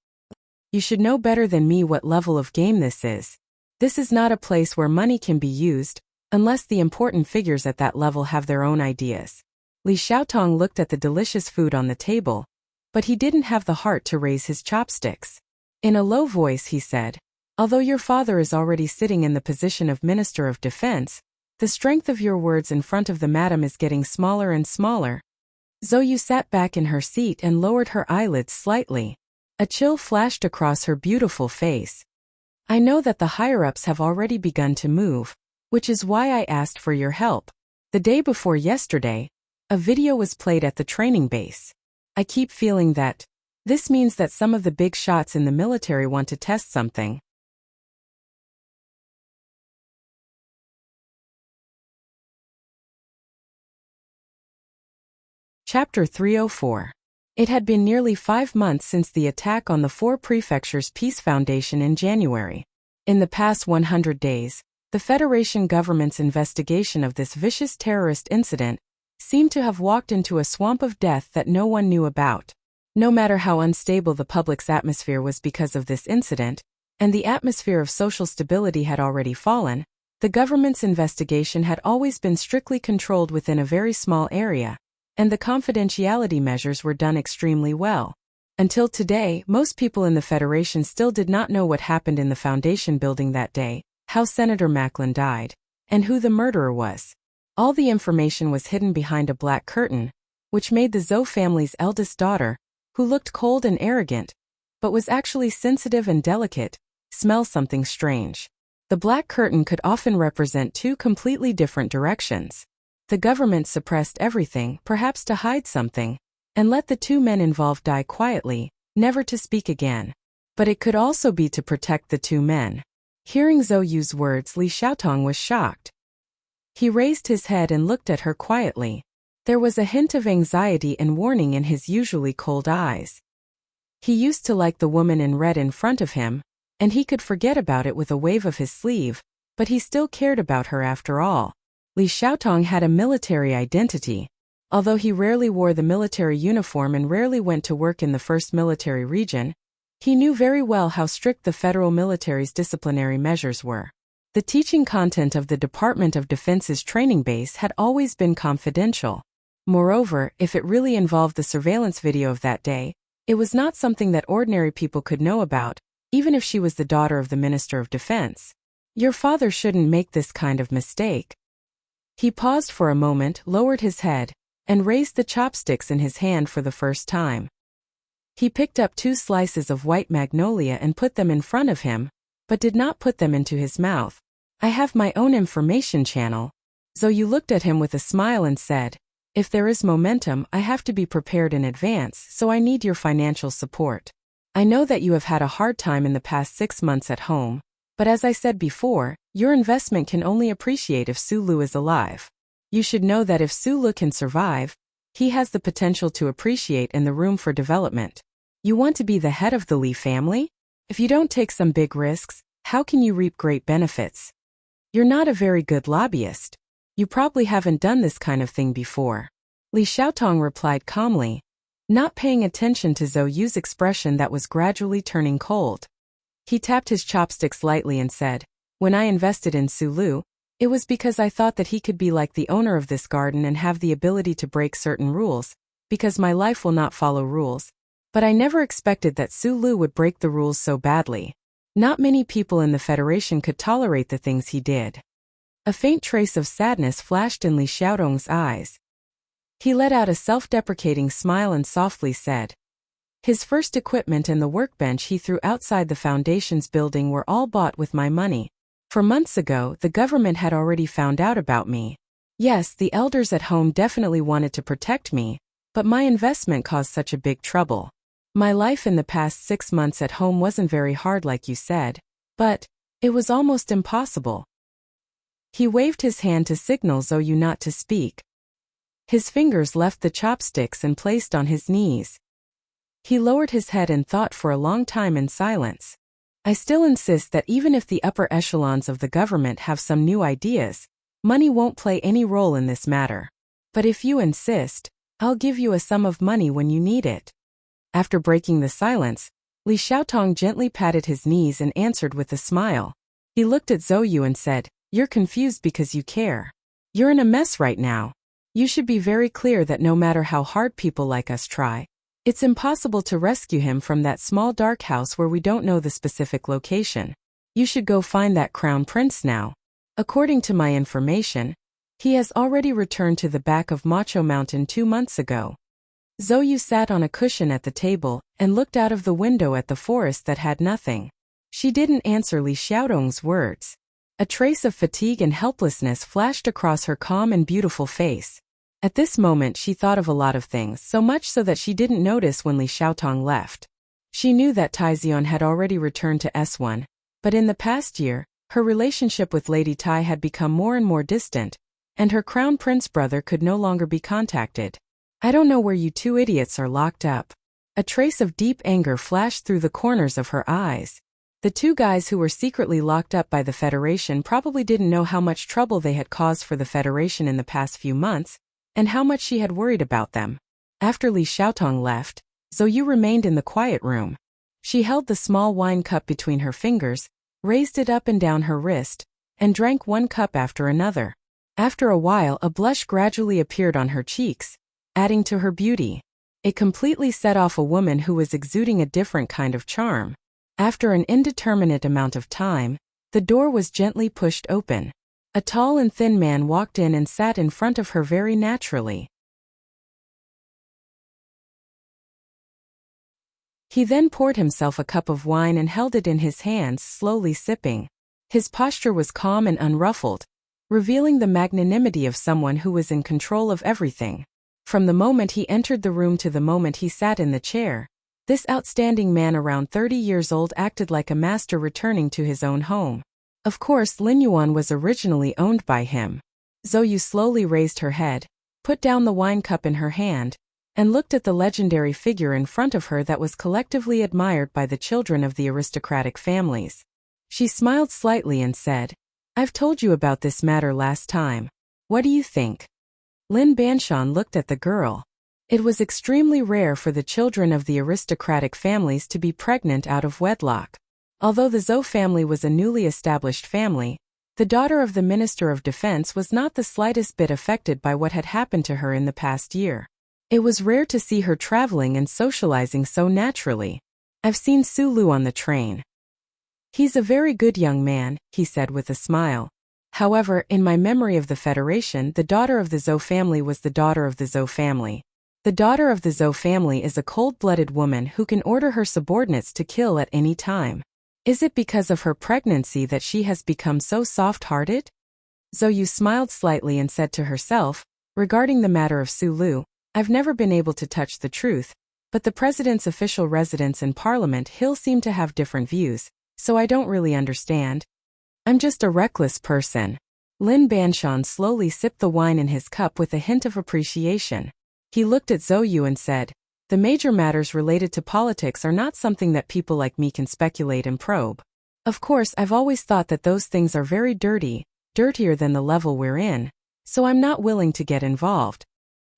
You should know better than me what level of game this is. This is not a place where money can be used, unless the important figures at that level have their own ideas." Li Xiaotong looked at the delicious food on the table, but he didn't have the heart to raise his chopsticks. In a low voice he said, "Although your father is already sitting in the position of Minister of Defense, the strength of your words in front of the madam is getting smaller and smaller." Zhou sat back in her seat and lowered her eyelids slightly. A chill flashed across her beautiful face. "I know that the higher-ups have already begun to move, which is why I asked for your help. The day before yesterday, a video was played at the training base. I keep feeling that this means that some of the big shots in the military want to test something." Chapter 304. It had been nearly 5 months since the attack on the 4 prefectures' Peace Foundation in January. In the past 100 days, the Federation government's investigation of this vicious terrorist incident seemed to have walked into a swamp of death that no one knew about. No matter how unstable the public's atmosphere was because of this incident, and the atmosphere of social stability had already fallen, the government's investigation had always been strictly controlled within a very small area, and the confidentiality measures were done extremely well. Until today, most people in the Federation still did not know what happened in the Foundation building that day, how Senator Macklin died, and who the murderer was. All the information was hidden behind a black curtain, which made the Zhou family's eldest daughter, who looked cold and arrogant, but was actually sensitive and delicate, smell something strange. The black curtain could often represent 2 completely different directions. The government suppressed everything, perhaps to hide something, and let the 2 men involved die quietly, never to speak again. But it could also be to protect the 2 men. Hearing Zhou's words, Li Xiaotong was shocked. He raised his head and looked at her quietly. There was a hint of anxiety and warning in his usually cold eyes. He used to like the woman in red in front of him, and he could forget about it with a wave of his sleeve, but he still cared about her after all. Li Xiaotong had a military identity. Although he rarely wore the military uniform and rarely went to work in the 1st Military Region, he knew very well how strict the federal military's disciplinary measures were. The teaching content of the Department of Defense's training base had always been confidential. Moreover, if it really involved the surveillance video of that day, it was not something that ordinary people could know about, even if she was the daughter of the Minister of Defense. Your father shouldn't make this kind of mistake. He paused for a moment, lowered his head, and raised the chopsticks in his hand for the first time. He picked up 2 slices of white magnolia and put them in front of him, but did not put them into his mouth. I have my own information channel. Zhou looked at him with a smile and said, if there is momentum, I have to be prepared in advance, so I need your financial support. I know that you have had a hard time in the past 6 months at home, but as I said before, your investment can only appreciate if Sulu is alive. You should know that if Sulu can survive, he has the potential to appreciate and the room for development. You want to be the head of the Li family? If you don't take some big risks, how can you reap great benefits? You're not a very good lobbyist. You probably haven't done this kind of thing before. Li Xiaotong replied calmly, not paying attention to Zhou Yu's expression that was gradually turning cold. He tapped his chopsticks lightly and said, when I invested in Su Lu, it was because I thought that he could be like the owner of this garden and have the ability to break certain rules, because my life will not follow rules. But I never expected that Su Lu would break the rules so badly. Not many people in the Federation could tolerate the things he did. A faint trace of sadness flashed in Li Xiaotong's eyes. He let out a self-deprecating smile and softly said, his first equipment and the workbench he threw outside the Foundation's building were all bought with my money. For months ago, the government had already found out about me. Yes, the elders at home definitely wanted to protect me, but my investment caused such a big trouble. My life in the past 6 months at home wasn't very hard like you said, but it was almost impossible. He waved his hand to signal Zhou Yu not to speak. His fingers left the chopsticks and placed on his knees. He lowered his head and thought for a long time in silence. I still insist that even if the upper echelons of the government have some new ideas, money won't play any role in this matter. But if you insist, I'll give you a sum of money when you need it. After breaking the silence, Li Xiaotong gently patted his knees and answered with a smile. He looked at Zhou Yu and said, you're confused because you care. You're in a mess right now. You should be very clear that no matter how hard people like us try, it's impossible to rescue him from that small dark house where we don't know the specific location. You should go find that crown prince now. According to my information, he has already returned to the back of Macho Mountain 2 months ago. Zhou Yu sat on a cushion at the table and looked out of the window at the forest that had nothing. She didn't answer Li Xiaotong's words. A trace of fatigue and helplessness flashed across her calm and beautiful face. At this moment she thought of a lot of things, so much so that she didn't notice when Li Xiaotong left. She knew that Taizion had already returned to S1, but in the past year, her relationship with Lady Tai had become more and more distant, and her crown prince brother could no longer be contacted. I don't know where you two idiots are locked up. A trace of deep anger flashed through the corners of her eyes. The 2 guys who were secretly locked up by the Federation probably didn't know how much trouble they had caused for the Federation in the past few months, and how much she had worried about them. After Li Xiaotong left, Zhou Yu remained in the quiet room. She held the small wine cup between her fingers, raised it up and down her wrist, and drank one cup after another. After a while, a blush gradually appeared on her cheeks, adding to her beauty. It completely set off a woman who was exuding a different kind of charm. After an indeterminate amount of time, the door was gently pushed open. A tall and thin man walked in and sat in front of her very naturally. He then poured himself a cup of wine and held it in his hands, slowly sipping. His posture was calm and unruffled, revealing the magnanimity of someone who was in control of everything. From the moment he entered the room to the moment he sat in the chair, this outstanding man around 30 years old acted like a master returning to his own home. Of course, Lin Yuan was originally owned by him. Zhou Yu slowly raised her head, put down the wine cup in her hand, and looked at the legendary figure in front of her that was collectively admired by the children of the aristocratic families. She smiled slightly and said, I've told you about this matter last time. What do you think? Lin Banshan looked at the girl. It was extremely rare for the children of the aristocratic families to be pregnant out of wedlock. Although the Zhou family was a newly established family, the daughter of the Minister of Defense was not the slightest bit affected by what had happened to her in the past year. It was rare to see her traveling and socializing so naturally. I've seen Su Lu on the train. He's a very good young man, he said with a smile. However, in my memory of the Federation, the daughter of the Zhou family was the daughter of the Zhou family. The daughter of the Zhou family is a cold-blooded woman who can order her subordinates to kill at any time. Is it because of her pregnancy that she has become so soft-hearted? Zhou Yu smiled slightly and said to herself, regarding the matter of Su Lu, I've never been able to touch the truth, but the president's official residence in Parliament Hill seem to have different views, so I don't really understand. I'm just a reckless person. Lin Banshan slowly sipped the wine in his cup with a hint of appreciation. He looked at Zhou Yu and said, the major matters related to politics are not something that people like me can speculate and probe. Of course, I've always thought that those things are very dirty, dirtier than the level we're in, so I'm not willing to get involved.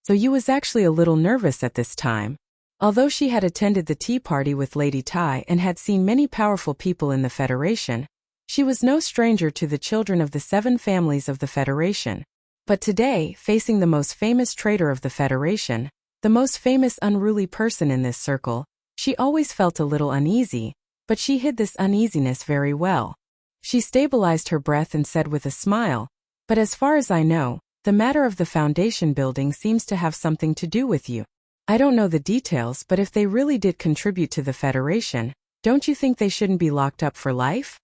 So you was actually a little nervous at this time. Although she had attended the tea party with Lady Tai and had seen many powerful people in the Federation, she was no stranger to the children of the 7 families of the Federation. But today, facing the most famous traitor of the Federation, the most famous unruly person in this circle, she always felt a little uneasy, but she hid this uneasiness very well. She stabilized her breath and said with a smile, "But as far as I know, the matter of the foundation building seems to have something to do with you. I don't know the details, but if they really did contribute to the Federation, don't you think they shouldn't be locked up for life?"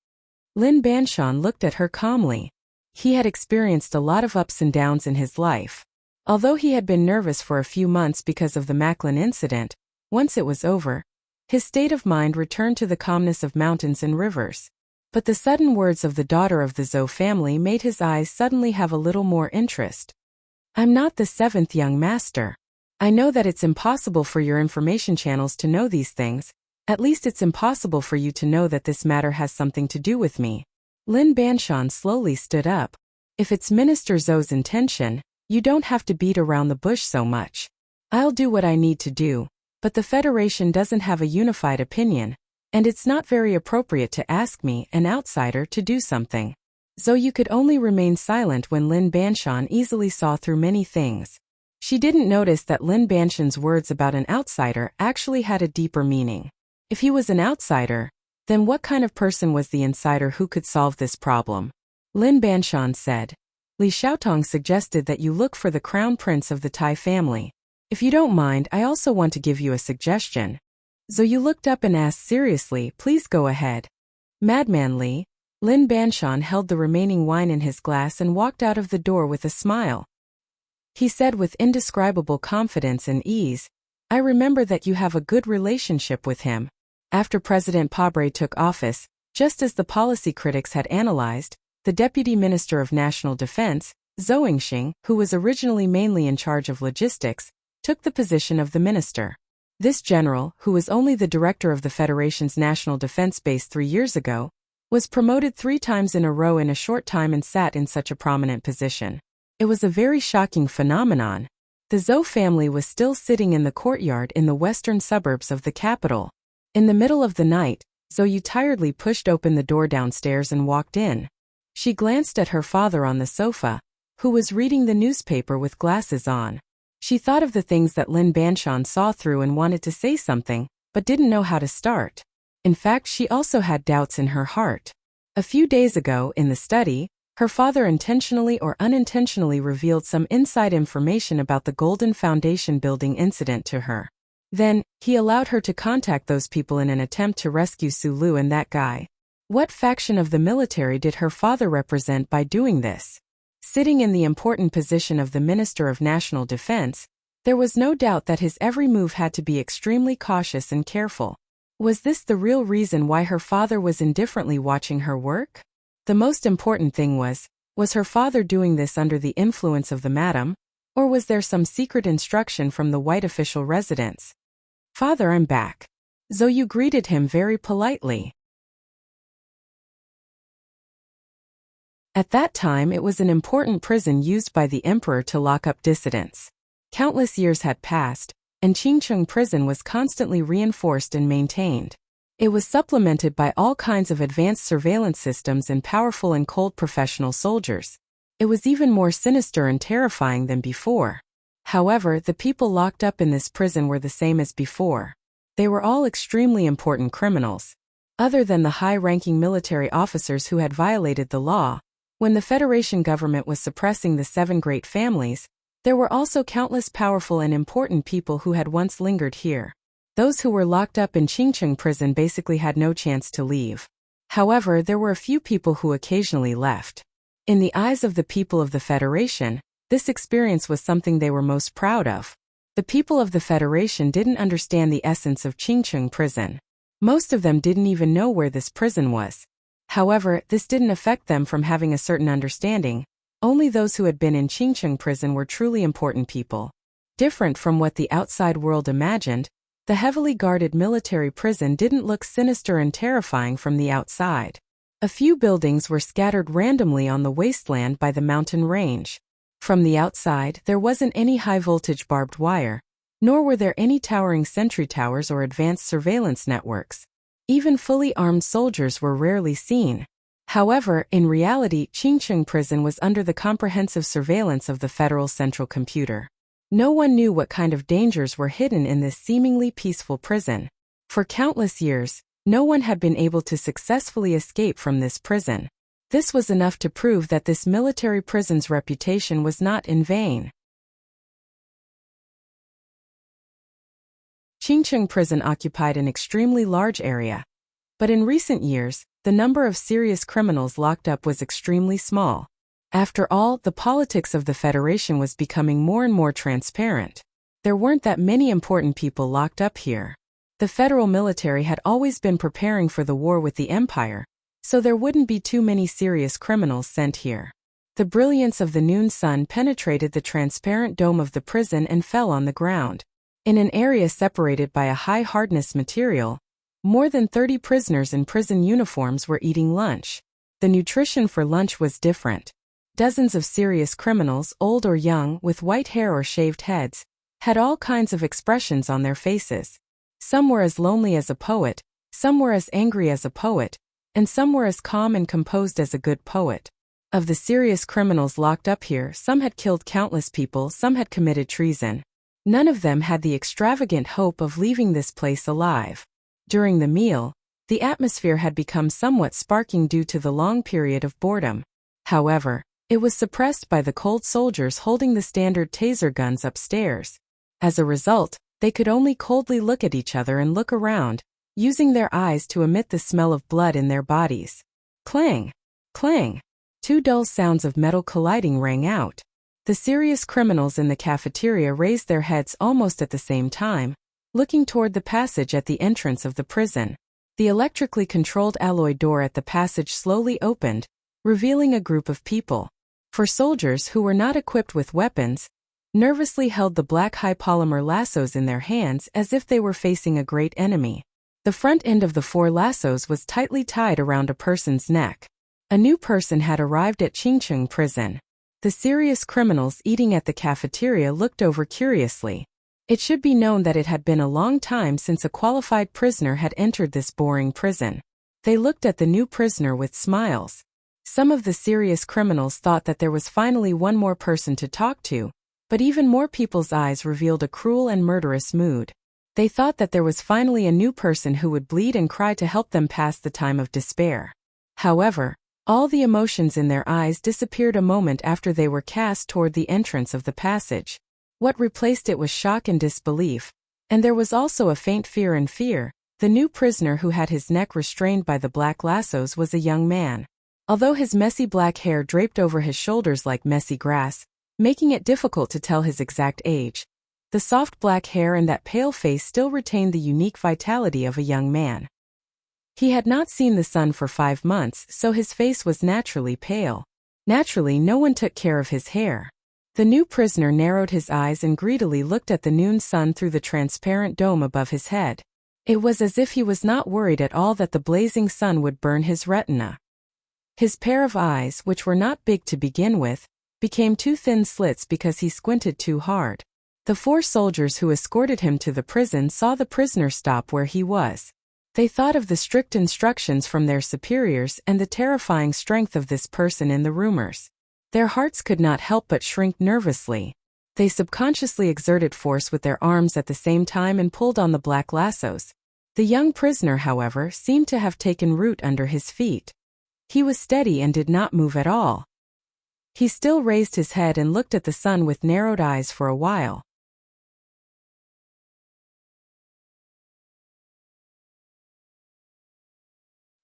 Lin Banshan looked at her calmly. He had experienced a lot of ups and downs in his life. Although he had been nervous for a few months because of the Macklin incident, once it was over, his state of mind returned to the calmness of mountains and rivers. But the sudden words of the daughter of the Zhou family made his eyes suddenly have a little more interest. "I'm not the 7th young master. I know that it's impossible for your information channels to know these things. At least it's impossible for you to know that this matter has something to do with me." Lin Banshan slowly stood up. "If it's Minister Zhou's intention, you don't have to beat around the bush so much. I'll do what I need to do, but the Federation doesn't have a unified opinion, and it's not very appropriate to ask me, an outsider, to do something." Zhou could only remain silent when Lin Banshan easily saw through many things. She didn't notice that Lin Banshan's words about an outsider actually had a deeper meaning. If he was an outsider, then what kind of person was the insider who could solve this problem? Lin Banshan said. "Li Xiaotong suggested that you look for the crown prince of the Tai family. If you don't mind, I also want to give you a suggestion." Zhou looked up and asked seriously, "Please go ahead." "Madman Li." Lin Banshan held the remaining wine in his glass and walked out of the door with a smile. He said with indescribable confidence and ease, "I remember that you have a good relationship with him." After President Pabre took office, just as the policy critics had analyzed, the Deputy Minister of National Defense, Zhou Yingxing, who was originally mainly in charge of logistics, took the position of the minister. This general, who was only the director of the Federation's National Defense Base 3 years ago, was promoted 3 times in a row in a short time and sat in such a prominent position. It was a very shocking phenomenon. The Zhou family was still sitting in the courtyard in the western suburbs of the capital. In the middle of the night, Zhou tiredly pushed open the door downstairs and walked in. She glanced at her father on the sofa, who was reading the newspaper with glasses on. She thought of the things that Lin Banshan saw through and wanted to say something, but didn't know how to start. In fact, she also had doubts in her heart. A few days ago, in the study, her father intentionally or unintentionally revealed some inside information about the Golden Foundation building incident to her. Then, he allowed her to contact those people in an attempt to rescue Su Lu and that guy. What faction of the military did her father represent by doing this? Sitting in the important position of the Minister of National Defense, there was no doubt that his every move had to be extremely cautious and careful. Was this the real reason why her father was indifferently watching her work? The most important thing was her father doing this under the influence of the madam, or was there some secret instruction from the white official residence? "Father, I'm back." Zhou greeted him very politely. At that time it was an important prison used by the emperor to lock up dissidents. Countless years had passed, and Qingcheng prison was constantly reinforced and maintained. It was supplemented by all kinds of advanced surveillance systems and powerful and cold professional soldiers. It was even more sinister and terrifying than before. However, the people locked up in this prison were the same as before. They were all extremely important criminals. Other than the high-ranking military officers who had violated the law, when the Federation government was suppressing the 7 great families, there were also countless powerful and important people who had once lingered here. Those who were locked up in Qingcheng prison basically had no chance to leave. However, there were a few people who occasionally left. In the eyes of the people of the Federation, this experience was something they were most proud of. The people of the Federation didn't understand the essence of Qingcheng prison. Most of them didn't even know where this prison was. However, this didn't affect them from having a certain understanding. Only those who had been in Qingcheng prison were truly important people. Different from what the outside world imagined, the heavily guarded military prison didn't look sinister and terrifying from the outside. A few buildings were scattered randomly on the wasteland by the mountain range. From the outside, there wasn't any high-voltage barbed wire, nor were there any towering sentry towers or advanced surveillance networks. Even fully armed soldiers were rarely seen. However, in reality, Qingcheng Prison was under the comprehensive surveillance of the Federal Central Computer. No one knew what kind of dangers were hidden in this seemingly peaceful prison. For countless years, no one had been able to successfully escape from this prison. This was enough to prove that this military prison's reputation was not in vain. Qingcheng Prison occupied an extremely large area. But in recent years, the number of serious criminals locked up was extremely small. After all, the politics of the Federation was becoming more and more transparent. There weren't that many important people locked up here. The federal military had always been preparing for the war with the Empire, so there wouldn't be too many serious criminals sent here. The brilliance of the noon sun penetrated the transparent dome of the prison and fell on the ground. In an area separated by a high-hardness material, more than 30 prisoners in prison uniforms were eating lunch. The nutrition for lunch was different. Dozens of serious criminals, old or young, with white hair or shaved heads, had all kinds of expressions on their faces. Some were as lonely as a poet, some were as angry as a poet, and some were as calm and composed as a good poet. Of the serious criminals locked up here, some had killed countless people, some had committed treason. None of them had the extravagant hope of leaving this place alive. During the meal, the atmosphere had become somewhat sparking due to the long period of boredom. However, it was suppressed by the cold soldiers holding the standard taser guns upstairs. As a result, they could only coldly look at each other and look around, using their eyes to emit the smell of blood in their bodies. Clang! Clang! Two dull sounds of metal colliding rang out. The serious criminals in the cafeteria raised their heads almost at the same time, looking toward the passage at the entrance of the prison. The electrically controlled alloy door at the passage slowly opened, revealing a group of people. For soldiers who were not equipped with weapons, nervously held the black high-polymer lassos in their hands as if they were facing a great enemy. The front end of the 4 lassos was tightly tied around a person's neck. A new person had arrived at Qingcheng Prison. The serious criminals eating at the cafeteria looked over curiously. It should be known that it had been a long time since a qualified prisoner had entered this boring prison. They looked at the new prisoner with smiles. Some of the serious criminals thought that there was finally one more person to talk to, but even more people's eyes revealed a cruel and murderous mood. They thought that there was finally a new person who would bleed and cry to help them pass the time of despair. However, all the emotions in their eyes disappeared a moment after they were cast toward the entrance of the passage. What replaced it was shock and disbelief, and there was also a faint fear and fear. The new prisoner who had his neck restrained by the black lassos was a young man. Although his messy black hair draped over his shoulders like messy grass, making it difficult to tell his exact age, the soft black hair and that pale face still retained the unique vitality of a young man. He had not seen the sun for 5 months, so his face was naturally pale. Naturally, no one took care of his hair. The new prisoner narrowed his eyes and greedily looked at the noon sun through the transparent dome above his head. It was as if he was not worried at all that the blazing sun would burn his retina. His pair of eyes, which were not big to begin with, became 2 thin slits because he squinted too hard. The 4 soldiers who escorted him to the prison saw the prisoner stop where he was. They thought of the strict instructions from their superiors and the terrifying strength of this person in the rumors. Their hearts could not help but shrink nervously. They subconsciously exerted force with their arms at the same time and pulled on the black lassos. The young prisoner, however, seemed to have taken root under his feet. He was steady and did not move at all. He still raised his head and looked at the sun with narrowed eyes for a while.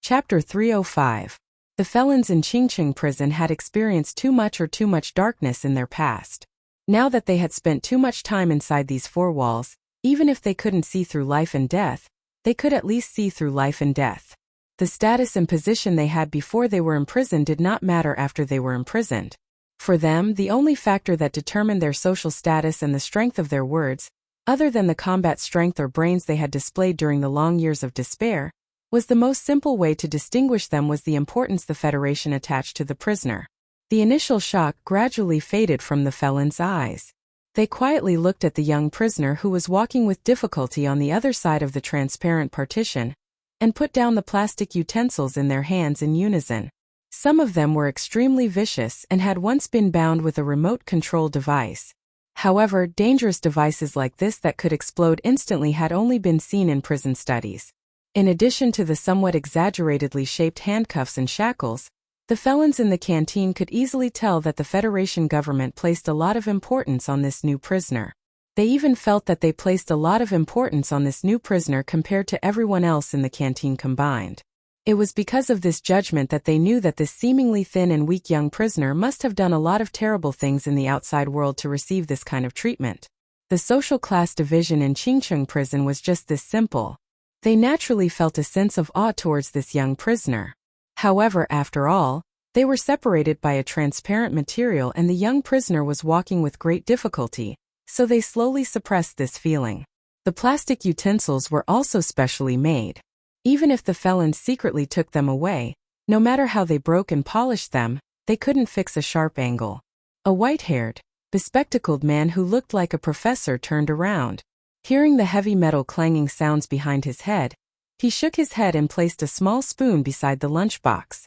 Chapter 305. The felons in Qingcheng Prison had experienced too much darkness in their past. Now that they had spent too much time inside these 4 walls, even if they couldn't see through life and death, they could at least see through life and death. The status and position they had before they were imprisoned did not matter after they were imprisoned. For them, the only factor that determined their social status and the strength of their words, other than the combat strength or brains they had displayed during the long years of despair, was the most simple way to distinguish them was the importance the Federation attached to the prisoner. The initial shock gradually faded from the felon's eyes. They quietly looked at the young prisoner who was walking with difficulty on the other side of the transparent partition, and put down the plastic utensils in their hands in unison. Some of them were extremely vicious and had once been bound with a remote control device. However, dangerous devices like this that could explode instantly had only been seen in prison studies. In addition to the somewhat exaggeratedly shaped handcuffs and shackles, the felons in the canteen could easily tell that the Federation government placed a lot of importance on this new prisoner. They even felt that they placed a lot of importance on this new prisoner compared to everyone else in the canteen combined. It was because of this judgment that they knew that this seemingly thin and weak young prisoner must have done a lot of terrible things in the outside world to receive this kind of treatment. The social class division in Qingcheng prison was just this simple. They naturally felt a sense of awe towards this young prisoner. However, after all, they were separated by a transparent material and the young prisoner was walking with great difficulty, so they slowly suppressed this feeling. The plastic utensils were also specially made. Even if the felons secretly took them away, no matter how they broke and polished them, they couldn't fix a sharp angle. A white-haired, bespectacled man who looked like a professor turned around. Hearing the heavy metal clanging sounds behind his head, he shook his head and placed a small spoon beside the lunchbox.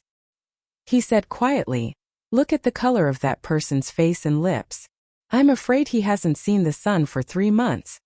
He said quietly, "Look at the color of that person's face and lips. I'm afraid he hasn't seen the sun for 3 months."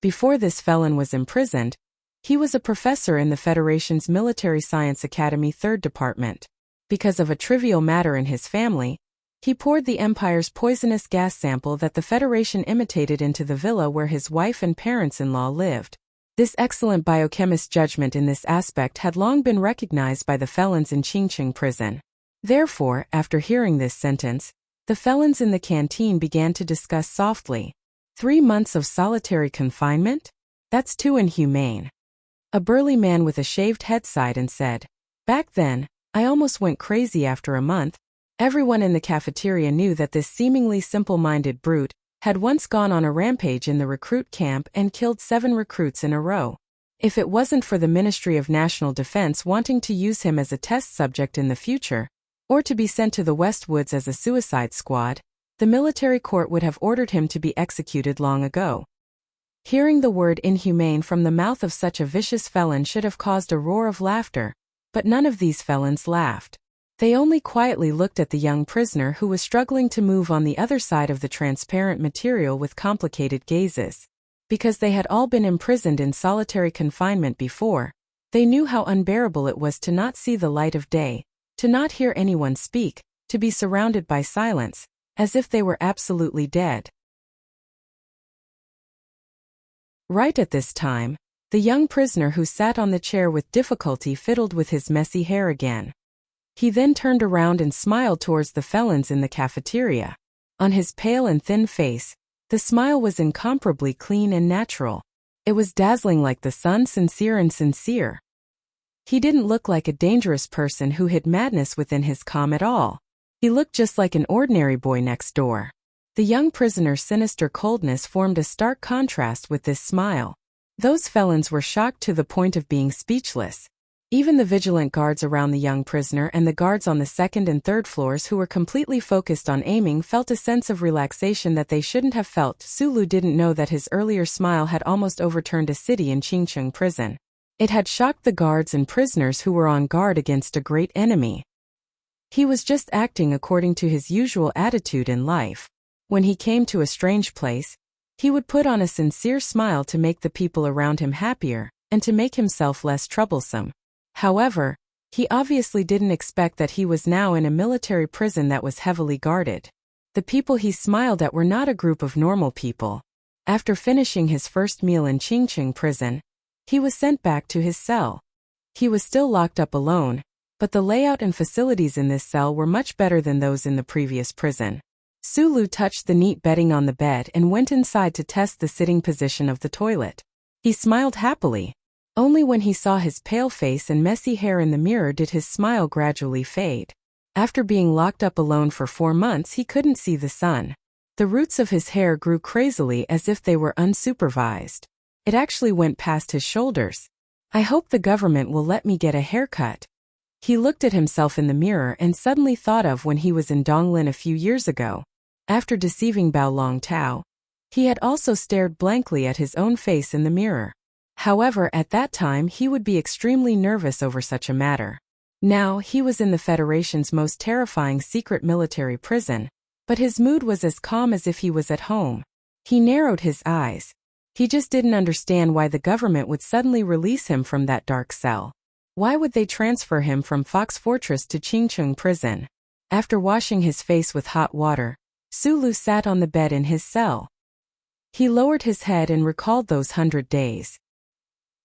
Before this felon was imprisoned, he was a professor in the Federation's Military Science Academy 3rd Department. Because of a trivial matter in his family, he poured the Empire's poisonous gas sample that the Federation imitated into the villa where his wife and parents-in-law lived. This excellent biochemist's judgment in this aspect had long been recognized by the felons in Qingcheng prison. Therefore, after hearing this sentence, the felons in the canteen began to discuss softly. 3 months of solitary confinement? That's too inhumane. A burly man with a shaved head sighed and said, "Back then, I almost went crazy after a month." Everyone in the cafeteria knew that this seemingly simple-minded brute had once gone on a rampage in the recruit camp and killed 7 recruits in a row. If it wasn't for the Ministry of National Defense wanting to use him as a test subject in the future, or to be sent to the West Woods as a suicide squad, the military court would have ordered him to be executed long ago. Hearing the word inhumane from the mouth of such a vicious felon should have caused a roar of laughter, but none of these felons laughed. They only quietly looked at the young prisoner who was struggling to move on the other side of the transparent material with complicated gazes. Because they had all been imprisoned in solitary confinement before, they knew how unbearable it was to not see the light of day, to not hear anyone speak, to be surrounded by silence, as if they were absolutely dead. Right at this time, the young prisoner who sat on the chair with difficulty fiddled with his messy hair again. He then turned around and smiled towards the felons in the cafeteria. On his pale and thin face, the smile was incomparably clean and natural. It was dazzling like the sun, sincere and sincere. He didn't look like a dangerous person who hid madness within his calm at all. He looked just like an ordinary boy next door. The young prisoner's sinister coldness formed a stark contrast with this smile. Those felons were shocked to the point of being speechless. Even the vigilant guards around the young prisoner and the guards on the 2nd and 3rd floors who were completely focused on aiming felt a sense of relaxation that they shouldn't have felt. Sulu didn't know that his earlier smile had almost overturned a city in Qingcheng prison. It had shocked the guards and prisoners who were on guard against a great enemy. He was just acting according to his usual attitude in life. When he came to a strange place, he would put on a sincere smile to make the people around him happier, and to make himself less troublesome. However, he obviously didn't expect that he was now in a military prison that was heavily guarded. The people he smiled at were not a group of normal people. After finishing his first meal in Qingcheng prison, he was sent back to his cell. He was still locked up alone, but the layout and facilities in this cell were much better than those in the previous prison. Sulu touched the neat bedding on the bed and went inside to test the sitting position of the toilet. He smiled happily. Only when he saw his pale face and messy hair in the mirror did his smile gradually fade. After being locked up alone for 4 months, he couldn't see the sun. The roots of his hair grew crazily as if they were unsupervised. It actually went past his shoulders. "I hope the government will let me get a haircut." He looked at himself in the mirror and suddenly thought of when he was in Donglin a few years ago. After deceiving Bao Long Tao, he had also stared blankly at his own face in the mirror. However, at that time he would be extremely nervous over such a matter. Now, he was in the Federation's most terrifying secret military prison, but his mood was as calm as if he was at home. He narrowed his eyes. He just didn't understand why the government would suddenly release him from that dark cell. Why would they transfer him from Fox Fortress to Qingcheng prison? After washing his face with hot water, Sulu sat on the bed in his cell. He lowered his head and recalled those 100 days.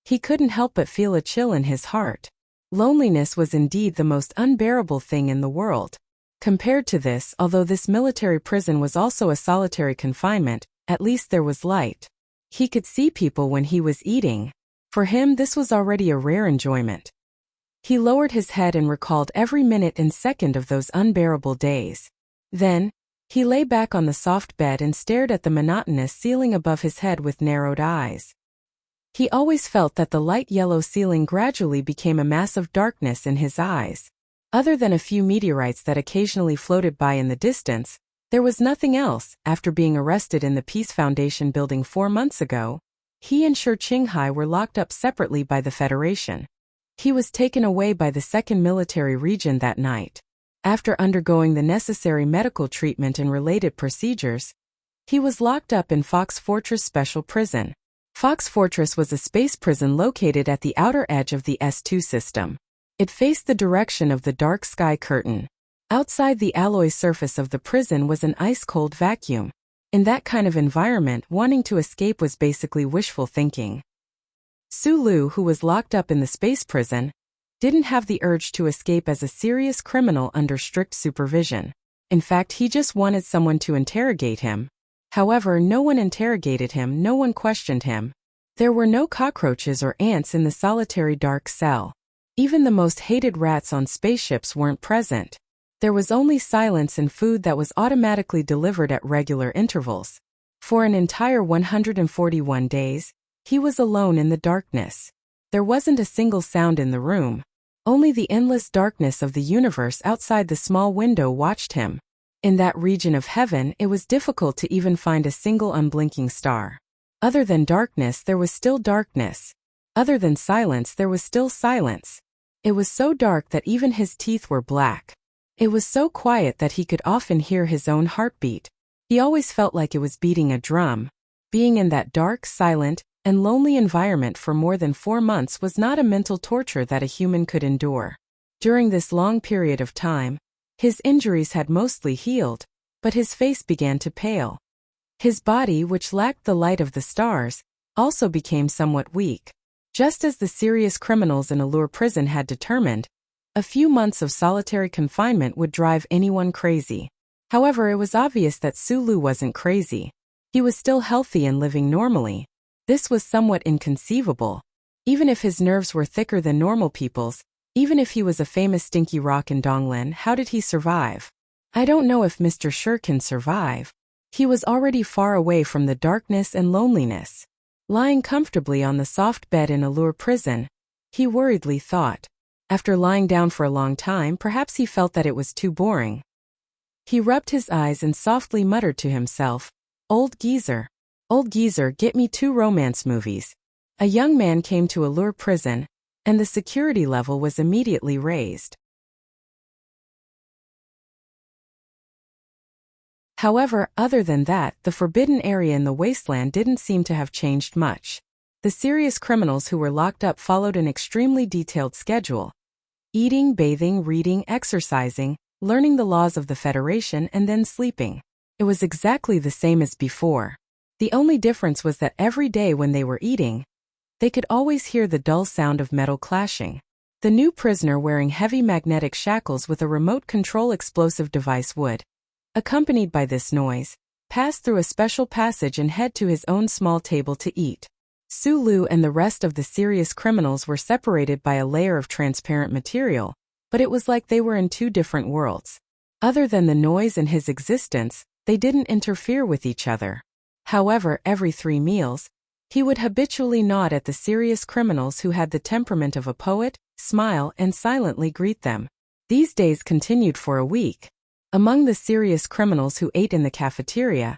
He couldn't help but feel a chill in his heart. Loneliness was indeed the most unbearable thing in the world. Compared to this, although this military prison was also a solitary confinement, at least there was light. He could see people when he was eating. For him, this was already a rare enjoyment. He lowered his head and recalled every minute and second of those unbearable days. Then, he lay back on the soft bed and stared at the monotonous ceiling above his head with narrowed eyes. He always felt that the light yellow ceiling gradually became a mass of darkness in his eyes. Other than a few meteorites that occasionally floated by in the distance, there was nothing else. After being arrested in the Peace Foundation building 4 months ago, he and Shi Qinghai were locked up separately by the Federation. He was taken away by the 2nd Military Region that night. After undergoing the necessary medical treatment and related procedures, he was locked up in Fox Fortress Special Prison. Fox Fortress was a space prison located at the outer edge of the S2 system. It faced the direction of the dark sky curtain. Outside the alloy surface of the prison was an ice-cold vacuum. In that kind of environment, wanting to escape was basically wishful thinking. Sulu, who was locked up in the space prison, didn't have the urge to escape as a serious criminal under strict supervision. In fact, he just wanted someone to interrogate him. However, no one interrogated him, no one questioned him. There were no cockroaches or ants in the solitary dark cell. Even the most hated rats on spaceships weren't present. There was only silence and food that was automatically delivered at regular intervals. For an entire 141 days, he was alone in the darkness. There wasn't a single sound in the room. Only the endless darkness of the universe outside the small window watched him. In that region of heaven, it was difficult to even find a single unblinking star. Other than darkness, there was still darkness. Other than silence, there was still silence. It was so dark that even his teeth were black. It was so quiet that he could often hear his own heartbeat. He always felt like it was beating a drum. Being in that dark, silent, and lonely environment for more than 4 months was not a mental torture that a human could endure. During this long period of time, his injuries had mostly healed, but his face began to pale. His body, which lacked the light of the stars, also became somewhat weak. Just as the serious criminals in Allure Prison had determined, a few months of solitary confinement would drive anyone crazy. However, it was obvious that Sulu wasn't crazy. He was still healthy and living normally. This was somewhat inconceivable. Even if his nerves were thicker than normal people's, even if he was a famous stinky rock in Donglin, how did he survive? I don't know if Mr. Shi can survive. He was already far away from the darkness and loneliness. Lying comfortably on the soft bed in Allure Prison, he worriedly thought. After lying down for a long time, perhaps he felt that it was too boring. He rubbed his eyes and softly muttered to himself, "Old geezer. Old geezer, get me 2 romance movies." A young man came to Allure Prison, and the security level was immediately raised. However, other than that, the forbidden area in the wasteland didn't seem to have changed much. The serious criminals who were locked up followed an extremely detailed schedule. Eating, bathing, reading, exercising, learning the laws of the Federation, and then sleeping. It was exactly the same as before. The only difference was that every day when they were eating, they could always hear the dull sound of metal clashing. The new prisoner wearing heavy magnetic shackles with a remote control explosive device would, accompanied by this noise, pass through a special passage and head to his own small table to eat. Sulu and the rest of the serious criminals were separated by a layer of transparent material, but it was like they were in 2 different worlds. Other than the noise and his existence, they didn't interfere with each other. However, every 3 meals, He would habitually nod at the serious criminals who had the temperament of a poet, smile, and silently greet them. These days continued for a week. Among the serious criminals who ate in the cafeteria,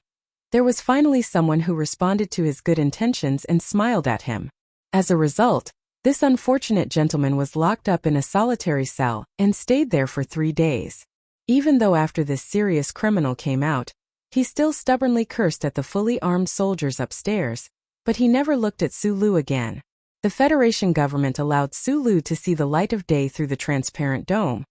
there was finally someone who responded to his good intentions and smiled at him. As a result, this unfortunate gentleman was locked up in a solitary cell and stayed there for 3 days. Even though after this serious criminal came out, he still stubbornly cursed at the fully armed soldiers upstairs, but he never looked at Sulu again. The Federation government allowed Sulu to see the light of day through the transparent dome,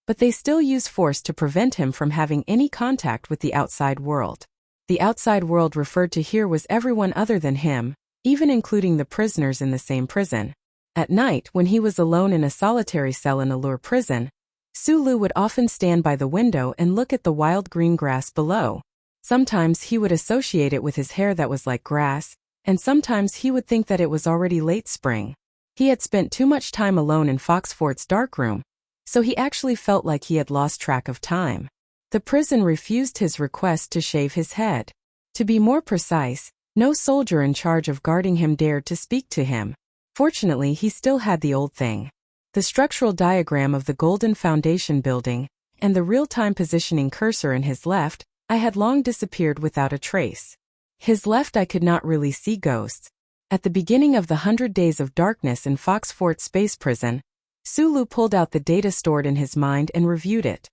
but they still use force to prevent him from having any contact with the outside world. The outside world referred to here was everyone other than him, even including the prisoners in the same prison. At night, when he was alone in a solitary cell in Allure prison, Sulu would often stand by the window and look at the wild green grass below. Sometimes he would associate it with his hair that was like grass, and sometimes he would think that it was already late spring. He had spent too much time alone in Foxfort's darkroom, so he actually felt like he had lost track of time. The prison refused his request to shave his head. To be more precise, no soldier in charge of guarding him dared to speak to him. Fortunately, he still had the old thing. The structural diagram of the Golden Foundation building, and the real-time positioning cursor in his left eye had long disappeared without a trace. His left eye could not really see ghosts. At the beginning of the 100 Days of Darkness in Foxfort Space Prison, Sulu pulled out the data stored in his mind and reviewed it.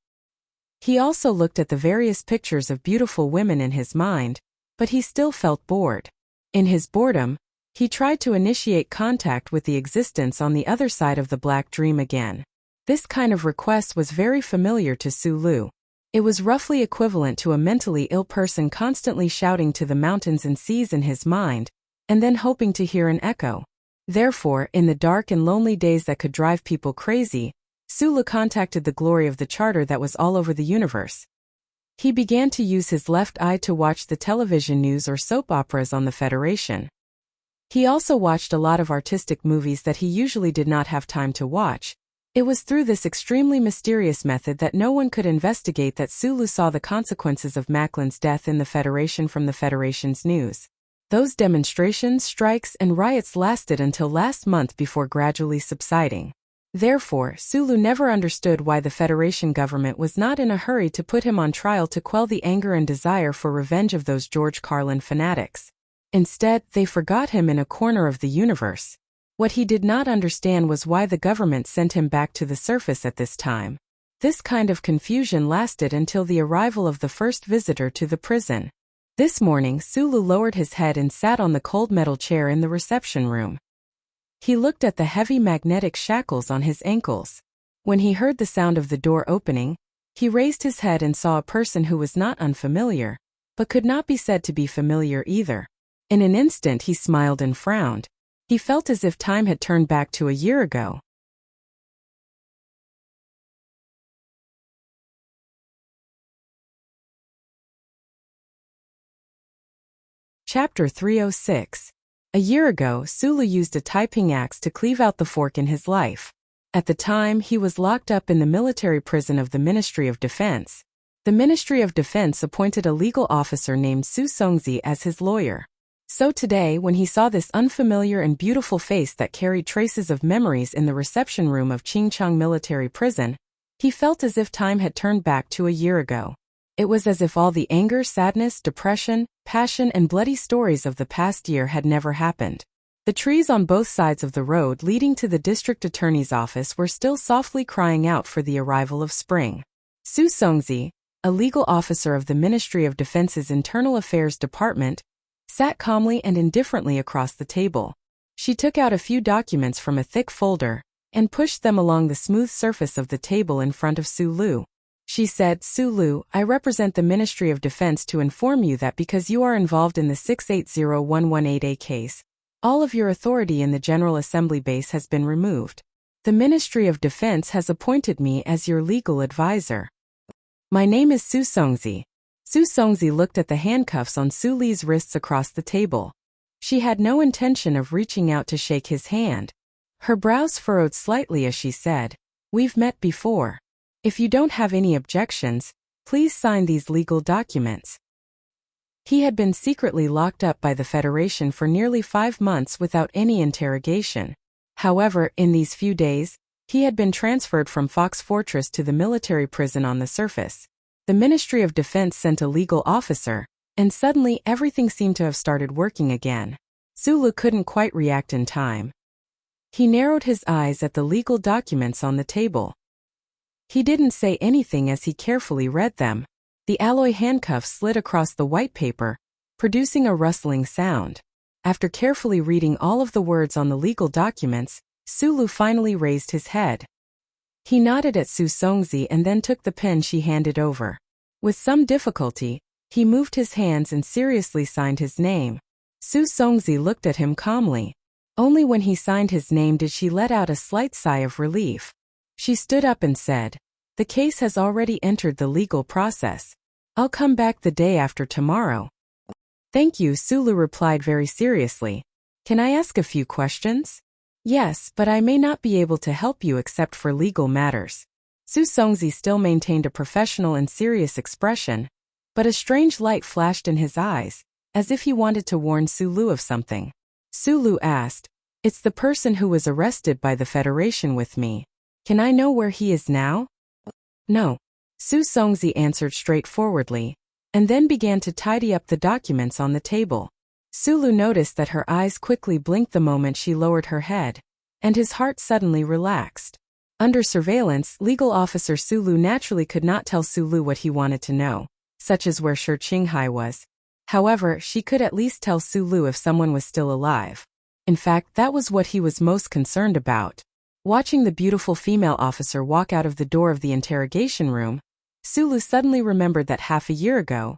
He also looked at the various pictures of beautiful women in his mind, but he still felt bored. In his boredom, he tried to initiate contact with the existence on the other side of the black dream again. This kind of request was very familiar to Sulu. It was roughly equivalent to a mentally ill person constantly shouting to the mountains and seas in his mind, and then hoping to hear an echo. Therefore, in the dark and lonely days that could drive people crazy, Sulu contacted the glory of the charter that was all over the universe. He began to use his left eye to watch the television news or soap operas on the Federation. He also watched a lot of artistic movies that he usually did not have time to watch. It was through this extremely mysterious method that no one could investigate that Sulu saw the consequences of Macklin's death in the Federation from the Federation's news. Those demonstrations, strikes, and riots lasted until last month before gradually subsiding. Therefore, Sulu never understood why the Federation government was not in a hurry to put him on trial to quell the anger and desire for revenge of those George Carlin fanatics. Instead, they forgot him in a corner of the universe. What he did not understand was why the government sent him back to the surface at this time. This kind of confusion lasted until the arrival of the first visitor to the prison. This morning, Sulu lowered his head and sat on the cold metal chair in the reception room. He looked at the heavy magnetic shackles on his ankles. When he heard the sound of the door opening, he raised his head and saw a person who was not unfamiliar, but could not be said to be familiar either. In an instant he smiled and frowned. He felt as if time had turned back to a year ago. Chapter 306. A year ago, Sulu used a typing axe to cleave out the fork in his life. At the time, he was locked up in the military prison of the Ministry of Defense. The Ministry of Defense appointed a legal officer named Su Songzi as his lawyer. So today, when he saw this unfamiliar and beautiful face that carried traces of memories in the reception room of Qingchang Military Prison, he felt as if time had turned back to a year ago. It was as if all the anger, sadness, depression, passion, and bloody stories of the past year had never happened. The trees on both sides of the road leading to the district attorney's office were still softly crying out for the arrival of spring. Su Songzi, a legal officer of the Ministry of Defense's Internal Affairs Department, sat calmly and indifferently across the table. She took out a few documents from a thick folder and pushed them along the smooth surface of the table in front of Sulu. She said, "Sulu, I represent the Ministry of Defense to inform you that because you are involved in the 680118A case, all of your authority in the General Assembly base has been removed. The Ministry of Defense has appointed me as your legal advisor. My name is Su Songzi." Su Songzi looked at the handcuffs on Su Li's wrists across the table. She had no intention of reaching out to shake his hand. Her brows furrowed slightly as she said, "We've met before. If you don't have any objections, please sign these legal documents." He had been secretly locked up by the Federation for nearly 5 months without any interrogation. However, in these few days, he had been transferred from Fox Fortress to the military prison on the surface. The Ministry of Defense sent a legal officer, and suddenly everything seemed to have started working again. Sulu couldn't quite react in time. He narrowed his eyes at the legal documents on the table. He didn't say anything as he carefully read them. The alloy handcuffs slid across the white paper, producing a rustling sound. After carefully reading all of the words on the legal documents, Sulu finally raised his head. He nodded at Su Songzi and then took the pen she handed over. With some difficulty, he moved his hands and seriously signed his name. Su Songzi looked at him calmly. Only when he signed his name did she let out a slight sigh of relief. She stood up and said, "The case has already entered the legal process. I'll come back the day after tomorrow." "Thank you," Sulu replied very seriously. "Can I ask a few questions?" "Yes, but I may not be able to help you except for legal matters." Su Songzi still maintained a professional and serious expression, but a strange light flashed in his eyes, as if he wanted to warn Sulu of something. Sulu asked, "It's the person who was arrested by the Federation with me. Can I know where he is now?" "No." Su Songzi answered straightforwardly, and then began to tidy up the documents on the table. Sulu noticed that her eyes quickly blinked the moment she lowered her head, and his heart suddenly relaxed. Under surveillance, legal officer Sulu naturally could not tell Sulu what he wanted to know, such as where Shi Qinghai was. However, she could at least tell Sulu if someone was still alive. In fact, that was what he was most concerned about. Watching the beautiful female officer walk out of the door of the interrogation room, Sulu suddenly remembered that half a year ago,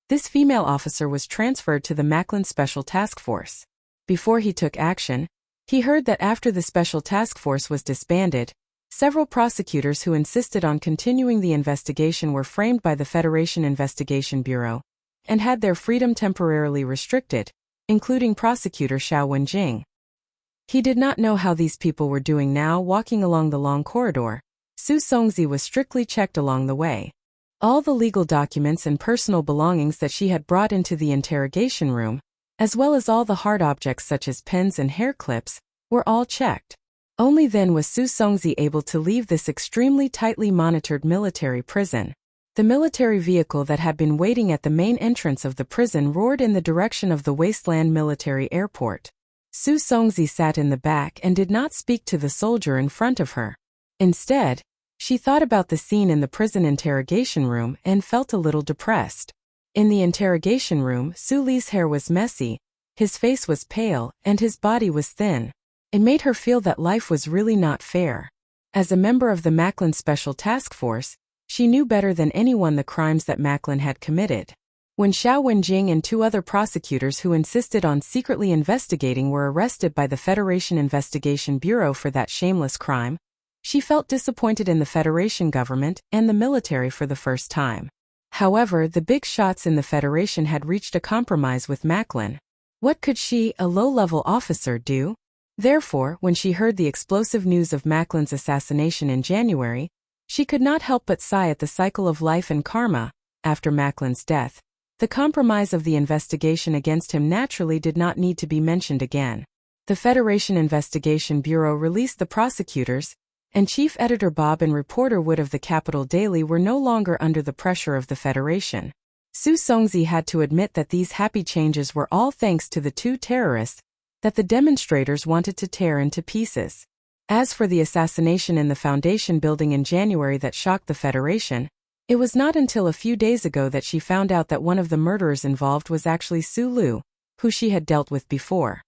this female officer was transferred to the Macklin Special Task Force. Before he took action, he heard that after the Special Task Force was disbanded, several prosecutors who insisted on continuing the investigation were framed by the Federation Investigation Bureau and had their freedom temporarily restricted, including prosecutor Xiao Wenjing. He did not know how these people were doing now walking along the long corridor. Su Songzi was strictly checked along the way. All the legal documents and personal belongings that she had brought into the interrogation room, as well as all the hard objects such as pens and hair clips, were all checked. Only then was Su Songzi able to leave this extremely tightly monitored military prison. The military vehicle that had been waiting at the main entrance of the prison roared in the direction of the Wasteland Military Airport. Su Songzi sat in the back and did not speak to the soldier in front of her. Instead, she thought about the scene in the prison interrogation room and felt a little depressed. In the interrogation room, Su Li's hair was messy, his face was pale, and his body was thin. It made her feel that life was really not fair. As a member of the Macklin Special Task Force, she knew better than anyone the crimes that Macklin had committed. When Xiao Wenjing and 2 other prosecutors who insisted on secretly investigating were arrested by the Federation Investigation Bureau for that shameless crime, she felt disappointed in the Federation government and the military for the first time. However, the big shots in the Federation had reached a compromise with Macklin. What could she, a low-level officer, do? Therefore, when she heard the explosive news of Macklin's assassination in January, she could not help but sigh at the cycle of life and karma. After Macklin's death, the compromise of the investigation against him naturally did not need to be mentioned again. The Federation Investigation Bureau released the prosecutors, and Chief Editor Bob and reporter Wood of the Capital Daily were no longer under the pressure of the Federation. Su Songzi had to admit that these happy changes were all thanks to the 2 terrorists that the demonstrators wanted to tear into pieces. As for the assassination in the Foundation building in January that shocked the Federation, it was not until a few days ago that she found out that one of the murderers involved was actually Su Lu, who she had dealt with before.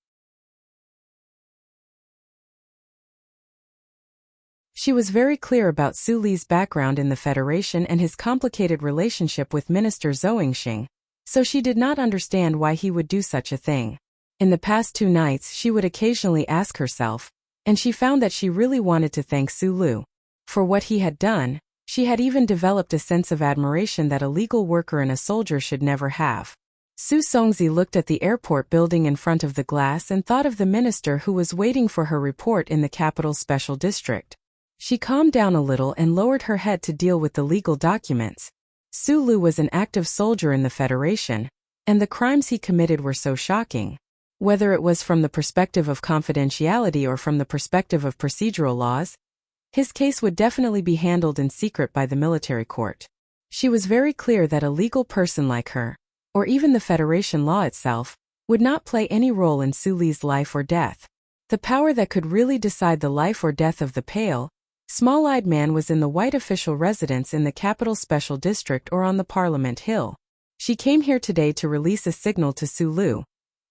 She was very clear about Su Li's background in the Federation and his complicated relationship with Minister Zhou Yingxing, so she did not understand why he would do such a thing. In the past 2 nights she would occasionally ask herself, and she found that she really wanted to thank Su Lu. For what he had done, she had even developed a sense of admiration that a legal worker and a soldier should never have. Su Songzi looked at the airport building in front of the glass and thought of the minister who was waiting for her report in the capital's special district. She calmed down a little and lowered her head to deal with the legal documents. Su Lu was an active soldier in the Federation, and the crimes he committed were so shocking. Whether it was from the perspective of confidentiality or from the perspective of procedural laws, his case would definitely be handled in secret by the military court. She was very clear that a legal person like her, or even the Federation law itself, would not play any role in Su Li's life or death. The power that could really decide the life or death of the pale, small-eyed man was in the white official residence in the capital special district or on the Parliament Hill. She came here today to release a signal to Su Lu,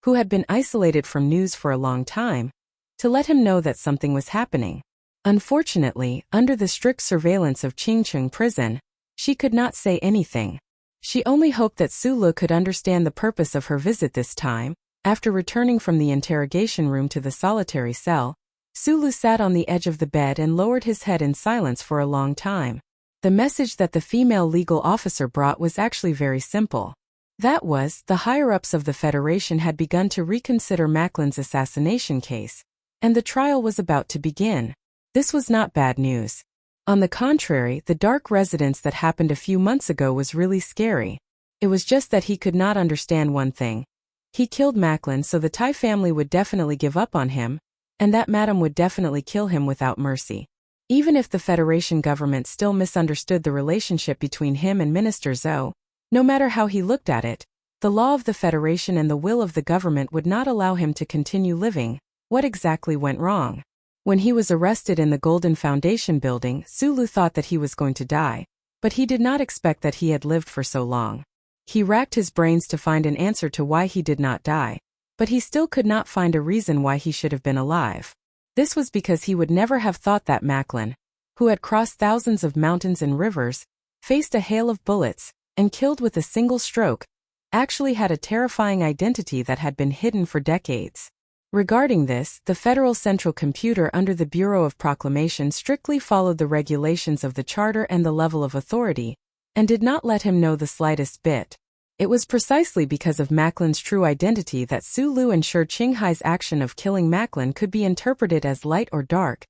who had been isolated from news for a long time, to let him know that something was happening. Unfortunately, under the strict surveillance of Qingcheng prison, she could not say anything. She only hoped that Su Lu could understand the purpose of her visit this time. After returning from the interrogation room to the solitary cell, Su Lu sat on the edge of the bed and lowered his head in silence for a long time. The message that the female legal officer brought was actually very simple. That was, the higher-ups of the Federation had begun to reconsider Macklin's assassination case, and the trial was about to begin. This was not bad news. On the contrary, the dark residence that happened a few months ago was really scary. It was just that he could not understand one thing. He killed Macklin, so the Tai family would definitely give up on him, and that madam would definitely kill him without mercy. Even if the Federation government still misunderstood the relationship between him and Minister Zhou, no matter how he looked at it, the law of the Federation and the will of the government would not allow him to continue living. What exactly went wrong? When he was arrested in the Golden Foundation building, Su Lu thought that he was going to die, but he did not expect that he had lived for so long. He racked his brains to find an answer to why he did not die, but he still could not find a reason why he should have been alive. This was because he would never have thought that Macklin, who had crossed thousands of mountains and rivers, faced a hail of bullets, and killed with a single stroke, actually had a terrifying identity that had been hidden for decades. Regarding this, the Federal Central Computer under the Bureau of Proclamation strictly followed the regulations of the Charter and the level of authority, and did not let him know the slightest bit. It was precisely because of Macklin's true identity that Su Lu ensured Qinghai's action of killing Macklin could be interpreted as light or dark,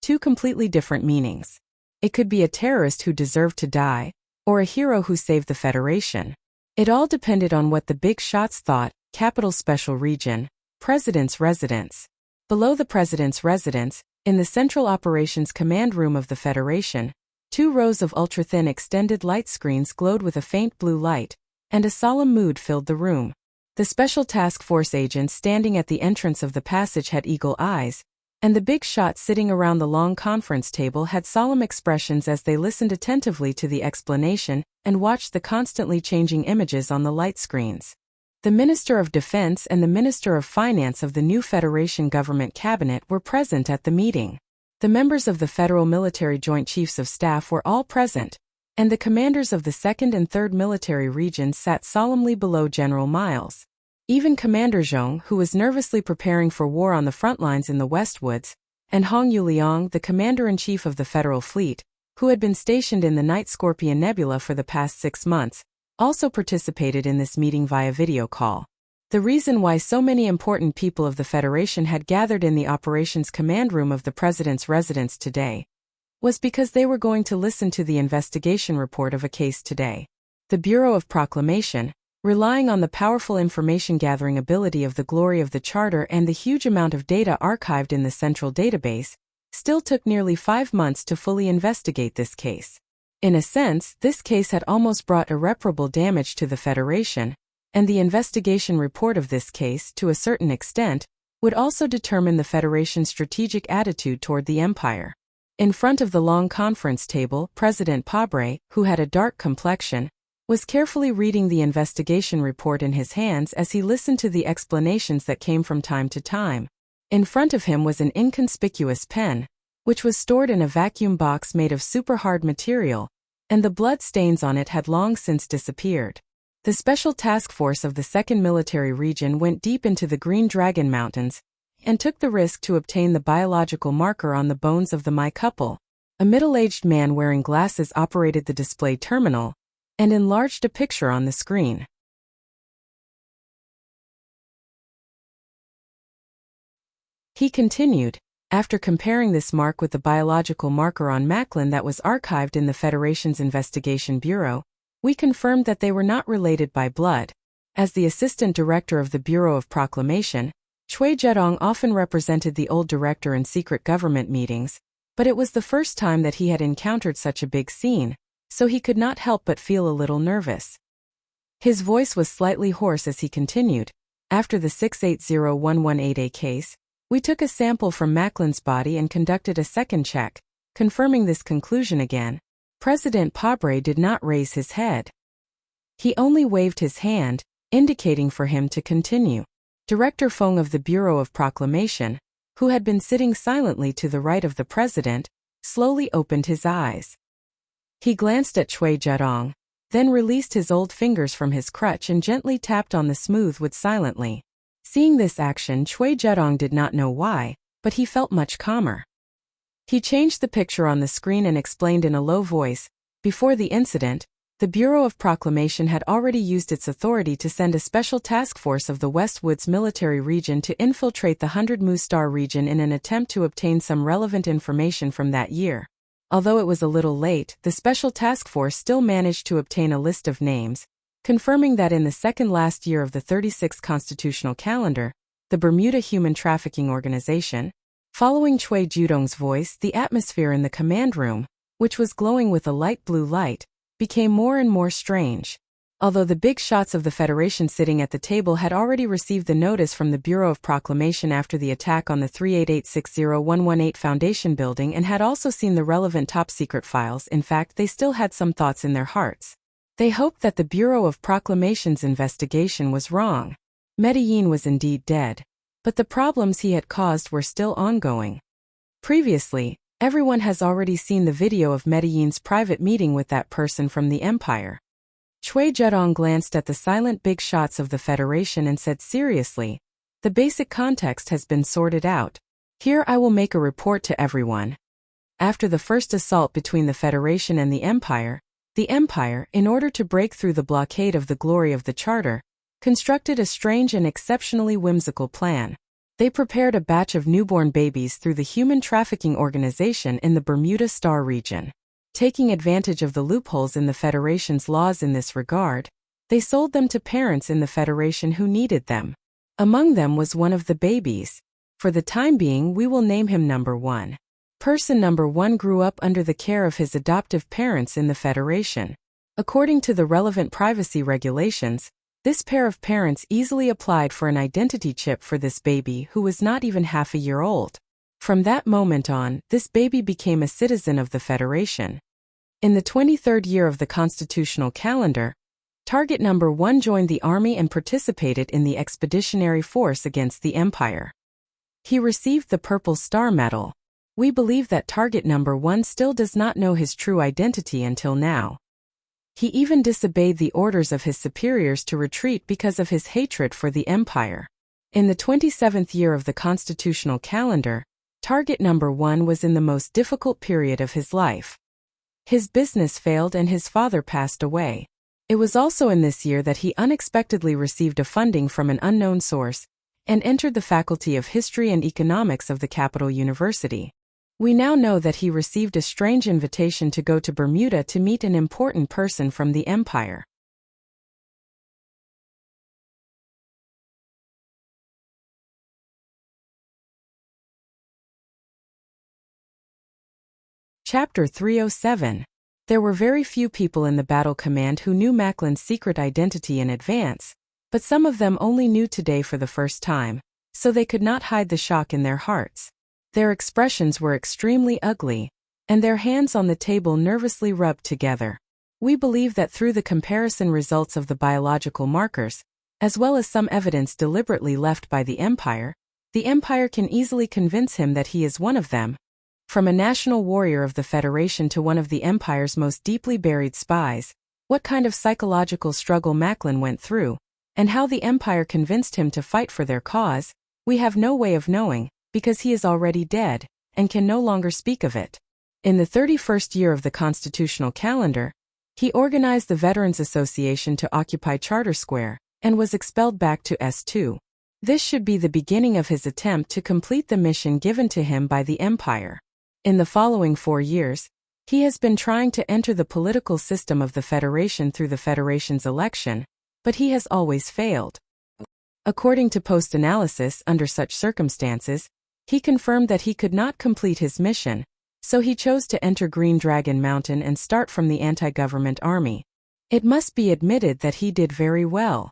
two completely different meanings. It could be a terrorist who deserved to die, or a hero who saved the Federation. It all depended on what the big shots thought. Capital Special Region, President's Residence. Below the President's residence, in the Central Operations Command Room of the Federation, 2 rows of ultra-thin extended light screens glowed with a faint blue light, and a solemn mood filled the room. The Special Task Force agents standing at the entrance of the passage had eagle eyes, and the big shots sitting around the long conference table had solemn expressions as they listened attentively to the explanation and watched the constantly changing images on the light screens. The Minister of Defense and the Minister of Finance of the new Federation Government Cabinet were present at the meeting. The members of the Federal Military Joint Chiefs of Staff were all present, and the commanders of the 2nd and 3rd Military Regions sat solemnly below General Miles. Even Commander Zhong, who was nervously preparing for war on the front lines in the Westwoods, and Hong Yuliang, the Commander-in-Chief of the Federal Fleet, who had been stationed in the Night Scorpion Nebula for the past 6 months, also participated in this meeting via video call. The reason why so many important people of the Federation had gathered in the Operations Command Room of the President's residence today was because they were going to listen to the investigation report of a case today. The Bureau of Proclamation, relying on the powerful information-gathering ability of the glory of the Charter and the huge amount of data archived in the central database, still took nearly 5 months to fully investigate this case. In a sense, this case had almost brought irreparable damage to the Federation, and the investigation report of this case, to a certain extent, would also determine the Federation's strategic attitude toward the Empire. In front of the long conference table, President Pabre, who had a dark complexion, was carefully reading the investigation report in his hands as he listened to the explanations that came from time to time. In front of him was an inconspicuous pen, which was stored in a vacuum box made of super hard material, and the blood stains on it had long since disappeared. The Special Task Force of the 2nd Military Region went deep into the Green Dragon Mountains and took the risk to obtain the biological marker on the bones of the Mai couple. A middle-aged man wearing glasses operated the display terminal and enlarged a picture on the screen. He continued, after comparing this mark with the biological marker on Macklin that was archived in the Federation's Investigation Bureau, we confirmed that they were not related by blood, As the assistant director of the Bureau of Proclamation, Chui Zedong often represented the old director in secret government meetings, but it was the first time that he had encountered such a big scene, so he could not help but feel a little nervous. His voice was slightly hoarse as he continued, "After the 680118A case, we took a sample from Macklin's body and conducted a second check, confirming this conclusion again. President Pabre did not raise his head. He only waved his hand, indicating for him to continue. Director Feng of the Bureau of Proclamation, who had been sitting silently to the right of the president, slowly opened his eyes. He glanced at Chui Zedong, then released his old fingers from his crutch and gently tapped on the smooth wood silently. Seeing this action, Chui Zedong did not know why, but he felt much calmer. He changed the picture on the screen and explained in a low voice, "Before the incident, the Bureau of Proclamation had already used its authority to send a special task force of the West Woods military region to infiltrate the 100 Mu Star region in an attempt to obtain some relevant information from that year. Although it was a little late, the special task force still managed to obtain a list of names, confirming that in the second last year of the 36th constitutional calendar, the Bermuda Human Trafficking Organization." Following Chui Zedong's voice, the atmosphere in the command room, which was glowing with a light blue light, became more and more strange. Although the big shots of the Federation sitting at the table had already received the notice from the Bureau of Proclamation after the attack on the 388-60118 Foundation building and had also seen the relevant top-secret files, in fact they still had some thoughts in their hearts. They hoped that the Bureau of Proclamation's investigation was wrong. Medellin was indeed dead, but the problems he had caused were still ongoing. Previously, everyone has already seen the video of Medellin's private meeting with that person from the Empire. Chui Zedong glanced at the silent big shots of the Federation and said seriously, "The basic context has been sorted out. Here I will make a report to everyone. After the first assault between the Federation and the Empire, in order to break through the blockade of the glory of the Charter, constructed a strange and exceptionally whimsical plan. They prepared a batch of newborn babies through the human trafficking organization in the Bermuda Star region. Taking advantage of the loopholes in the Federation's laws in this regard, they sold them to parents in the Federation who needed them. Among them was one of the babies. For the time being, we will name him Number 1. Person Number 1 grew up under the care of his adoptive parents in the Federation. According to the relevant privacy regulations, this pair of parents easily applied for an identity chip for this baby who was not even half a year old. From that moment on, this baby became a citizen of the Federation. In the 23rd year of the constitutional calendar, Target Number 1 joined the army and participated in the expeditionary force against the Empire. He received the Purple Star Medal. We believe that Target Number 1 still does not know his true identity until now. He even disobeyed the orders of his superiors to retreat because of his hatred for the Empire. In the 27th year of the constitutional calendar, Target Number 1 was in the most difficult period of his life. His business failed and his father passed away. It was also in this year that he unexpectedly received a funding from an unknown source and entered the Faculty of History and Economics of the Capital University. We now know that he received a strange invitation to go to Bermuda to meet an important person from the Empire. Chapter 307. There were very few people in the Battle Command who knew Macklin's secret identity in advance, but some of them only knew today for the first time, so they could not hide the shock in their hearts. Their expressions were extremely ugly, and their hands on the table nervously rubbed together. We believe that through the comparison results of the biological markers, as well as some evidence deliberately left by the Empire can easily convince him that he is one of them. From a national warrior of the Federation to one of the Empire's most deeply buried spies, what kind of psychological struggle Macklin went through, and how the Empire convinced him to fight for their cause, we have no way of knowing, because he is already dead, and can no longer speak of it. In the 31st year of the constitutional calendar, he organized the Veterans Association to occupy Charter Square, and was expelled back to S2. This should be the beginning of his attempt to complete the mission given to him by the Empire. In the following 4 years, he has been trying to enter the political system of the Federation through the Federation's election, but he has always failed. According to post-analysis, under such circumstances, he confirmed that he could not complete his mission, so he chose to enter Green Dragon Mountain and start from the anti-government army. It must be admitted that he did very well.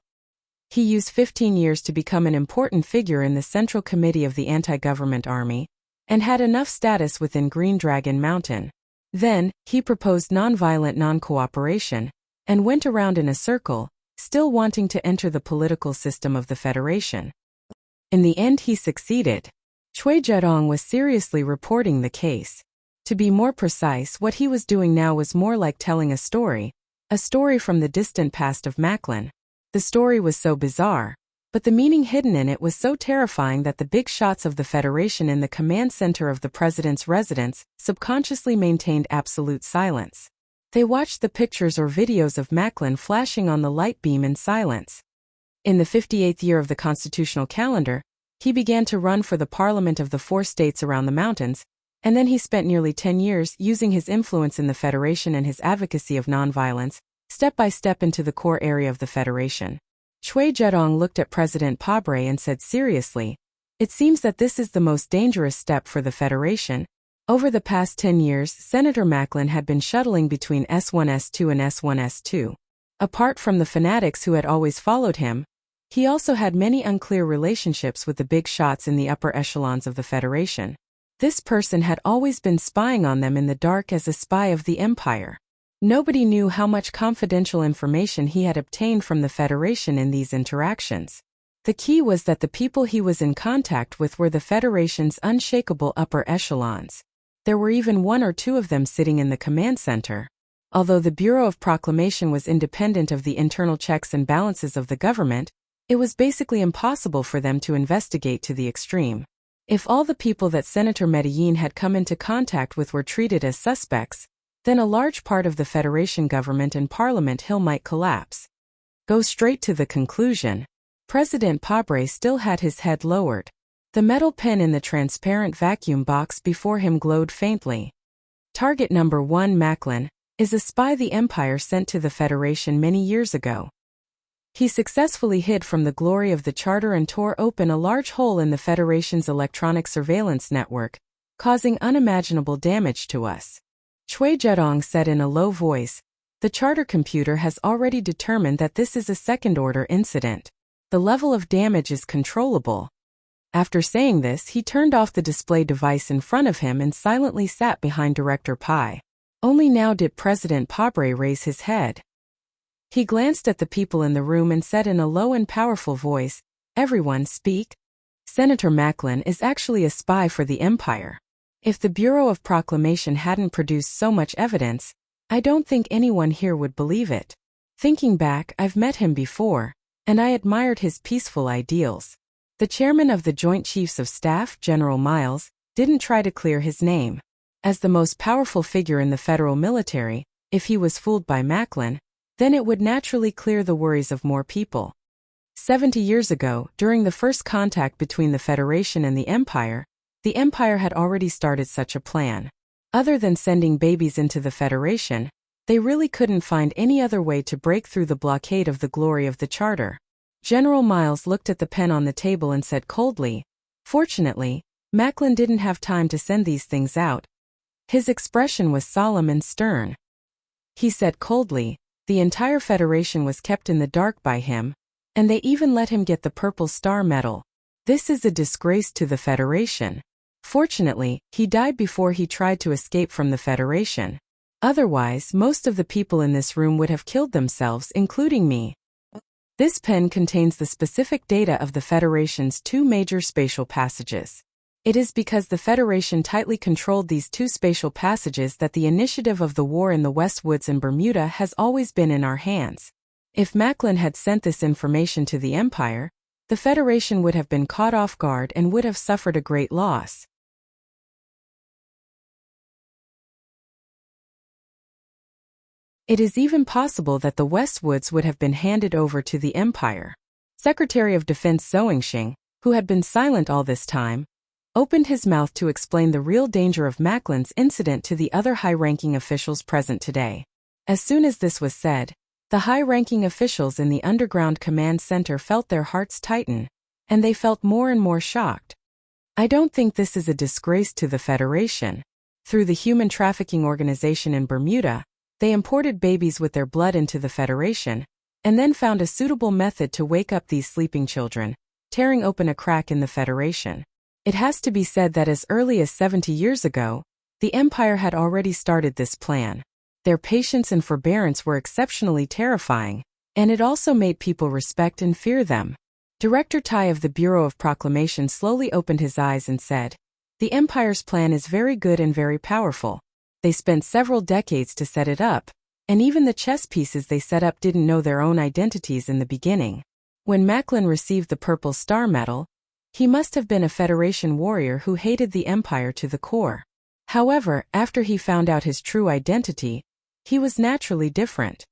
He used 15 years to become an important figure in the Central Committee of the anti-government army, and had enough status within Green Dragon Mountain. Then, he proposed nonviolent non-cooperation, and went around in a circle, still wanting to enter the political system of the Federation. In the end he succeeded. Cui Zedong was seriously reporting the case. To be more precise, what he was doing now was more like telling a story from the distant past of Macklin. The story was so bizarre, but the meaning hidden in it was so terrifying that the big shots of the Federation in the command center of the president's residence subconsciously maintained absolute silence. They watched the pictures or videos of Macklin flashing on the light beam in silence. In the 58th year of the constitutional calendar, he began to run for the parliament of the 4 states around the mountains, and then he spent nearly 10 years using his influence in the Federation and his advocacy of nonviolence, step by step into the core area of the Federation. Cui Zedong looked at President Pabre and said seriously, "It seems that this is the most dangerous step for the Federation." Over the past 10 years, Senator Macklin had been shuttling between S1 S2 and S1 S2. Apart from the fanatics who had always followed him, he also had many unclear relationships with the big shots in the upper echelons of the Federation. This person had always been spying on them in the dark as a spy of the Empire. Nobody knew how much confidential information he had obtained from the Federation in these interactions. The key was that the people he was in contact with were the Federation's unshakable upper echelons. There were even 1 or 2 of them sitting in the command center. Although the Bureau of Proclamation was independent of the internal checks and balances of the government, it was basically impossible for them to investigate to the extreme. If all the people that Senator Medellin had come into contact with were treated as suspects, then a large part of the Federation government and Parliament Hill might collapse. Go straight to the conclusion. President Pabre still had his head lowered. The metal pen in the transparent vacuum box before him glowed faintly. Target number 1 Macklin is a spy the Empire sent to the Federation many years ago. He successfully hid from the glory of the Charter and tore open a large hole in the Federation's electronic surveillance network, causing unimaginable damage to us. Cui Zedong said in a low voice, "The Charter computer has already determined that this is a second-order incident. The level of damage is controllable." After saying this, he turned off the display device in front of him and silently sat behind Director Pai. Only now did President Pabre raise his head. He glanced at the people in the room and said in a low and powerful voice, "Everyone speak. Senator Macklin is actually a spy for the Empire. If the Bureau of Proclamation hadn't produced so much evidence, I don't think anyone here would believe it. Thinking back, I've met him before, and I admired his peaceful ideals." The chairman of the Joint Chiefs of Staff, General Miles, didn't try to clear his name. As the most powerful figure in the federal military, if he was fooled by Macklin, then it would naturally clear the worries of more people. 70 years ago, during the first contact between the Federation and the Empire had already started such a plan. Other than sending babies into the Federation, they really couldn't find any other way to break through the blockade of the glory of the Charter. General Miles looked at the pen on the table and said coldly, "Fortunately, Macklin didn't have time to send these things out." His expression was solemn and stern. He said coldly, "The entire Federation was kept in the dark by him, and they even let him get the Purple Star Medal. This is a disgrace to the Federation. Fortunately, he died before he tried to escape from the Federation. Otherwise, most of the people in this room would have killed themselves, including me." This pen contains the specific data of the Federation's 2 major spatial passages. It is because the Federation tightly controlled these 2 spatial passages that the initiative of the war in the West Woods and Bermuda has always been in our hands. If Macklin had sent this information to the Empire, the Federation would have been caught off guard and would have suffered a great loss. It is even possible that the Westwoods would have been handed over to the Empire. Secretary of Defense Zhou Yingxing, who had been silent all this time, opened his mouth to explain the real danger of Macklin's incident to the other high-ranking officials present today. As soon as this was said, The high-ranking officials in the underground command center felt their hearts tighten, and they felt more and more shocked. I don't think this is a disgrace to the Federation. Through the human trafficking organization in Bermuda, they imported babies with their blood into the Federation, and then found a suitable method to wake up these sleeping children, tearing open a crack in the Federation. It has to be said that as early as 70 years ago, the Empire had already started this plan. Their patience and forbearance were exceptionally terrifying, and it also made people respect and fear them. Director Tai of the Bureau of Proclamation slowly opened his eyes and said, "The Empire's plan is very good and very powerful. They spent several decades to set it up, and even the chess pieces they set up didn't know their own identities in the beginning. When Macklin received the Purple Star Medal, he must have been a Federation warrior who hated the Empire to the core. However, after he found out his true identity, he was naturally different.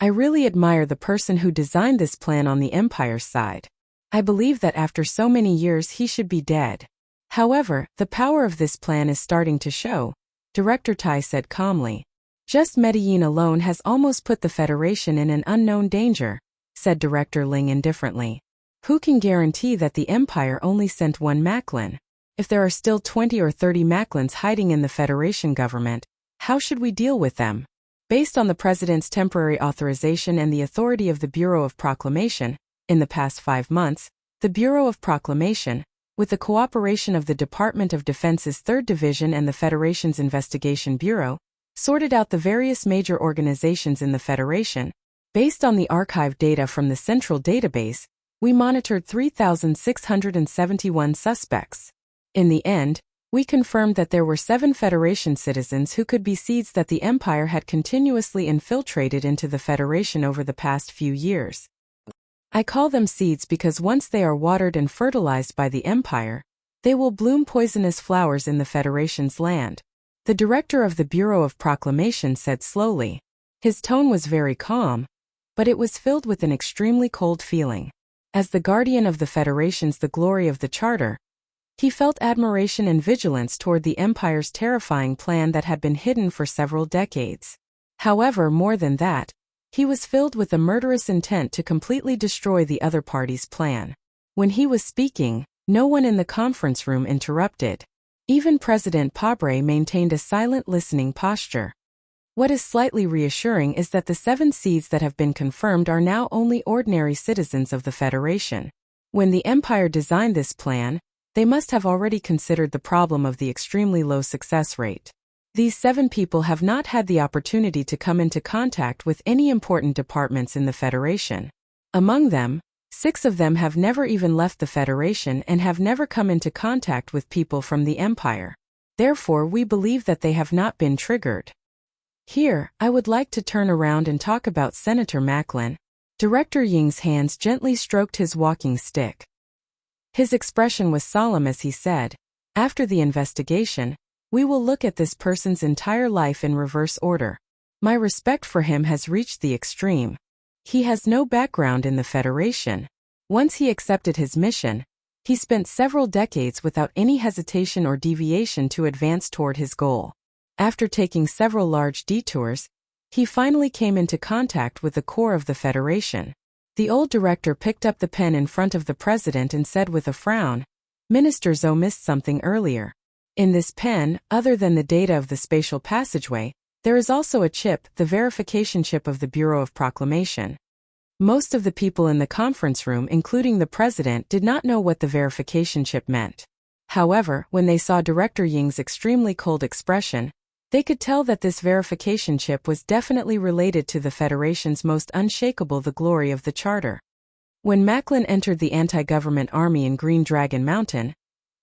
I really admire the person who designed this plan on the Empire's side. I believe that after so many years he should be dead. However, the power of this plan is starting to show," Director Tai said calmly. "Just Medellin alone has almost put the Federation in an unknown danger," said Director Ling indifferently. "Who can guarantee that the Empire only sent one Macklin? If there are still 20 or 30 Macklins hiding in the Federation government, how should we deal with them? Based on the President's temporary authorization and the authority of the Bureau of Proclamation, in the past 5 months, the Bureau of Proclamation, with the cooperation of the Department of Defense's 3rd Division and the Federation's Investigation Bureau, sorted out the various major organizations in the Federation. Based on the archive data from the central database, we monitored 3,671 suspects. In the end, we confirmed that there were 7 Federation citizens who could be seeds that the Empire had continuously infiltrated into the Federation over the past few years. I call them seeds because once they are watered and fertilized by the Empire, they will bloom poisonous flowers in the Federation's land," the director of the Bureau of Proclamation said slowly. His tone was very calm, but it was filled with an extremely cold feeling. As the guardian of the Federation's the glory of the Charter, he felt admiration and vigilance toward the Empire's terrifying plan that had been hidden for several decades. However, more than that, he was filled with a murderous intent to completely destroy the other party's plan. When he was speaking, no one in the conference room interrupted. Even President Pabre maintained a silent listening posture. What is slightly reassuring is that the 7 seeds that have been confirmed are now only ordinary citizens of the Federation. When the Empire designed this plan, they must have already considered the problem of the extremely low success rate. These 7 people have not had the opportunity to come into contact with any important departments in the Federation. Among them, 6 of them have never even left the Federation and have never come into contact with people from the Empire. Therefore, we believe that they have not been triggered. Here, I would like to turn around and talk about Senator Macklin. Director Ying's hands gently stroked his walking stick. His expression was solemn as he said, "After the investigation, we will look at this person's entire life in reverse order. My respect for him has reached the extreme. He has no background in the Federation. Once he accepted his mission, he spent several decades without any hesitation or deviation to advance toward his goal. After taking several large detours, he finally came into contact with the core of the Federation." The old director picked up the pen in front of the president and said with a frown, "Minister Zhou missed something earlier. In this pen, other than the data of the spatial passageway, there is also a chip, the verification chip of the Bureau of Proclamation." Most of the people in the conference room, including the president, did not know what the verification chip meant. However, when they saw Director Ying's extremely cold expression, they could tell that this verification chip was definitely related to the Federation's most unshakable, the glory of the Charter. When Macklin entered the anti-government army in Green Dragon Mountain,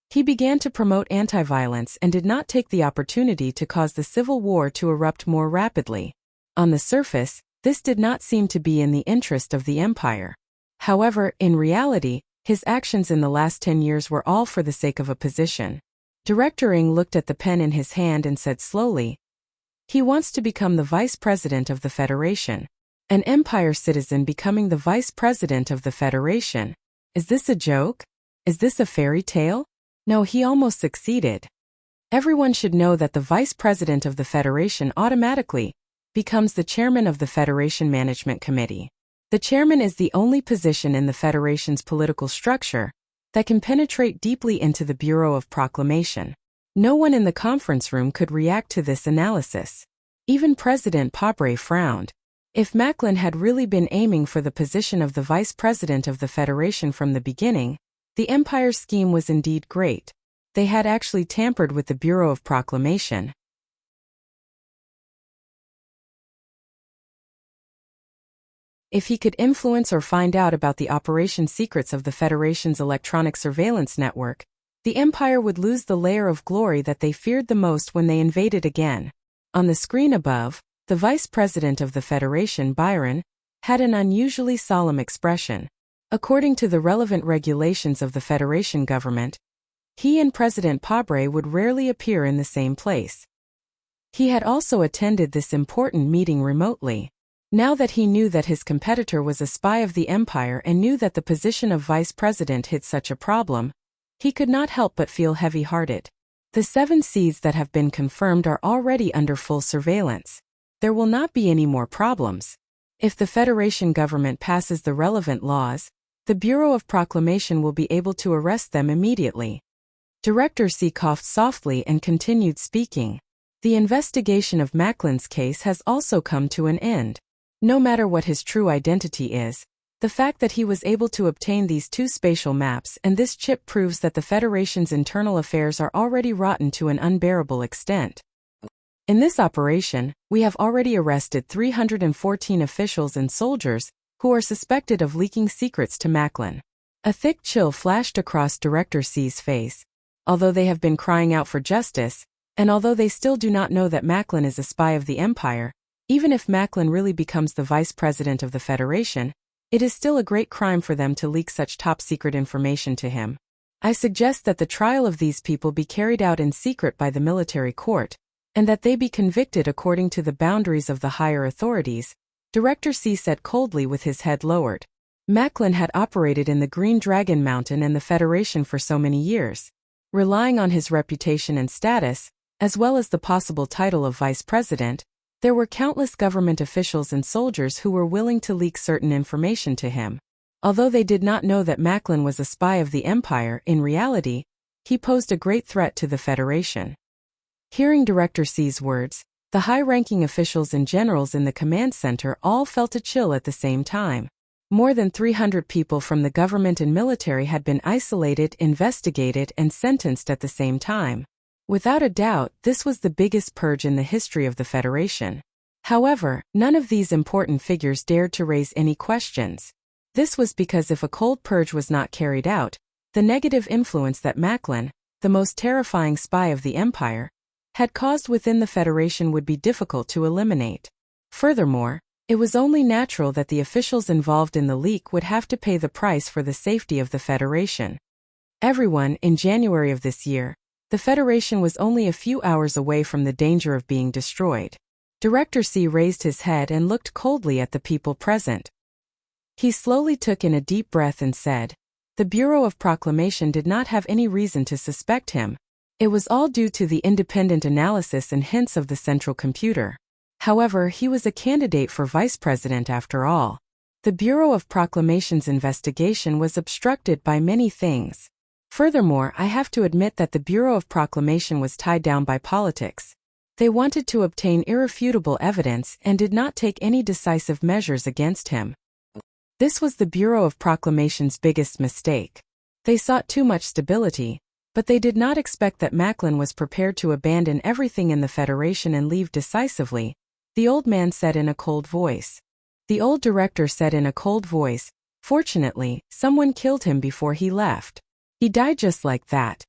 he began to promote anti-violence and did not take the opportunity to cause the civil war to erupt more rapidly. On the surface, this did not seem to be in the interest of the Empire. However, in reality, his actions in the last 10 years were all for the sake of a position. Director Ng looked at the pen in his hand and said slowly, "He wants to become the vice president of the Federation. An Empire citizen becoming the vice president of the Federation. Is this a joke? Is this a fairy tale? No, he almost succeeded. Everyone should know that the vice president of the Federation automatically, becomes the chairman of the Federation Management Committee. The chairman is the only position in the Federation's political structure that can penetrate deeply into the Bureau of Proclamation. No one in the conference room could react to this analysis. Even President Pabre frowned. If Macklin had really been aiming for the position of the vice president of the Federation from the beginning, the Empire's scheme was indeed great. They had actually tampered with the Bureau of Proclamation. If he could influence or find out about the operation secrets of the Federation's electronic surveillance network, the Empire would lose the layer of glory that they feared the most when they invaded again. On the screen above, the Vice President of the Federation, Byron, had an unusually solemn expression. According to the relevant regulations of the Federation government, he and President Pabre would rarely appear in the same place. He had also attended this important meeting remotely. Now that he knew that his competitor was a spy of the Empire and knew that the position of vice president hid such a problem, he could not help but feel heavy-hearted. The 7 seas that have been confirmed are already under full surveillance. There will not be any more problems. If the Federation government passes the relevant laws, the Bureau of Proclamation will be able to arrest them immediately. Director C coughed softly and continued speaking. The investigation of Macklin's case has also come to an end. No matter what his true identity is, the fact that he was able to obtain these 2 spatial maps and this chip proves that the Federation's internal affairs are already rotten to an unbearable extent. In this operation, we have already arrested 314 officials and soldiers who are suspected of leaking secrets to Macklin. A thick chill flashed across Director C's face. Although they have been crying out for justice, and although they still do not know that Macklin is a spy of the Empire, even if Macklin really becomes the vice president of the Federation, it is still a great crime for them to leak such top-secret information to him. I suggest that the trial of these people be carried out in secret by the military court, and that they be convicted according to the boundaries of the higher authorities, Director C said coldly with his head lowered. Macklin had operated in the Green Dragon Mountain and the Federation for so many years. Relying on his reputation and status, as well as the possible title of vice president, there were countless government officials and soldiers who were willing to leak certain information to him. Although they did not know that Macklin was a spy of the Empire, in reality, he posed a great threat to the Federation. Hearing Director C's words, the high-ranking officials and generals in the command center all felt a chill at the same time. More than 300 people from the government and military had been isolated, investigated, and sentenced at the same time. Without a doubt, this was the biggest purge in the history of the Federation. However, none of these important figures dared to raise any questions. This was because if a cold purge was not carried out, the negative influence that Macklin, the most terrifying spy of the Empire, had caused within the Federation would be difficult to eliminate. Furthermore, it was only natural that the officials involved in the leak would have to pay the price for the safety of the Federation. Everyone, in January of this year, the Federation was only a few hours away from the danger of being destroyed. Director C raised his head and looked coldly at the people present. He slowly took in a deep breath and said, "The Bureau of Proclamation did not have any reason to suspect him. It was all due to the independent analysis and hints of the central computer. However, he was a candidate for vice president after all. The Bureau of Proclamation's investigation was obstructed by many things. Furthermore, I have to admit that the Bureau of Proclamation was tied down by politics. They wanted to obtain irrefutable evidence and did not take any decisive measures against him. This was the Bureau of Proclamation's biggest mistake. They sought too much stability, but they did not expect that Macklin was prepared to abandon everything in the Federation and leave decisively," the old man said in a cold voice. The old director said in a cold voice, "Fortunately, someone killed him before he left. He died just like that."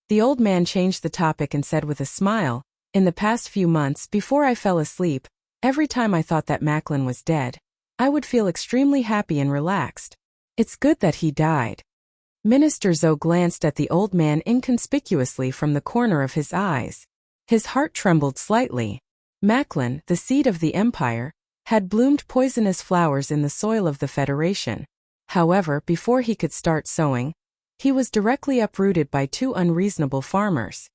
The old man changed the topic and said with a smile, "In the past few months, before I fell asleep, every time I thought that Macklin was dead, I would feel extremely happy and relaxed. It's good that he died." Minister Zhou glanced at the old man inconspicuously from the corner of his eyes. His heart trembled slightly. Macklin, the seed of the Empire, had bloomed poisonous flowers in the soil of the Federation. However, before he could start sowing, he was directly uprooted by 2 unreasonable farmers.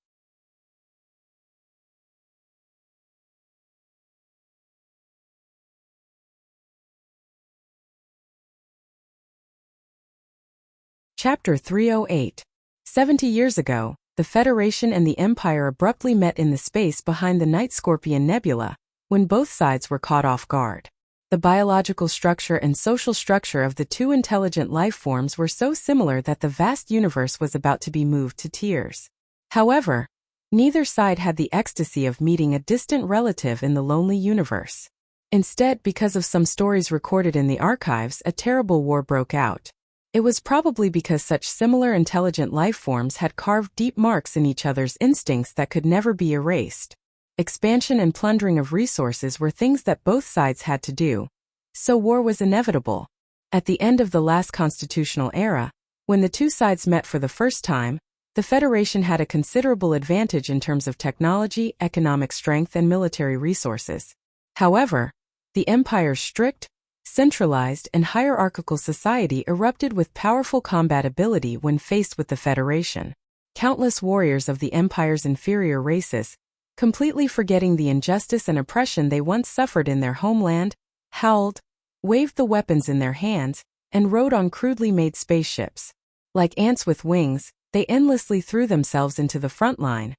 Chapter 308. 70 years ago, the Federation and the Empire abruptly met in the space behind the Night Scorpion Nebula, when both sides were caught off guard. The biological structure and social structure of the two intelligent life forms were so similar that the vast universe was about to be moved to tears. However, neither side had the ecstasy of meeting a distant relative in the lonely universe. Instead, because of some stories recorded in the archives, a terrible war broke out. It was probably because such similar intelligent life forms had carved deep marks in each other's instincts that could never be erased. Expansion and plundering of resources were things that both sides had to do, so war was inevitable. At the end of the last constitutional era, when the two sides met for the first time, the Federation had a considerable advantage in terms of technology, economic strength, and military resources. However, the Empire's strict, centralized, and hierarchical society erupted with powerful combat ability when faced with the Federation. Countless warriors of the Empire's inferior races, completely forgetting the injustice and oppression they once suffered in their homeland, howled, waved the weapons in their hands, and rode on crudely made spaceships. Like ants with wings, they endlessly threw themselves into the front line,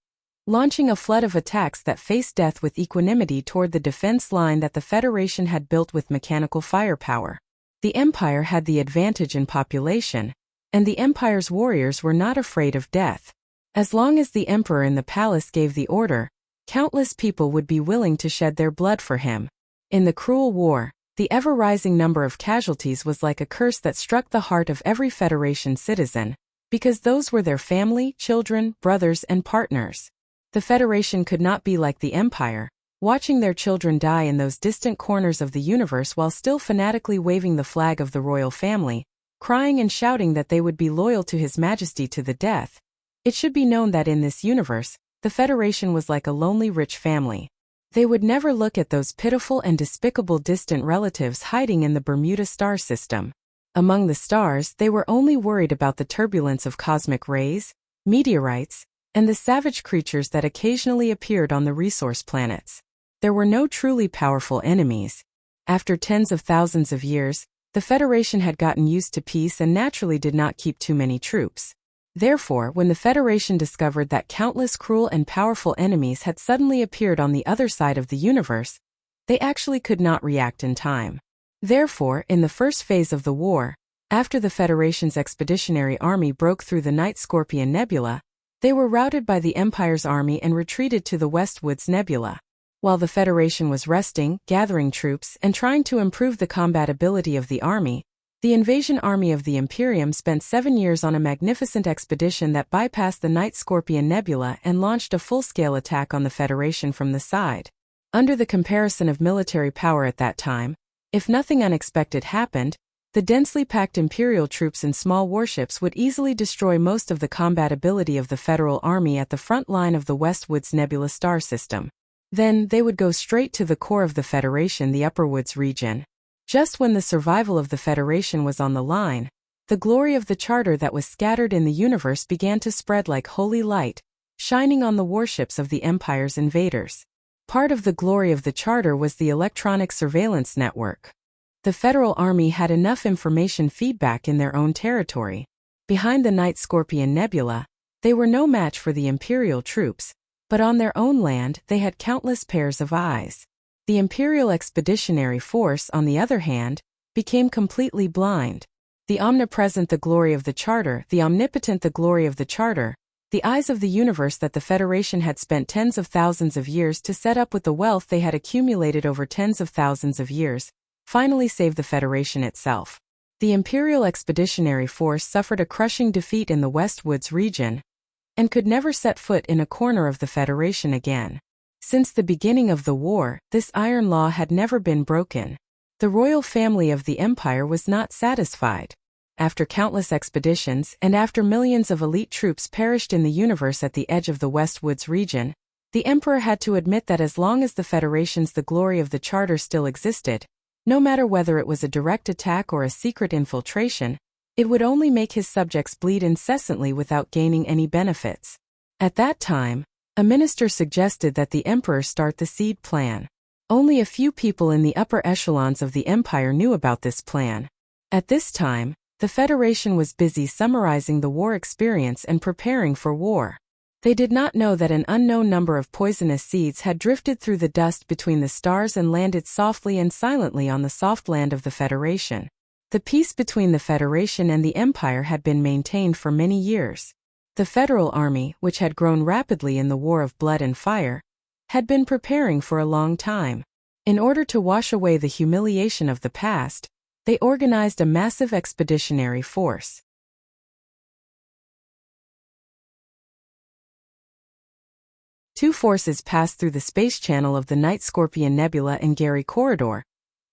launching a flood of attacks that faced death with equanimity toward the defense line that the Federation had built with mechanical firepower. The Empire had the advantage in population, and the Empire's warriors were not afraid of death. As long as the Emperor in the palace gave the order, countless people would be willing to shed their blood for him. In the cruel war, the ever-rising number of casualties was like a curse that struck the heart of every Federation citizen, because those were their family, children, brothers, and partners. The Federation could not be like the Empire, watching their children die in those distant corners of the universe while still fanatically waving the flag of the royal family, crying and shouting that they would be loyal to His Majesty to the death. It should be known that in this universe, the Federation was like a lonely rich family. They would never look at those pitiful and despicable distant relatives hiding in the Bermuda star system. Among the stars, they were only worried about the turbulence of cosmic rays, meteorites, and the savage creatures that occasionally appeared on the resource planets. There were no truly powerful enemies. After tens of thousands of years, the Federation had gotten used to peace and naturally did not keep too many troops. Therefore, when the Federation discovered that countless cruel and powerful enemies had suddenly appeared on the other side of the universe, they actually could not react in time. Therefore, in the first phase of the war, after the Federation's expeditionary army broke through the Night Scorpion Nebula, they were routed by the Empire's army and retreated to the Westwoods Nebula. While the Federation was resting, gathering troops, and trying to improve the combat ability of the army, the invasion army of the Imperium spent 7 years on a magnificent expedition that bypassed the Night Scorpion Nebula and launched a full-scale attack on the Federation from the side. Under the comparison of military power at that time, if nothing unexpected happened, the densely packed Imperial troops and small warships would easily destroy most of the combat ability of the Federal Army at the front line of the Westwoods Nebula star system. Then, they would go straight to the core of the Federation, the Upperwoods region. Just when the survival of the Federation was on the line, the glory of the Charter that was scattered in the universe began to spread like holy light, shining on the warships of the Empire's invaders. Part of the glory of the Charter was the electronic surveillance network. The Federal Army had enough information feedback in their own territory. Behind the Night Scorpion Nebula, they were no match for the Imperial troops, but on their own land they had countless pairs of eyes. The Imperial Expeditionary Force, on the other hand, became completely blind. The omnipresent, the glory of the Charter, the omnipotent, the glory of the Charter, the eyes of the universe that the Federation had spent tens of thousands of years to set up with the wealth they had accumulated over tens of thousands of years, finally saved the Federation itself. The Imperial Expeditionary Force suffered a crushing defeat in the Westwoods region, and could never set foot in a corner of the Federation again. Since the beginning of the war, this iron law had never been broken. The royal family of the Empire was not satisfied. After countless expeditions, and after millions of elite troops perished in the universe at the edge of the Westwoods region, the Emperor had to admit that as long as the Federation's the glory of the Charter still existed, no matter whether it was a direct attack or a secret infiltration, it would only make his subjects bleed incessantly without gaining any benefits. At that time, a minister suggested that the Emperor start the seed plan. Only a few people in the upper echelons of the Empire knew about this plan. At this time, the Federation was busy summarizing the war experience and preparing for war. They did not know that an unknown number of poisonous seeds had drifted through the dust between the stars and landed softly and silently on the soft land of the Federation. The peace between the Federation and the Empire had been maintained for many years. The Federal Army, which had grown rapidly in the War of Blood and Fire, had been preparing for a long time. In order to wash away the humiliation of the past, they organized a massive expeditionary force. Two forces passed through the space channel of the Night Scorpion Nebula and Gary Corridor,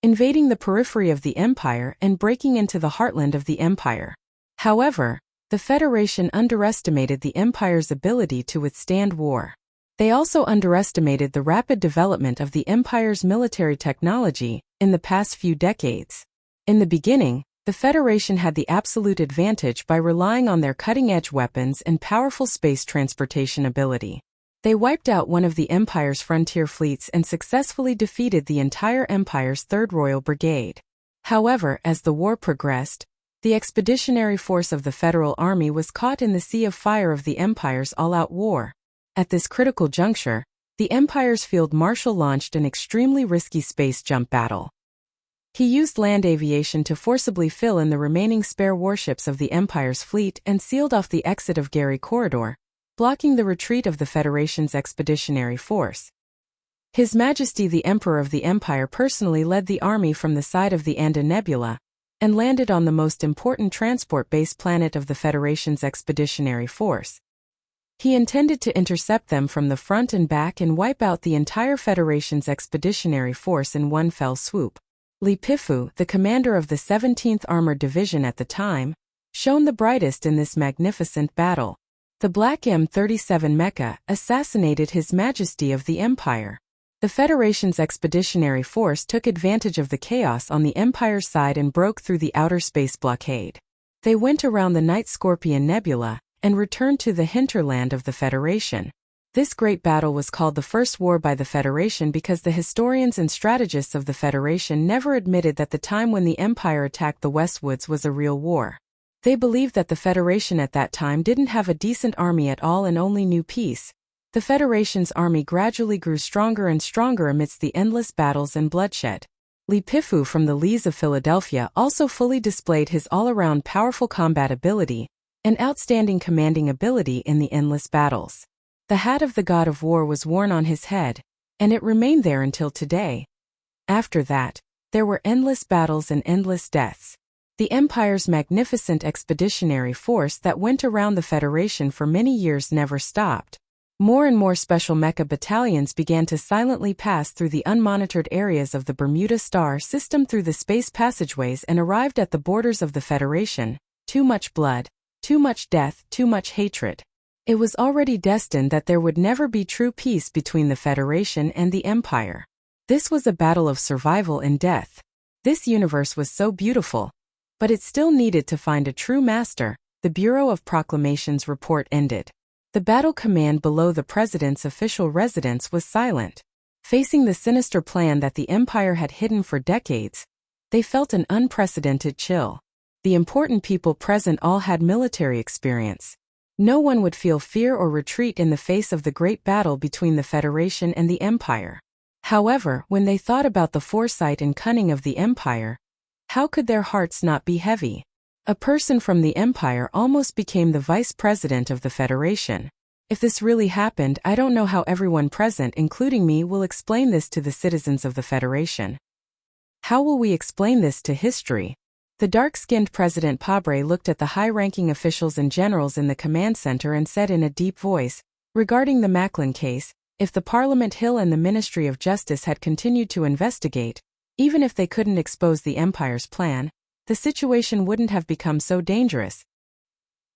invading the periphery of the Empire and breaking into the heartland of the Empire. However, the Federation underestimated the Empire's ability to withstand war. They also underestimated the rapid development of the Empire's military technology in the past few decades. In the beginning, the Federation had the absolute advantage by relying on their cutting-edge weapons and powerful space transportation ability. They wiped out one of the Empire's frontier fleets and successfully defeated the entire Empire's 3rd Royal Brigade. However, as the war progressed, the expeditionary force of the Federal Army was caught in the sea of fire of the Empire's all-out war. At this critical juncture, the Empire's Field Marshal launched an extremely risky space jump battle. He used land aviation to forcibly fill in the remaining spare warships of the Empire's fleet and sealed off the exit of Gary Corridor, blocking the retreat of the Federation's expeditionary force. His Majesty the Emperor of the Empire personally led the army from the side of the Anda Nebula and landed on the most important transport base planet of the Federation's expeditionary force. He intended to intercept them from the front and back and wipe out the entire Federation's expeditionary force in one fell swoop. Li Pifu, the commander of the 17th Armored Division at the time, shone the brightest in this magnificent battle. The Black M37 mecha assassinated His Majesty of the Empire. The Federation's expeditionary force took advantage of the chaos on the Empire's side and broke through the outer space blockade. They went around the Night Scorpion Nebula and returned to the hinterland of the Federation. This great battle was called the First War by the Federation because the historians and strategists of the Federation never admitted that the time when the Empire attacked the Westwoods was a real war. They believed that the Federation at that time didn't have a decent army at all and only knew peace. The Federation's army gradually grew stronger and stronger amidst the endless battles and bloodshed. Li Pifu from the Lees of Philadelphia also fully displayed his all-around powerful combat ability and outstanding commanding ability in the endless battles. The hat of the God of War was worn on his head, and it remained there until today. After that, there were endless battles and endless deaths. The Empire's magnificent expeditionary force that went around the Federation for many years never stopped. More and more special mecha battalions began to silently pass through the unmonitored areas of the Bermuda Star System through the space passageways and arrived at the borders of the Federation. Too much blood, too much death, too much hatred. It was already destined that there would never be true peace between the Federation and the Empire. This was a battle of survival and death. This universe was so beautiful, but it still needed to find a true master. The Bureau of Proclamations report ended. The battle command below the President's official residence was silent. Facing the sinister plan that the Empire had hidden for decades, they felt an unprecedented chill. The important people present all had military experience. No one would feel fear or retreat in the face of the great battle between the Federation and the Empire. However, when they thought about the foresight and cunning of the Empire, how could their hearts not be heavy? A person from the Empire almost became the vice president of the Federation. If this really happened, I don't know how everyone present, including me, will explain this to the citizens of the Federation. How will we explain this to history? The dark-skinned President Pabre looked at the high-ranking officials and generals in the command center and said in a deep voice, regarding the Macklin case, if the Parliament Hill and the Ministry of Justice had continued to investigate, even if they couldn't expose the Empire's plan, the situation wouldn't have become so dangerous.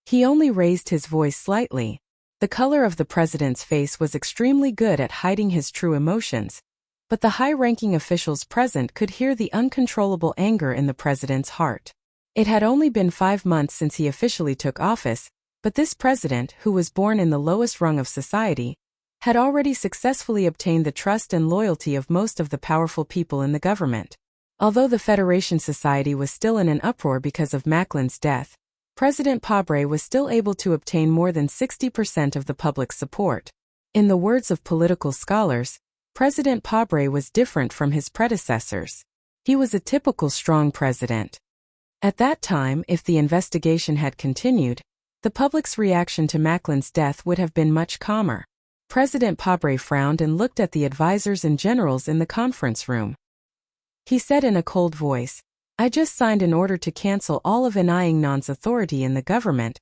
He only raised his voice slightly. The color of the president's face was extremely good at hiding his true emotions, but the high-ranking officials present could hear the uncontrollable anger in the president's heart. It had only been 5 months since he officially took office, but this president, who was born in the lowest rung of society, had already successfully obtained the trust and loyalty of most of the powerful people in the government. Although the Federation Society was still in an uproar because of Macklin's death, President Pabre was still able to obtain more than 60% of the public's support. In the words of political scholars, President Pabre was different from his predecessors. He was a typical strong president. At that time, if the investigation had continued, the public's reaction to Macklin's death would have been much calmer. President Pabre frowned and looked at the advisors and generals in the conference room. He said in a cold voice, "I just signed an order to cancel all of Nan's authority in the government."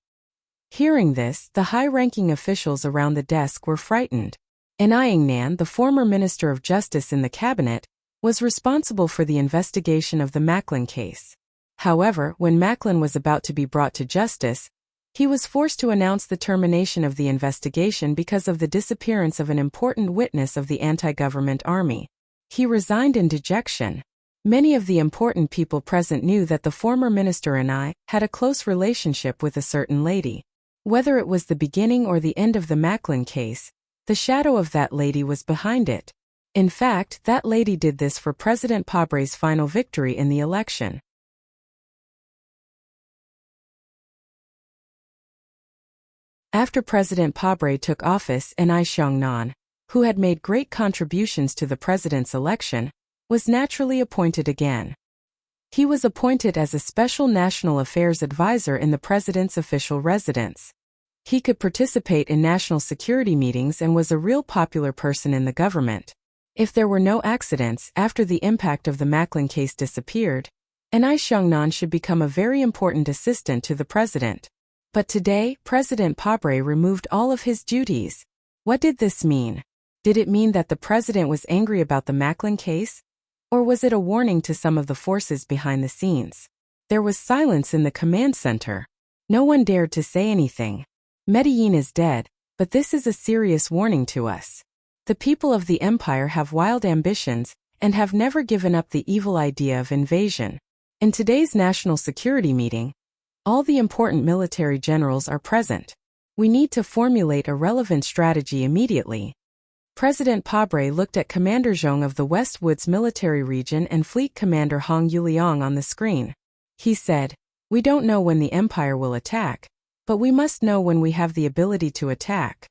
Hearing this, the high-ranking officials around the desk were frightened. Nan, the former Minister of Justice in the cabinet, was responsible for the investigation of the Macklin case. However, when Macklin was about to be brought to justice, he was forced to announce the termination of the investigation because of the disappearance of an important witness of the anti-government army. He resigned in dejection. Many of the important people present knew that the former minister and I had a close relationship with a certain lady. Whether it was the beginning or the end of the Macklin case, the shadow of that lady was behind it. In fact, that lady did this for President Pabre's final victory in the election. After President Pabre took office, Nan, who had made great contributions to the president's election, was naturally appointed again. He was appointed as a special national affairs advisor in the president's official residence. He could participate in national security meetings and was a real popular person in the government. If there were no accidents after the impact of the Macklin case disappeared, Nan should become a very important assistant to the president. But today, President Pabre removed all of his duties. What did this mean? Did it mean that the president was angry about the Macklin case? Or was it a warning to some of the forces behind the scenes? There was silence in the command center. No one dared to say anything. Medellin is dead, but this is a serious warning to us. The people of the empire have wild ambitions and have never given up the evil idea of invasion. In today's national security meeting, all the important military generals are present. We need to formulate a relevant strategy immediately. President Pabre looked at Commander Zhong of the West Woods Military Region and Fleet Commander Hong Yuliang on the screen. He said, "We don't know when the Empire will attack, but we must know when we have the ability to attack."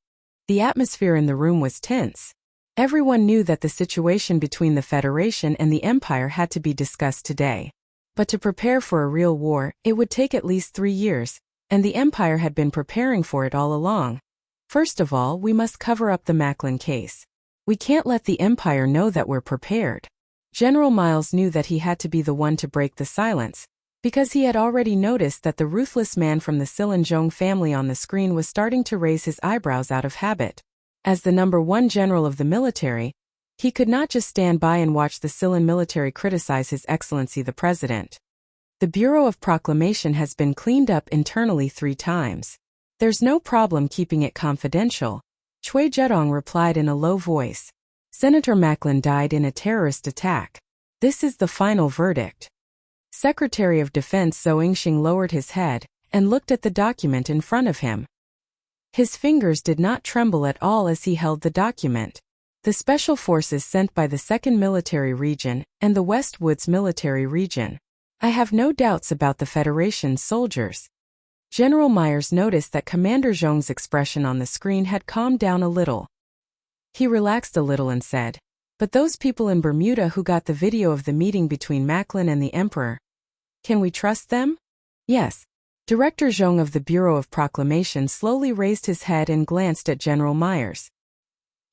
The atmosphere in the room was tense. Everyone knew that the situation between the Federation and the Empire had to be discussed today. But to prepare for a real war, it would take at least 3 years, and the Empire had been preparing for it all along. First of all, we must cover up the Macklin case. We can't let the Empire know that we're prepared. General Miles knew that he had to be the one to break the silence, because he had already noticed that the ruthless man from the Silin-Zhong family on the screen was starting to raise his eyebrows out of habit. As the #1 general of the military, he could not just stand by and watch the Silin military criticize His Excellency the President. The Bureau of Proclamation has been cleaned up internally 3 times. There's no problem keeping it confidential, Cui Zedong replied in a low voice. Senator Macklin died in a terrorist attack. This is the final verdict. Secretary of Defense Zhou Yingxing lowered his head and looked at the document in front of him. His fingers did not tremble at all as he held the document. The special forces sent by the 2nd Military Region and the West Woods Military Region. I have no doubts about the Federation's soldiers. General Myers noticed that Commander Zhong's expression on the screen had calmed down a little. He relaxed a little and said, "But those people in Bermuda who got the video of the meeting between Macklin and the Emperor, can we trust them?" "Yes." Director Zhong of the Bureau of Proclamation slowly raised his head and glanced at General Myers.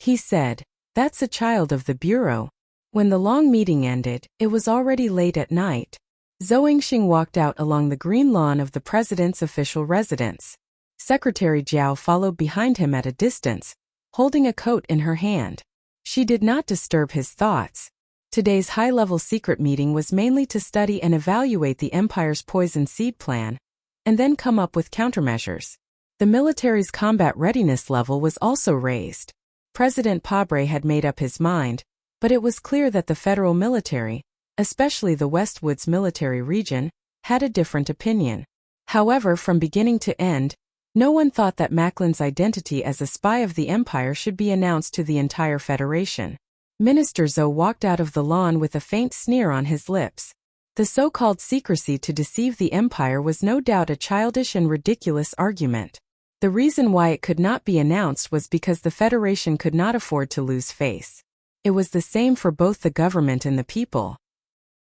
He said, "That's a child of the Bureau." When the long meeting ended, it was already late at night. Zhou Yingxing walked out along the green lawn of the president's official residence. Secretary Jiao followed behind him at a distance, holding a coat in her hand. She did not disturb his thoughts. Today's high-level secret meeting was mainly to study and evaluate the Empire's poison seed plan, and then come up with countermeasures. The military's combat readiness level was also raised. President Pabre had made up his mind, but it was clear that the federal military, especially the West Woods Military Region, had a different opinion. However, from beginning to end, no one thought that Macklin's identity as a spy of the Empire should be announced to the entire Federation. Minister Zhou walked out of the lawn with a faint sneer on his lips. The so-called secrecy to deceive the empire was no doubt a childish and ridiculous argument. The reason why it could not be announced was because the Federation could not afford to lose face. It was the same for both the government and the people.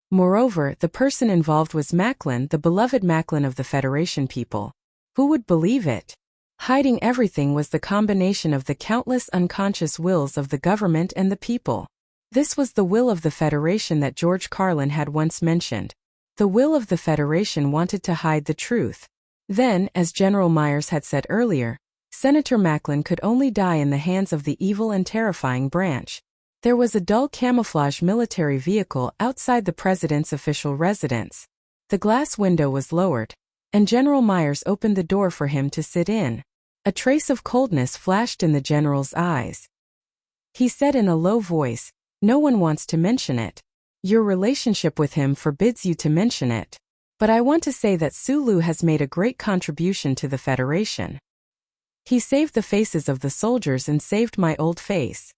Moreover, the person involved was Macklin, the beloved Macklin of the Federation people. Who would believe it? Hiding everything was the combination of the countless unconscious wills of the government and the people. This was the will of the Federation that George Carlin had once mentioned. The will of the Federation wanted to hide the truth. Then, as General Myers had said earlier, Senator Macklin could only die in the hands of the evil and terrifying branch. There was a dull camouflage military vehicle outside the president's official residence. The glass window was lowered, and General Myers opened the door for him to sit in. A trace of coldness flashed in the general's eyes. He said in a low voice, "No one wants to mention it. Your relationship with him forbids you to mention it. But I want to say that Sulu has made a great contribution to the Federation. He saved the faces of the soldiers and saved my old face."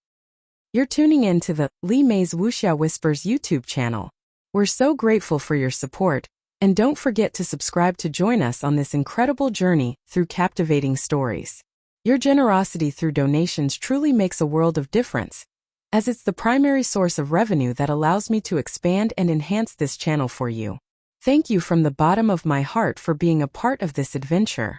You're tuning in to the Li Mei's Wuxia Whispers YouTube channel. We're so grateful for your support, and don't forget to subscribe to join us on this incredible journey through captivating stories. Your generosity through donations truly makes a world of difference, as it's the primary source of revenue that allows me to expand and enhance this channel for you. Thank you from the bottom of my heart for being a part of this adventure.